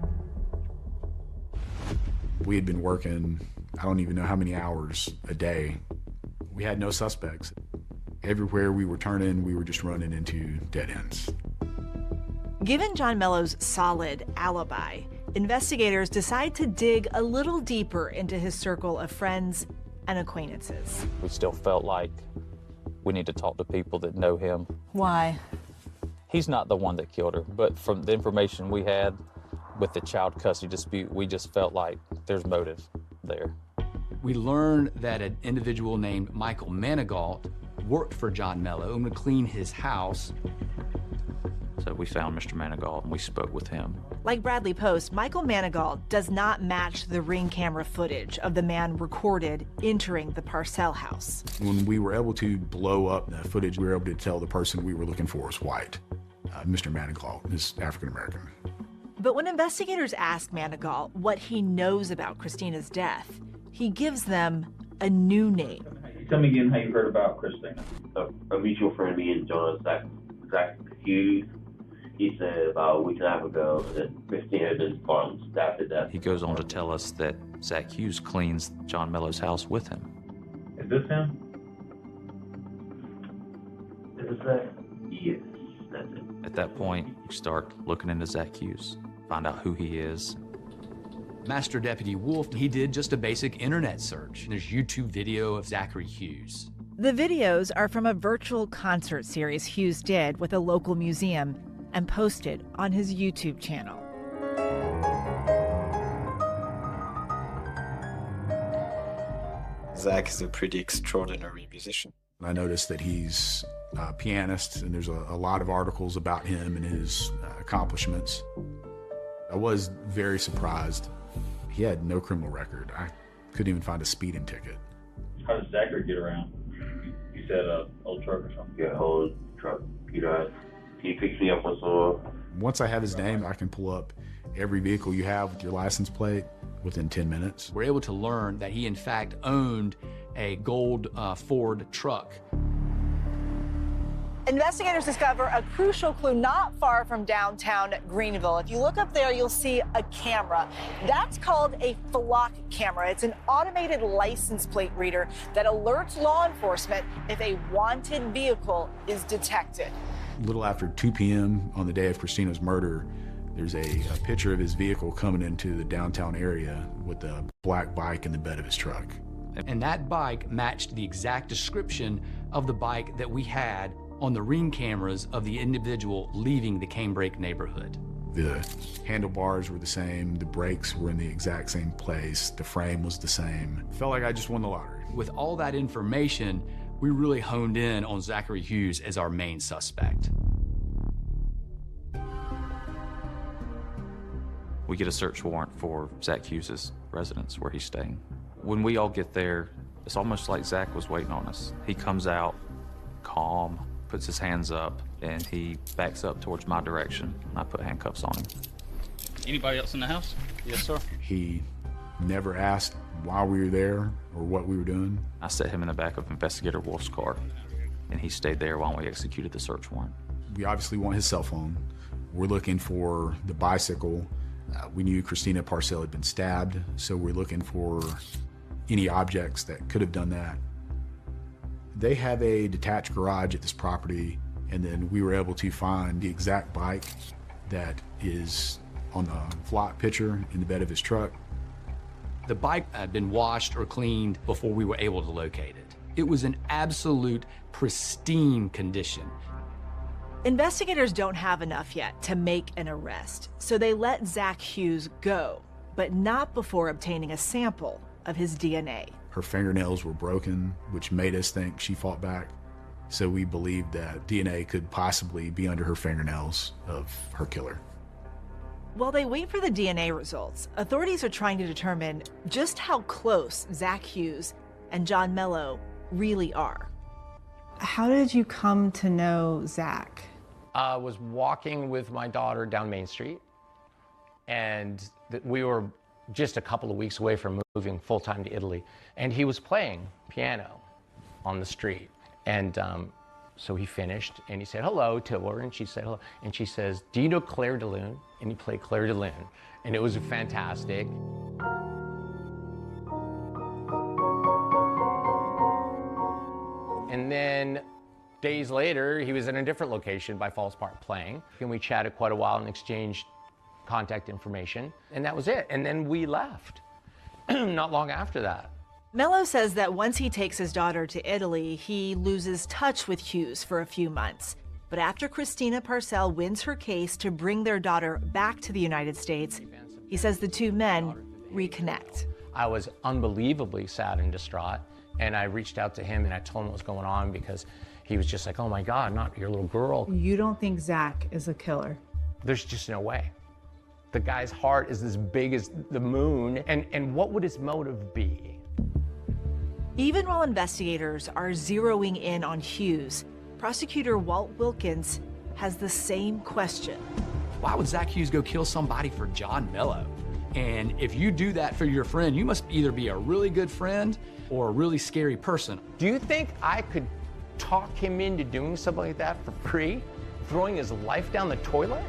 We had been working, I don't even know how many hours a day. We had no suspects. Everywhere we were turning, we were just running into dead ends. Given John Mello's solid alibi, investigators decide to dig a little deeper into his circle of friends and acquaintances. We still felt like we need to talk to people that know him. Why? He's not the one that killed her, but from the information we had with the child custody dispute, we just felt like there's motive there. We learned that an individual named Michael Manigault worked for John Mello and would clean his house. So we found Mr. Manigault and we spoke with him. Like Bradley Post, Michael Manigault does not match the Ring camera footage of the man recorded entering the Parcell house. When we were able to blow up the footage, we were able to tell the person we were looking for was white. Mr. Manigault is African-American. But when investigators ask Manigault what he knows about Christina's death, he gives them a new name. Tell me again how you heard about Christina. A mutual friend, me and John, Zach Hughes, he said about a week and a half ago that Christina had been stabbed to death. He goes on to tell us that Zach Hughes cleans John Mello's house with him. Is this him? Is this Zach? Yes, that's it. At that point, you start looking into Zach Hughes, find out who he is. Master Deputy Wolf, he did just a basic internet search. There's YouTube video of Zachary Hughes. The videos are from a virtual concert series Hughes did with a local museum and posted on his YouTube channel. Zach is a pretty extraordinary musician. I noticed that he's a pianist, and there's a lot of articles about him and his accomplishments. I was very surprised. He had no criminal record. I couldn't even find a speeding ticket. How does Zachary get around? You said an old truck or something? Yeah, old truck. He picks me up on some. Once I have his name, I can pull up every vehicle you have with your license plate within 10 minutes. We're able to learn that he in fact owned a gold Ford truck. Investigators discover a crucial clue not far from downtown Greenville. If you look up there, you'll see a camera. That's called a flock camera. It's an automated license plate reader that alerts law enforcement if a wanted vehicle is detected. A little after 2 p.m. on the day of Christina's murder, there's a picture of his vehicle coming into the downtown area with a black bike in the bed of his truck. And that bike matched the exact description of the bike that we had on the Ring cameras of the individual leaving the Canebrake neighborhood. The handlebars were the same, the brakes were in the exact same place, the frame was the same. Felt like I just won the lottery. With all that information, we really honed in on Zachary Hughes as our main suspect. We get a search warrant for Zach Hughes' residence where he's staying. When we all get there, it's almost like Zach was waiting on us. He comes out calm, puts his hands up, and he backs up towards my direction. I put handcuffs on him. Anybody else in the house? Yes, sir. He never asked why we were there or what we were doing. I set him in the back of Investigator Wolf's car, and he stayed there while we executed the search warrant. We obviously want his cell phone. We're looking for the bicycle We knew Christina Parcell had been stabbed, so we're looking for any objects that could have done that. They have a detached garage at this property, and then we were able to find the exact bike that is on the flock picture in the bed of his truck. The bike had been washed or cleaned before we were able to locate it. It was in absolute pristine condition. Investigators don't have enough yet to make an arrest, so they let Zach Hughes go, but not before obtaining a sample of his DNA. Her fingernails were broken, which made us think she fought back. So we believed that DNA could possibly be under her fingernails of her killer. While they wait for the DNA results, authorities are trying to determine just how close Zach Hughes and John Mello really are. How did you come to know Zach? I was walking with my daughter down Main Street, and we were just a couple of weeks away from moving full-time to Italy, and he was playing piano on the street. And so he finished, and he said hello to her, and she said hello, and she says, "Do you know Claire de Lune?" And he played Claire de Lune, and it was fantastic. And then days later, he was in a different location by Falls Park playing, and we chatted quite a while and exchanged contact information, and that was it. And then we left, not long after that. Mello says that once he takes his daughter to Italy, he loses touch with Hughes for a few months. But after Christina Parcell wins her case to bring their daughter back to the United States, he says the two men reconnect. I was unbelievably sad and distraught, and I reached out to him and I told him what was going on, because he was just like, "Oh my God, not your little girl." You don't think Zach is a killer? There's just no way. The guy's heart is as big as the moon, and what would his motive be? Even while investigators are zeroing in on Hughes, prosecutor Walt Wilkins has the same question. Why would Zach Hughes go kill somebody for John Mello? And if you do that for your friend, you must either be a really good friend or a really scary person. Do you think I could talk him into doing something like that for free? Throwing his life down the toilet?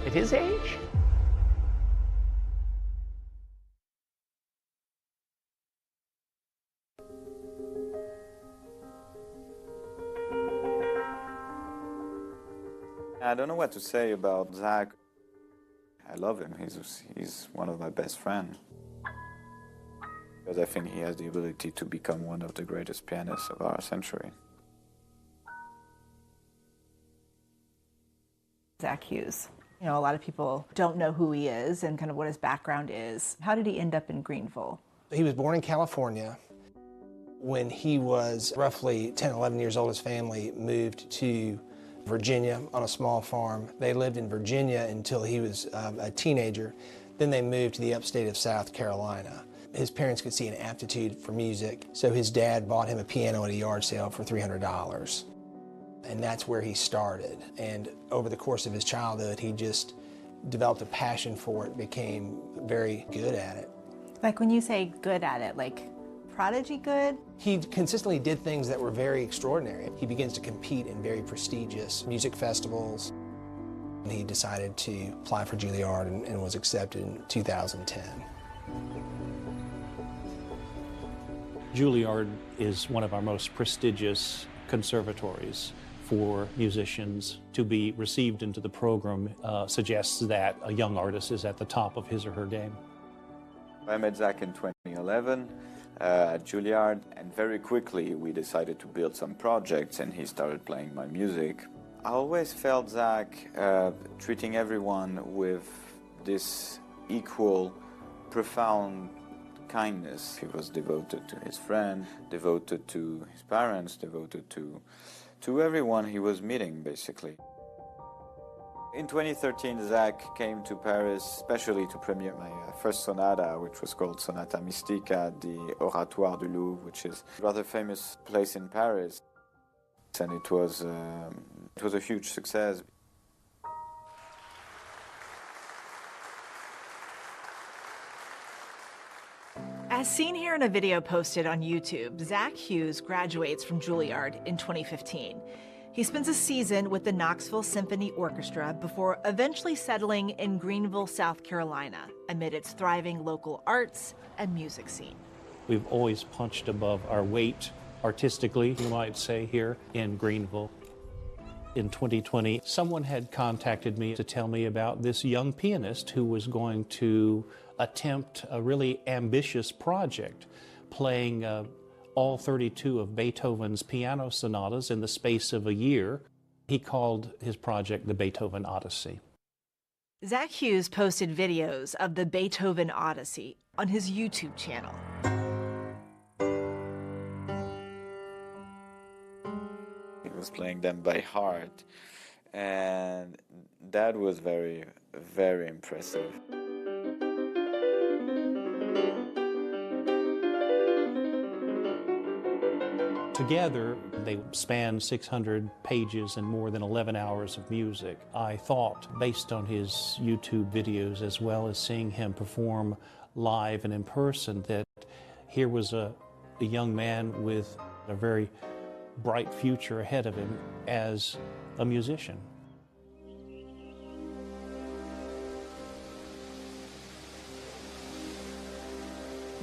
At his age? I don't know what to say about Zach. I love him. He's one of my best friends. Because I think he has the ability to become one of the greatest pianists of our century. Zach Hughes. You know, a lot of people don't know who he is and kind of what his background is. How did he end up in Greenville? He was born in California. When he was roughly 10, 11 years old, his family moved to Virginia on a small farm. They lived in Virginia until he was a teenager. Then they moved to the upstate of South Carolina. His parents could see an aptitude for music, so his dad bought him a piano at a yard sale for $300. And that's where he started. And over the course of his childhood, he just developed a passion for it, became very good at it. Like when you say good at it, like prodigy good? He consistently did things that were very extraordinary. He begins to compete in very prestigious music festivals. And he decided to apply for Juilliard and was accepted in 2010. Juilliard is one of our most prestigious conservatories for musicians. To be received into the program suggests that a young artist is at the top of his or her game. I met Zach in 2011 at Juilliard, and very quickly we decided to build some projects, and he started playing my music. I always felt Zach treating everyone with this equal, profound kindness. He was devoted to his friend, devoted to his parents, devoted to everyone he was meeting, basically. In 2013, Zach came to Paris especially to premiere my first sonata, which was called Sonata Mystica at the Oratoire du Louvre, which is a rather famous place in Paris. And it was a huge success. As seen here in a video posted on YouTube, Zach Hughes graduates from Juilliard in 2015. He spends a season with the Knoxville Symphony Orchestra before eventually settling in Greenville, South Carolina, amid its thriving local arts and music scene. We've always punched above our weight, artistically, you might say, here in Greenville. In 2020, someone had contacted me to tell me about this young pianist who was going to attempt a really ambitious project, playing all 32 of Beethoven's piano sonatas in the space of a year. He called his project the Beethoven Odyssey. Zach Hughes posted videos of the Beethoven Odyssey on his YouTube channel. He was playing them by heart, and that was very, very impressive. Together, they span 600 pages and more than 11 hours of music. I thought, based on his YouTube videos, as well as seeing him perform live and in person, that here was a young man with a very bright future ahead of him as a musician.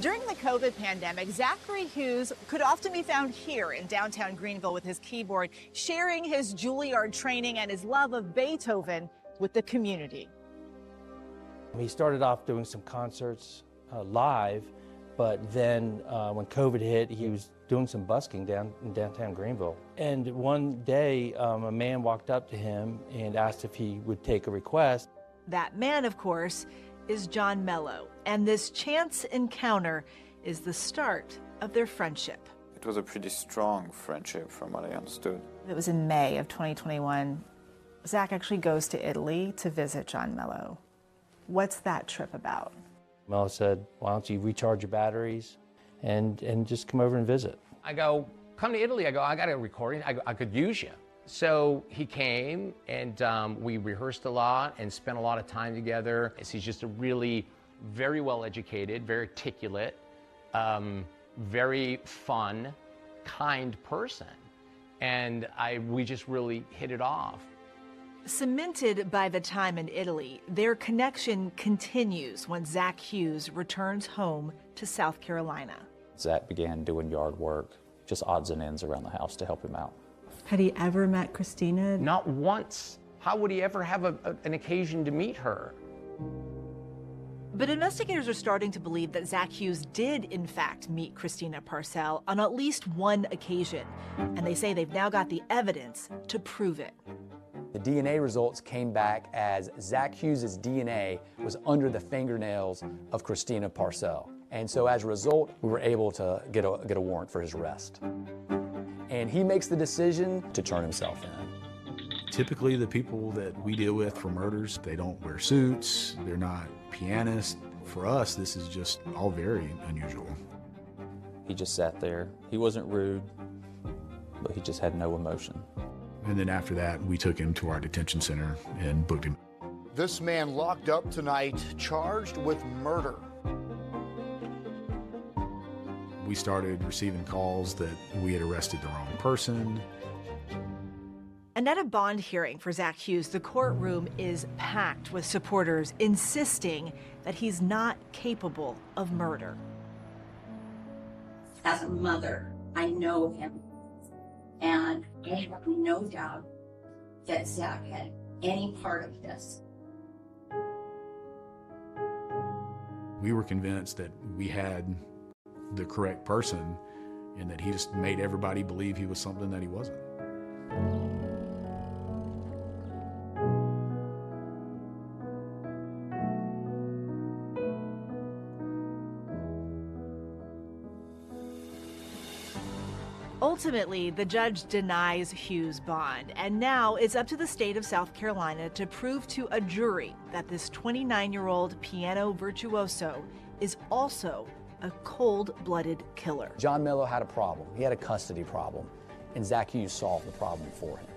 During the COVID pandemic, Zachary Hughes could often be found here in downtown Greenville with his keyboard, sharing his Juilliard training and his love of Beethoven with the community. He started off doing some concerts live, but then when COVID hit, he was doing some busking down in downtown Greenville. And one day, a man walked up to him and asked if he would take a request. That man, of course, is John Mello, and this chance encounter is the start of their friendship. It was a pretty strong friendship from what I understood. It was in May of 2021. Zach actually goes to Italy to visit John Mello. What's that trip about? Mello said, why don't you recharge your batteries and just come over and visit. I go, come to Italy. I go, I got a recording. I could use you. So he came, and we rehearsed a lot and spent a lot of time together. He's just a really very well-educated, very articulate, very fun, kind person. And we just really hit it off. Cemented by the time in Italy, their connection continues when Zach Hughes returns home to South Carolina. Zach began doing yard work, just odds and ends around the house to help him out. Had he ever met Christina? Not once. How would he ever have an occasion to meet her? But investigators are starting to believe that Zach Hughes did, in fact, meet Christina Parcell on at least one occasion. And they say they've now got the evidence to prove it. The DNA results came back as Zach Hughes' DNA was under the fingernails of Christina Parcell. And so as a result, we were able to get a warrant for his arrest. And he makes the decision to turn himself in. Typically, the people that we deal with for murders, they don't wear suits, they're not pianists. For us, this is just all very unusual. He just sat there. He wasn't rude, but he just had no emotion. And then after that, we took him to our detention center and booked him. This man locked up tonight, charged with murder. We started receiving calls that we had arrested the wrong person. And at a bond hearing for Zach Hughes, the courtroom is packed with supporters insisting that he's not capable of murder. As a mother, I know him, and I have no doubt that Zach had any part of this. We were convinced that we had the correct person and that he just made everybody believe he was something that he wasn't. Ultimately, the judge denies Hughes' bond, and now it's up to the state of South Carolina to prove to a jury that this 29-year-old piano virtuoso is also a cold-blooded killer. John Mello had a problem. He had a custody problem, and Zach Hughes solved the problem for him.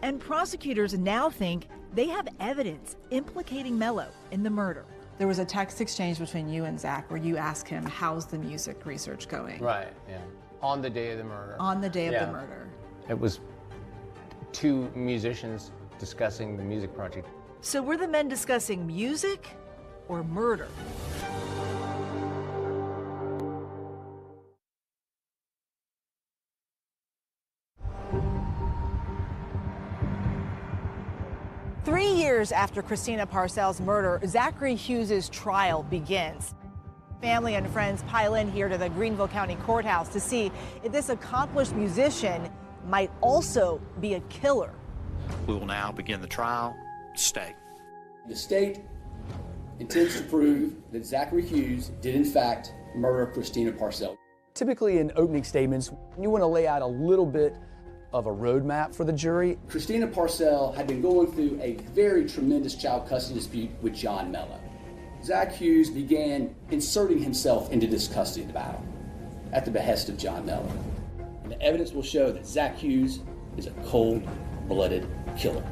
And prosecutors now think they have evidence implicating Mello in the murder. There was a text exchange between you and Zach where you asked him, how's the music research going? Right, yeah. On the day of the murder. On the day of the murder. It was two musicians discussing the music project. So were the men discussing music or murder? Three years after Christina Parcells' murder, Zachary Hughes' trial begins. Family and friends pile in here to the Greenville County Courthouse to see if this accomplished musician might also be a killer. We will now begin the trial. Stay. The state intends to prove that Zachary Hughes did in fact murder Christina Parcells. Typically in opening statements, you want to lay out a little bit of a roadmap for the jury. Christina Parcells had been going through a very tremendous child custody dispute with John Mello. Zach Hughes began inserting himself into this custody battle at the behest of John Mello. And the evidence will show that Zach Hughes is a cold-blooded killer.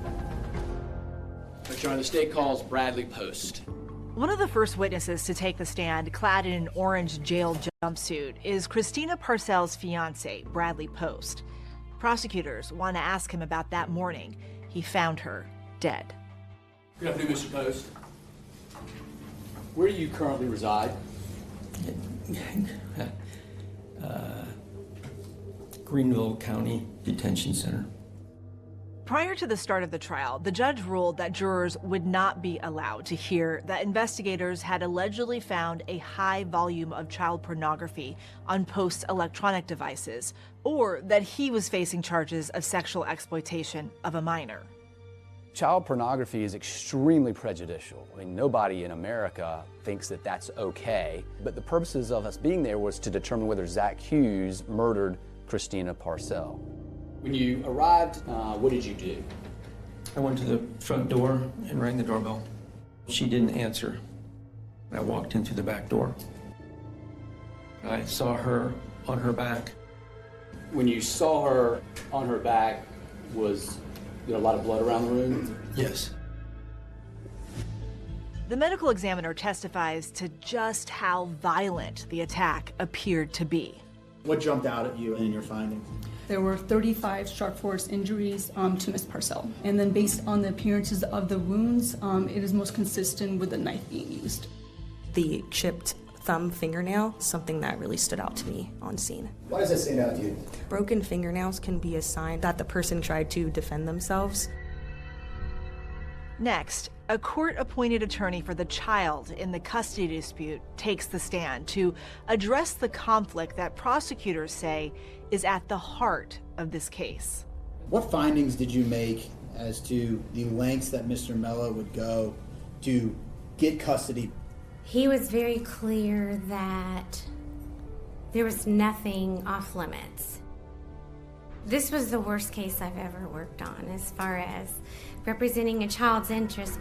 Your Honor, the state calls Bradley Post. One of the first witnesses to take the stand, clad in an orange jail jumpsuit, is Christina Parcells' fiance, Bradley Post. Prosecutors want to ask him about that morning. He found her dead. Good afternoon, Mr. Post. Where do you currently reside? Greenville County Detention Center. Prior to the start of the trial, the judge ruled that jurors would not be allowed to hear that investigators had allegedly found a high volume of child pornography on Post's electronic devices, or that he was facing charges of sexual exploitation of a minor. Child pornography is extremely prejudicial. I mean, nobody in America thinks that that's okay. But the purposes of us being there was to determine whether Zach Hughes murdered Christina Parcells. When you arrived, what did you do? I went to the front door and rang the doorbell. She didn't answer. I walked in through the back door. I saw her on her back. When you saw her on her back, was there a lot of blood around the room? Yes. The medical examiner testifies to just how violent the attack appeared to be. What jumped out at you in your findings? There were 35 sharp force injuries to Ms. Parcells. And then based on the appearances of the wounds, it is most consistent with the knife being used. The chipped thumb fingernail, something that really stood out to me on scene. Why does that stand out to you? Broken fingernails can be a sign that the person tried to defend themselves. Next, a court-appointed attorney for the child in the custody dispute takes the stand to address the conflict that prosecutors say is at the heart of this case. What findings did you make as to the lengths that Mr. Mello would go to get custody? He was very clear that there was nothing off limits. This was the worst case I've ever worked on as far as representing a child's interest.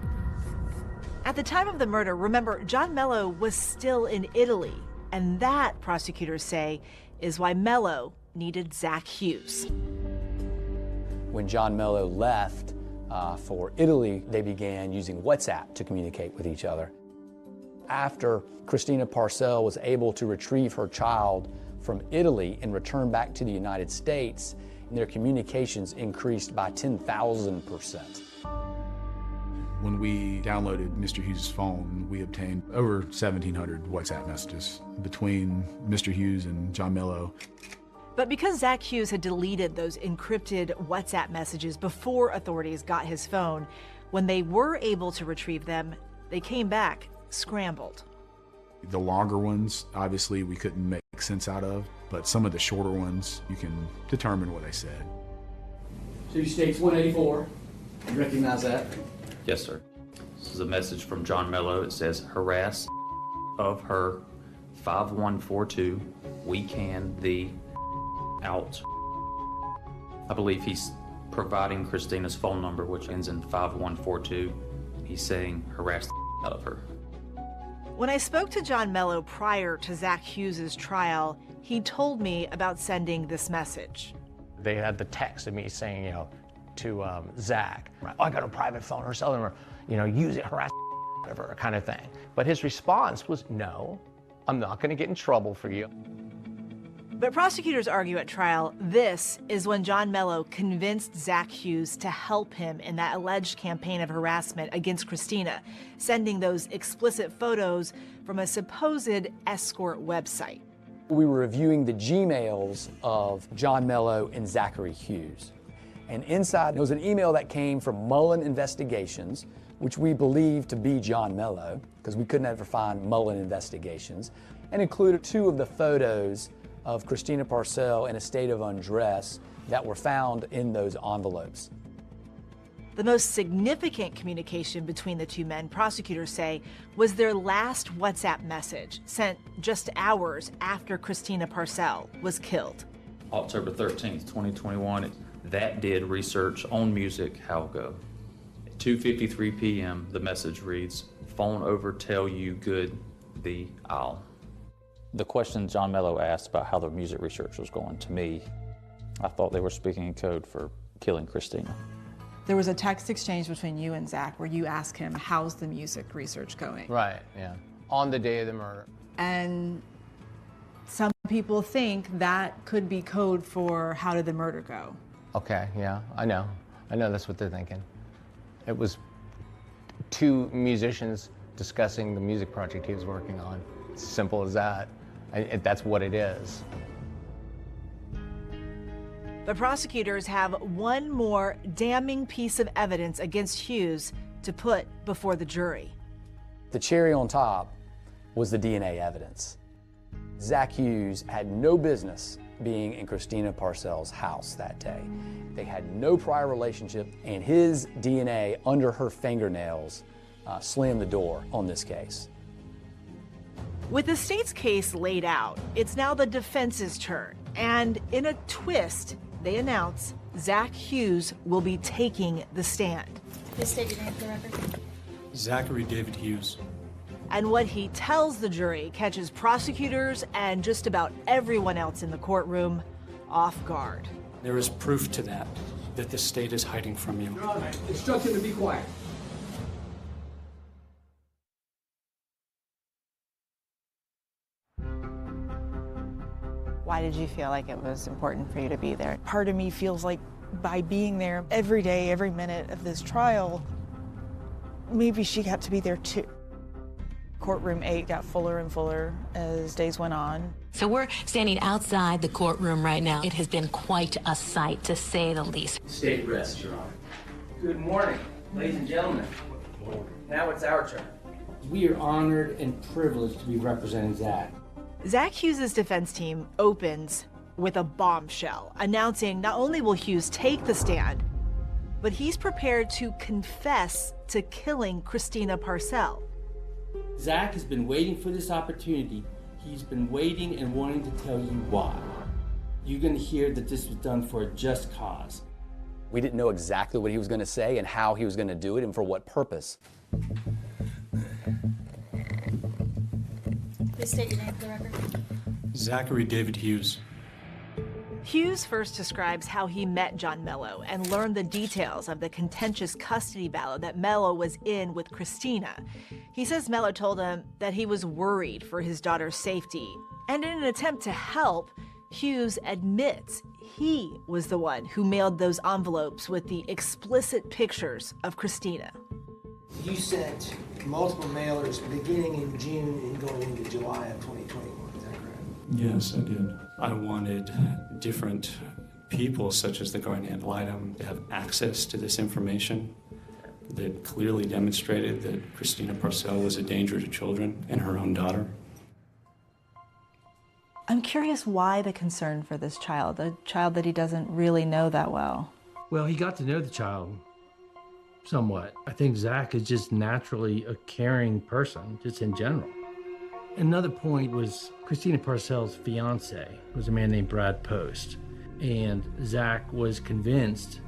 At the time of the murder, remember, John Mello was still in Italy, and that, prosecutors say, is why Mello needed Zach Hughes. When John Mello left for Italy, they began using WhatsApp to communicate with each other. After Christina Parcells was able to retrieve her child from Italy and return back to the United States, their communications increased by 10,000%. When we downloaded Mr. Hughes' phone, we obtained over 1,700 WhatsApp messages between Mr. Hughes and John Mello. But because Zach Hughes had deleted those encrypted WhatsApp messages before authorities got his phone, when they were able to retrieve them, they came back scrambled. The longer ones, obviously, we couldn't make sense out of, but some of the shorter ones, you can determine what they said. City States 184, you recognize that? Yes, sir. This is a message from John Mello. It says, harass of her 5142. We can thee out. I believe he's providing Christina's phone number, which ends in 5142. He's saying harass the out of her. When I spoke to John Mello prior to Zach Hughes' trial, he told me about sending this message. They had the text of me saying, you know, to Zach, oh, I got a private phone or something, or, you know, use it, harass whatever kind of thing. But his response was, no, I'm not going to get in trouble for you. But prosecutors argue at trial this is when John Mello convinced Zach Hughes to help him in that alleged campaign of harassment against Christina, sending those explicit photos from a supposed escort website. We were reviewing the Gmails of John Mello and Zachary Hughes. And inside there was an email that came from Mullen Investigations, which we believe to be John Mello, because we couldn't ever find Mullen Investigations, and included 2 of the photos of Christina Parcell in a state of undress that were found in those envelopes. The most significant communication between the 2 men, prosecutors say, was their last WhatsApp message sent just hours after Christina Parcell was killed. October 13th, 2021, that did research on music, how go. At 2:53 p.m., the message reads, phone over, tell you good, the owl. The question John Mello asked about how the music research was going, to me, I thought they were speaking in code for killing Christina. There was a text exchange between you and Zach where you asked him, how's the music research going? Right, yeah. On the day of the murder. And some people think that could be code for how did the murder go? Okay, yeah, I know that's what they're thinking. It was 2 musicians discussing the music project he was working on. It's simple as that. That's what it is. The prosecutors have one more damning piece of evidence against Hughes to put before the jury. The cherry on top was the DNA evidence. Zach Hughes had no business being in Christina Parcell's house that day. They had no prior relationship, and his DNA under her fingernails slammed the door on this case. With the state's case laid out, it's now the defense's turn. And in a twist, they announce Zach Hughes will be taking the stand. Please state your name for the record. Zachary David Hughes. And what he tells the jury catches prosecutors and just about everyone else in the courtroom off guard. There is proof to that the state is hiding from you. Your Honor, instruct him to be quiet. Why did you feel like it was important for you to be there? Part of me feels like by being there every day, every minute of this trial, maybe she got to be there too. Courtroom 8 got fuller and fuller as days went on. So we're standing outside the courtroom right now. It has been quite a sight, to say the least. State rest, Your Honor. Good morning, ladies and gentlemen. Now it's our turn. We are honored and privileged to be representing Zach. Zach Hughes' defense team opens with a bombshell, announcing not only will Hughes take the stand, but he's prepared to confess to killing Christina Parcell. Zach has been waiting for this opportunity. He's been waiting and wanting to tell you why. You're going to hear that this was done for a just cause. We didn't know exactly what he was going to say and how he was going to do it and for what purpose. Please state your name for the record. Zachary David Hughes. Hughes first describes how he met John Mello and learned the details of the contentious custody battle that Mello was in with Christina. He says Mello told him that he was worried for his daughter's safety. And in an attempt to help, Hughes admits he was the one who mailed those envelopes with the explicit pictures of Christina. You sent multiple mailers beginning in June and going into July of 2021, is that correct? Yes, I did. I wanted different people, such as the guardian ad litem, to have access to this information that clearly demonstrated that Christina Parcell was a danger to children and her own daughter. I'm curious why the concern for this child, a child that he doesn't really know that well. Well, he got to know the child somewhat. I think Zach is just naturally a caring person, just in general. Another point was Christina Parcell's fiance was a man named Brad Post. And Zach was convinced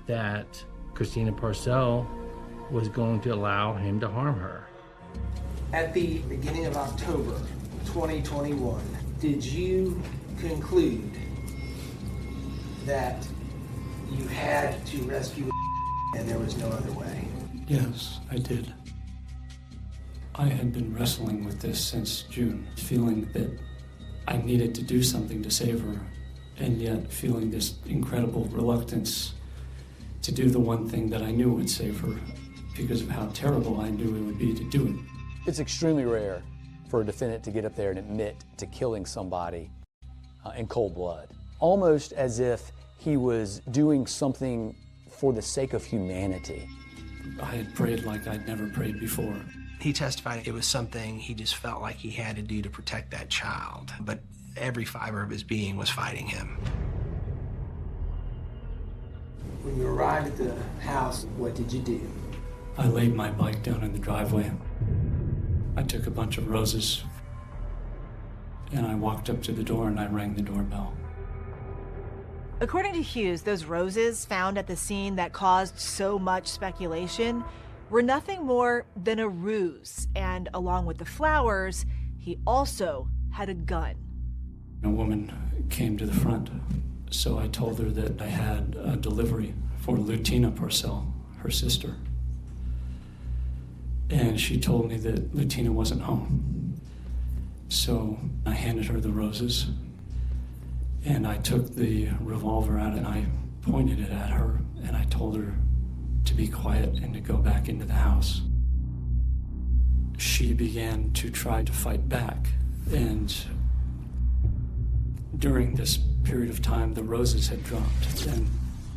that Christina Parcell was going to allow him to harm her. At the beginning of October 2021, did you conclude that you had to rescue and there was no other way? Yes, I did. I had been wrestling with this since June, feeling that I needed to do something to save her, and yet feeling this incredible reluctance to do the one thing that I knew would save her because of how terrible I knew it would be to do it. It's extremely rare for a defendant to get up there and admit to killing somebody in cold blood, almost as if he was doing something for the sake of humanity. I had prayed like I'd never prayed before. He testified it was something he just felt like he had to do to protect that child, but every fiber of his being was fighting him. When you arrived at the house, what did you do? I laid my bike down in the driveway. I took a bunch of roses, and I walked up to the door and I rang the doorbell. According to Hughes, those roses found at the scene that caused so much speculation were nothing more than a ruse, and along with the flowers, he also had a gun. A woman came to the front, so I told her that I had a delivery for Lutina Parcell, her sister. And she told me that Lutina wasn't home. So I handed her the roses, and I took the revolver out and I pointed it at her, and I told her to be quiet and to go back into the house. She began to try to fight back, and during this period of time, the roses had dropped and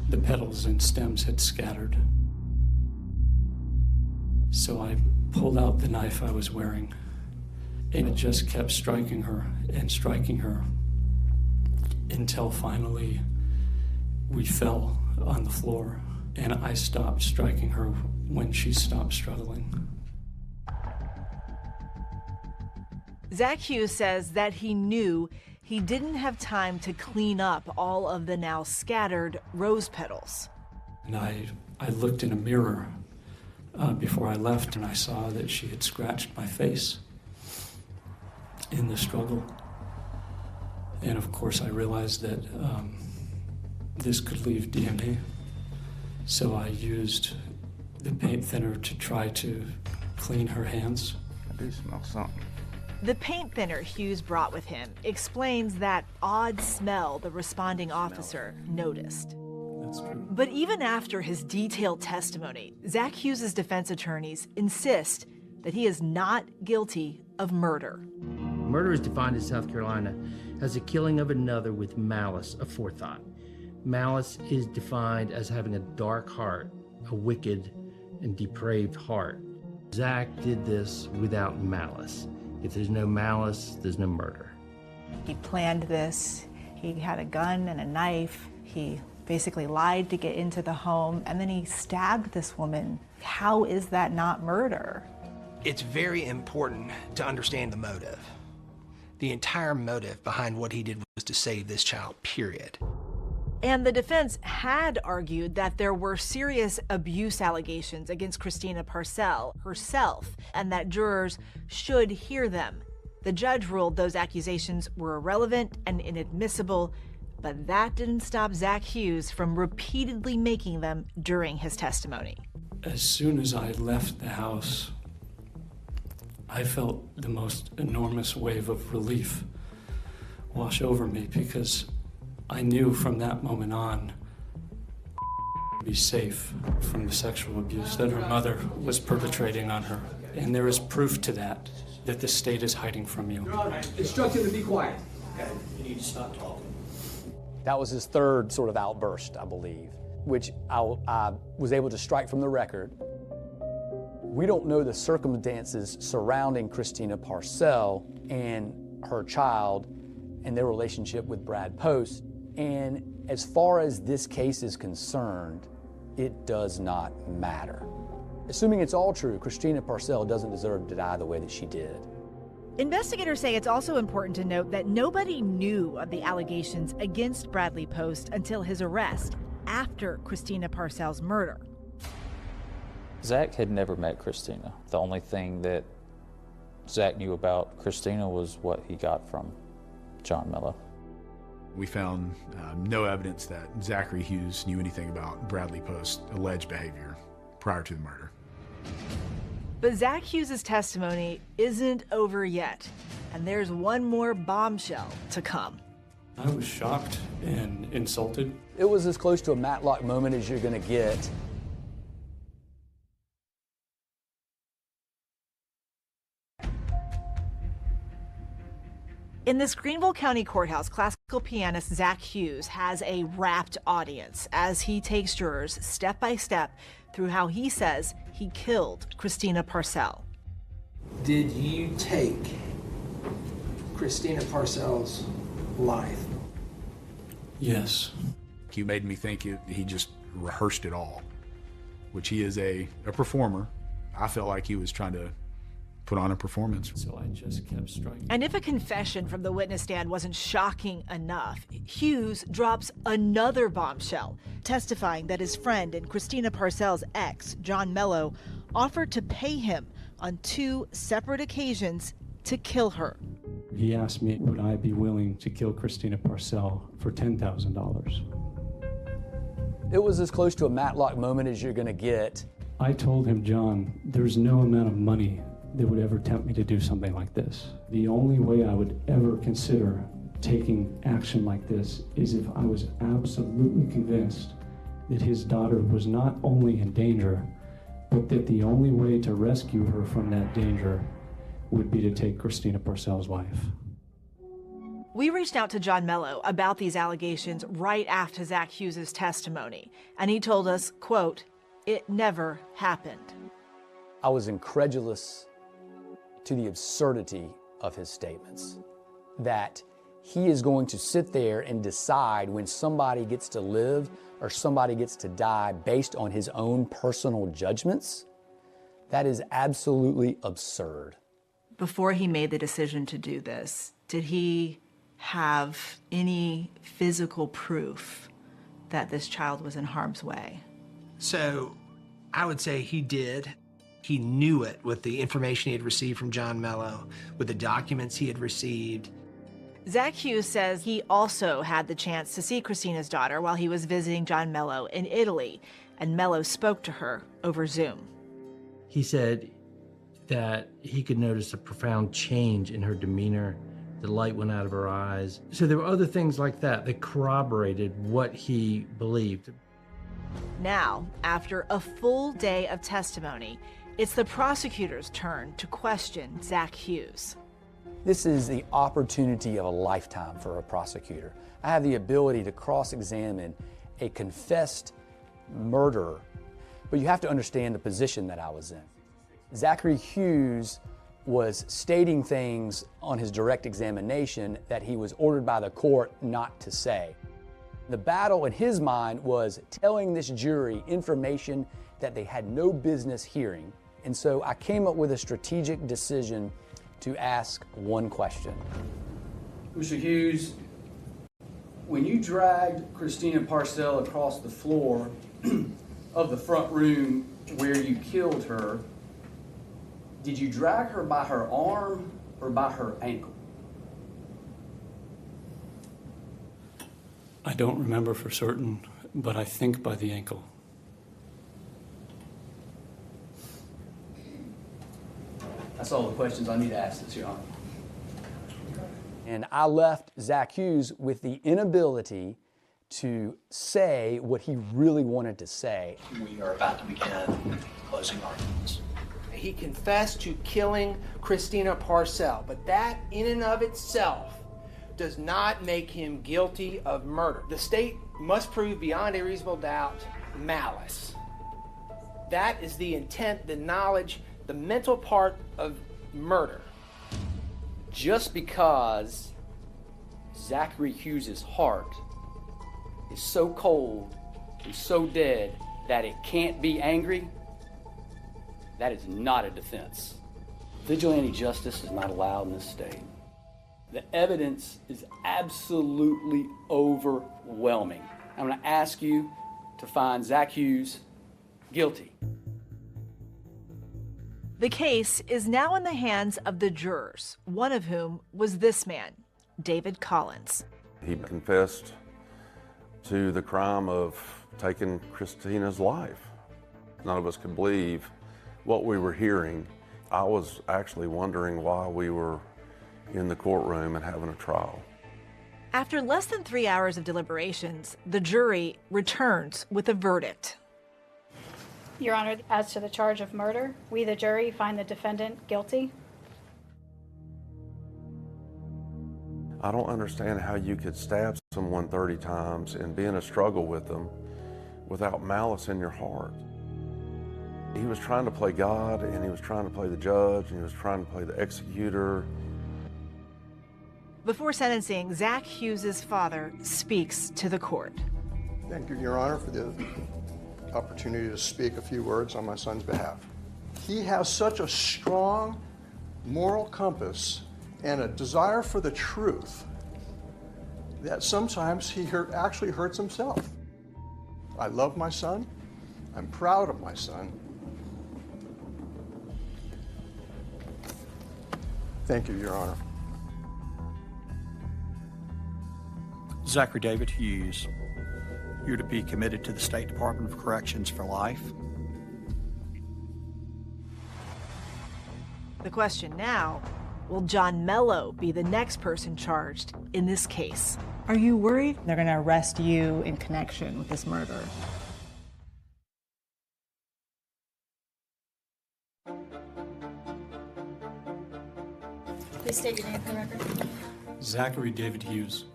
the petals and stems had scattered. So I pulled out the knife I was wearing, and it just kept striking her until finally we fell on the floor, and I stopped striking her when she stopped struggling. Zach Hughes says that he knew he didn't have time to clean up all of the now scattered rose petals. And I looked in a mirror before I left, and I saw that she had scratched my face in the struggle. And of course I realized that this could leave DNA. So I used the paint thinner to try to clean her hands. I do smell something. The paint thinner Hughes brought with him explains that odd smell the responding officer noticed. That's true. But even after his detailed testimony, Zach Hughes' defense attorneys insist that he is not guilty of murder. Murder is defined in South Carolina as the killing of another with malice aforethought. Malice is defined as having a dark heart, a wicked and depraved heart. Zach did this without malice. If there's no malice, there's no murder. He planned this. He had a gun and a knife. He basically lied to get into the home, and then he stabbed this woman. How is that not murder? It's very important to understand the motive. The entire motive behind what he did was to save this child, period. And the defense had argued that there were serious abuse allegations against Christina Parcell herself, and that jurors should hear them. The judge ruled those accusations were irrelevant and inadmissible, but that didn't stop Zach Hughes from repeatedly making them during his testimony. As soon as I left the house, I felt the most enormous wave of relief wash over me, because I knew from that moment on to be safe from the sexual abuse that her mother was perpetrating on her. And there is proof to that the state is hiding from you. Your Honor, instruct him to be quiet. Okay, you need to stop talking. That was his third sort of outburst, I believe, which I was able to strike from the record. We don't know the circumstances surrounding Christina Parcell and her child and their relationship with Brad Post. And as far as this case is concerned, it does not matter. Assuming it's all true, Christina Parcell doesn't deserve to die the way that she did. Investigators say it's also important to note that nobody knew of the allegations against Bradley Post until his arrest after Christina Parcell's murder. Zach had never met Christina. The only thing that Zach knew about Christina was what he got from John Mello. We found no evidence that Zachary Hughes knew anything about Bradley Post's alleged behavior prior to the murder. But Zach Hughes' testimony isn't over yet. And there's one more bombshell to come. I was shocked and insulted. It was as close to a Matlock moment as you're going to get. In this Greenville County Courthouse, classical pianist Zach Hughes has a rapt audience as he takes jurors step by step through how he says he killed Christina Parcell. Did you take Christina Parcell's life? Yes. He made me think he just rehearsed it all, which he is a performer. I felt like he was trying to put on a performance. So I just kept striking. And if a confession from the witness stand wasn't shocking enough, Hughes drops another bombshell, testifying that his friend and Christina Parcell's ex, John Mello, offered to pay him on 2 separate occasions to kill her. He asked me, would I be willing to kill Christina Parcell for $10,000? It was as close to a Matlock moment as you're going to get. I told him, John, there's no amount of money that would ever tempt me to do something like this. The only way I would ever consider taking action like this is if I was absolutely convinced that his daughter was not only in danger, but that the only way to rescue her from that danger would be to take Christina Parcell's life. We reached out to John Mello about these allegations right after Zach Hughes' testimony, and he told us, quote, "It never happened." I was incredulous to the absurdity of his statements, that he is going to sit there and decide when somebody gets to live or somebody gets to die based on his own personal judgments. That is absolutely absurd. Before he made the decision to do this, did he have any physical proof that this child was in harm's way? So I would say he did. He knew it with the information he had received from John Mello, with the documents he had received. Zach Hughes says he also had the chance to see Christina's daughter while he was visiting John Mello in Italy, and Mello spoke to her over Zoom. He said that he could notice a profound change in her demeanor. The light went out of her eyes. So there were other things like that that corroborated what he believed. Now, after a full day of testimony, it's the prosecutor's turn to question Zach Hughes. This is the opportunity of a lifetime for a prosecutor. I have the ability to cross-examine a confessed murderer, but you have to understand the position that I was in. Zachary Hughes was stating things on his direct examination that he was ordered by the court not to say. The battle in his mind was telling this jury information that they had no business hearing. And so I came up with a strategic decision to ask one question. Mr. Hughes, when you dragged Christina Parcell across the floor of the front room where you killed her, did you drag her by her arm or by her ankle? I don't remember for certain, but I think by the ankle. That's all the questions I need to ask this, Your Honor. And I left Zach Hughes with the inability to say what he really wanted to say. We are about to begin closing arguments. He confessed to killing Christina Parcell, but that in and of itself does not make him guilty of murder. The state must prove beyond a reasonable doubt malice. That is the intent, the knowledge, the mental part of murder. Just because Zachary Hughes' heart is so cold and so dead that it can't be angry, that is not a defense. Vigilante justice is not allowed in this state. The evidence is absolutely overwhelming. I'm going to ask you to find Zach Hughes guilty. The case is now in the hands of the jurors, one of whom was this man, David Collins. He confessed to the crime of taking Christina's life. None of us could believe what we were hearing. I was actually wondering why we were in the courtroom and having a trial. After less than 3 hours of deliberations, the jury returns with a verdict. Your Honor, as to the charge of murder, we, the jury, find the defendant guilty. I don't understand how you could stab someone 30 times and be in a struggle with them without malice in your heart. He was trying to play God, and he was trying to play the judge, and he was trying to play the executor. Before sentencing, Zach Hughes' father speaks to the court. Thank you, Your Honor, for the opportunity to speak a few words on my son's behalf. He has such a strong moral compass and a desire for the truth that sometimes he actually hurts himself. I love my son. I'm proud of my son. Thank you, Your Honor. Zachary David Hughes, you're to be committed to the State Department of Corrections for life. The question now, will John Mello be the next person charged in this case? Are you worried they're going to arrest you in connection with this murder? Please state your name for the record. Zachary David Hughes.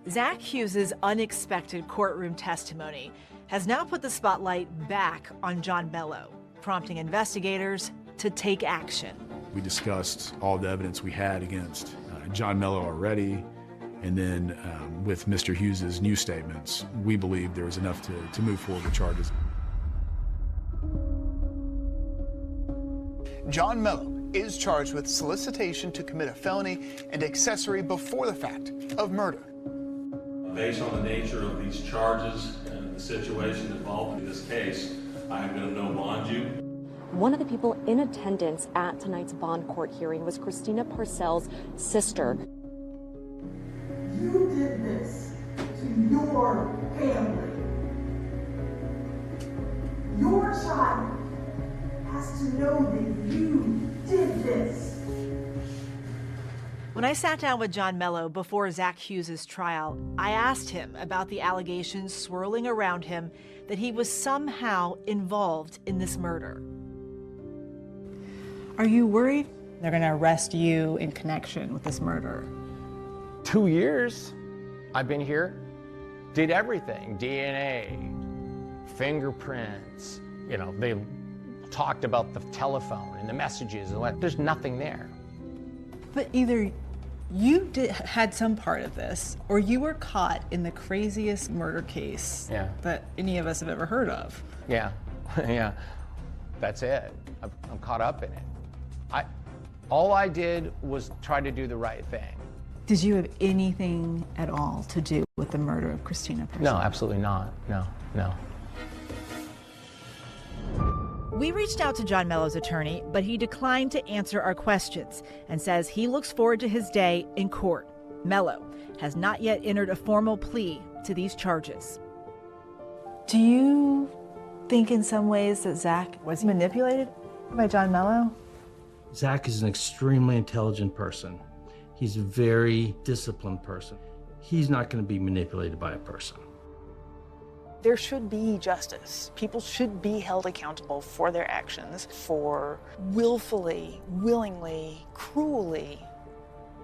Zach Hughes' unexpected courtroom testimony has now put the spotlight back on John Mello, prompting investigators to take action. We discussed all the evidence we had against John Mello already, and then with Mr. Hughes' new statements, we believed there was enough to move forward with charges. John Mello is charged with solicitation to commit a felony and accessory before the fact of murder. Based on the nature of these charges and the situation involved in this case, I am going to no bond you. One of the people in attendance at tonight's bond court hearing was Christina Parcells' sister. You did this to your family. Your child has to know that you did this. When I sat down with John Mello before Zach Hughes' trial, I asked him about the allegations swirling around him that he was somehow involved in this murder. Are you worried they're going to arrest you in connection with this murder? 2 years I've been here, did everything, DNA, fingerprints, you know, they talked about the telephone and the messages and what, there's nothing there. But either you had some part of this, or you were caught in the craziest murder case that any of us have ever heard of. Yeah, yeah, that's it. I'm caught up in it. All I did was try to do the right thing. Did you have anything at all to do with the murder of Christina Parcells? No, absolutely not. No. We reached out to John Mello's attorney, but he declined to answer our questions and says he looks forward to his day in court. Mello has not yet entered a formal plea to these charges. Do you think in some ways that Zach was manipulated by John Mello? Zach is an extremely intelligent person. He's a very disciplined person. He's not going to be manipulated by a person. There should be justice. People should be held accountable for their actions, for willfully, willingly, cruelly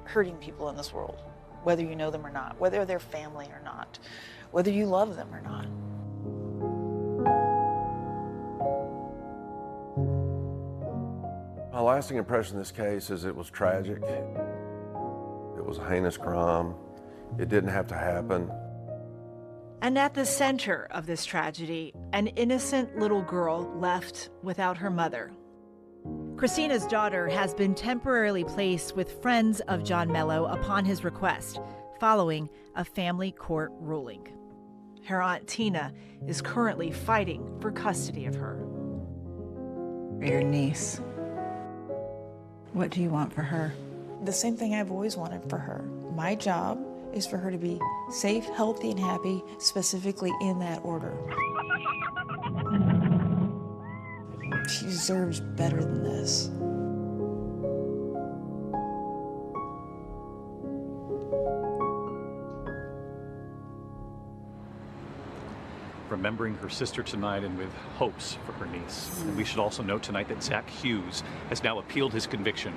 hurting people in this world, whether you know them or not, whether they're family or not, whether you love them or not. My lasting impression of this case is it was tragic. It was a heinous crime. It didn't have to happen. And at the center of this tragedy, an innocent little girl left without her mother. Christina's daughter has been temporarily placed with friends of John Mello upon his request, following a family court ruling. Her Aunt Tina is currently fighting for custody of her. Your niece. What do you want for her? The same thing I've always wanted for her. My job is for her to be safe, healthy, and happy, specifically in that order. She deserves better than this. remembering her sister tonight and with hopes for her niece. And we should also note tonight that Zach Hughes has now appealed his conviction.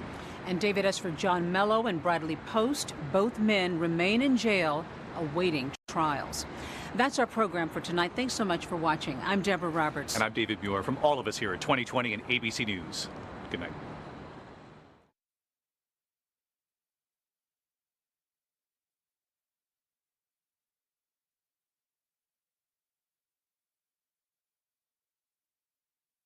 And David, as for John Mello and Bradley Post, both men remain in jail awaiting trials. That's our program for tonight. Thanks so much for watching. I'm Deborah Roberts. And I'm David Muir from all of us here at 2020 and ABC News. Good night.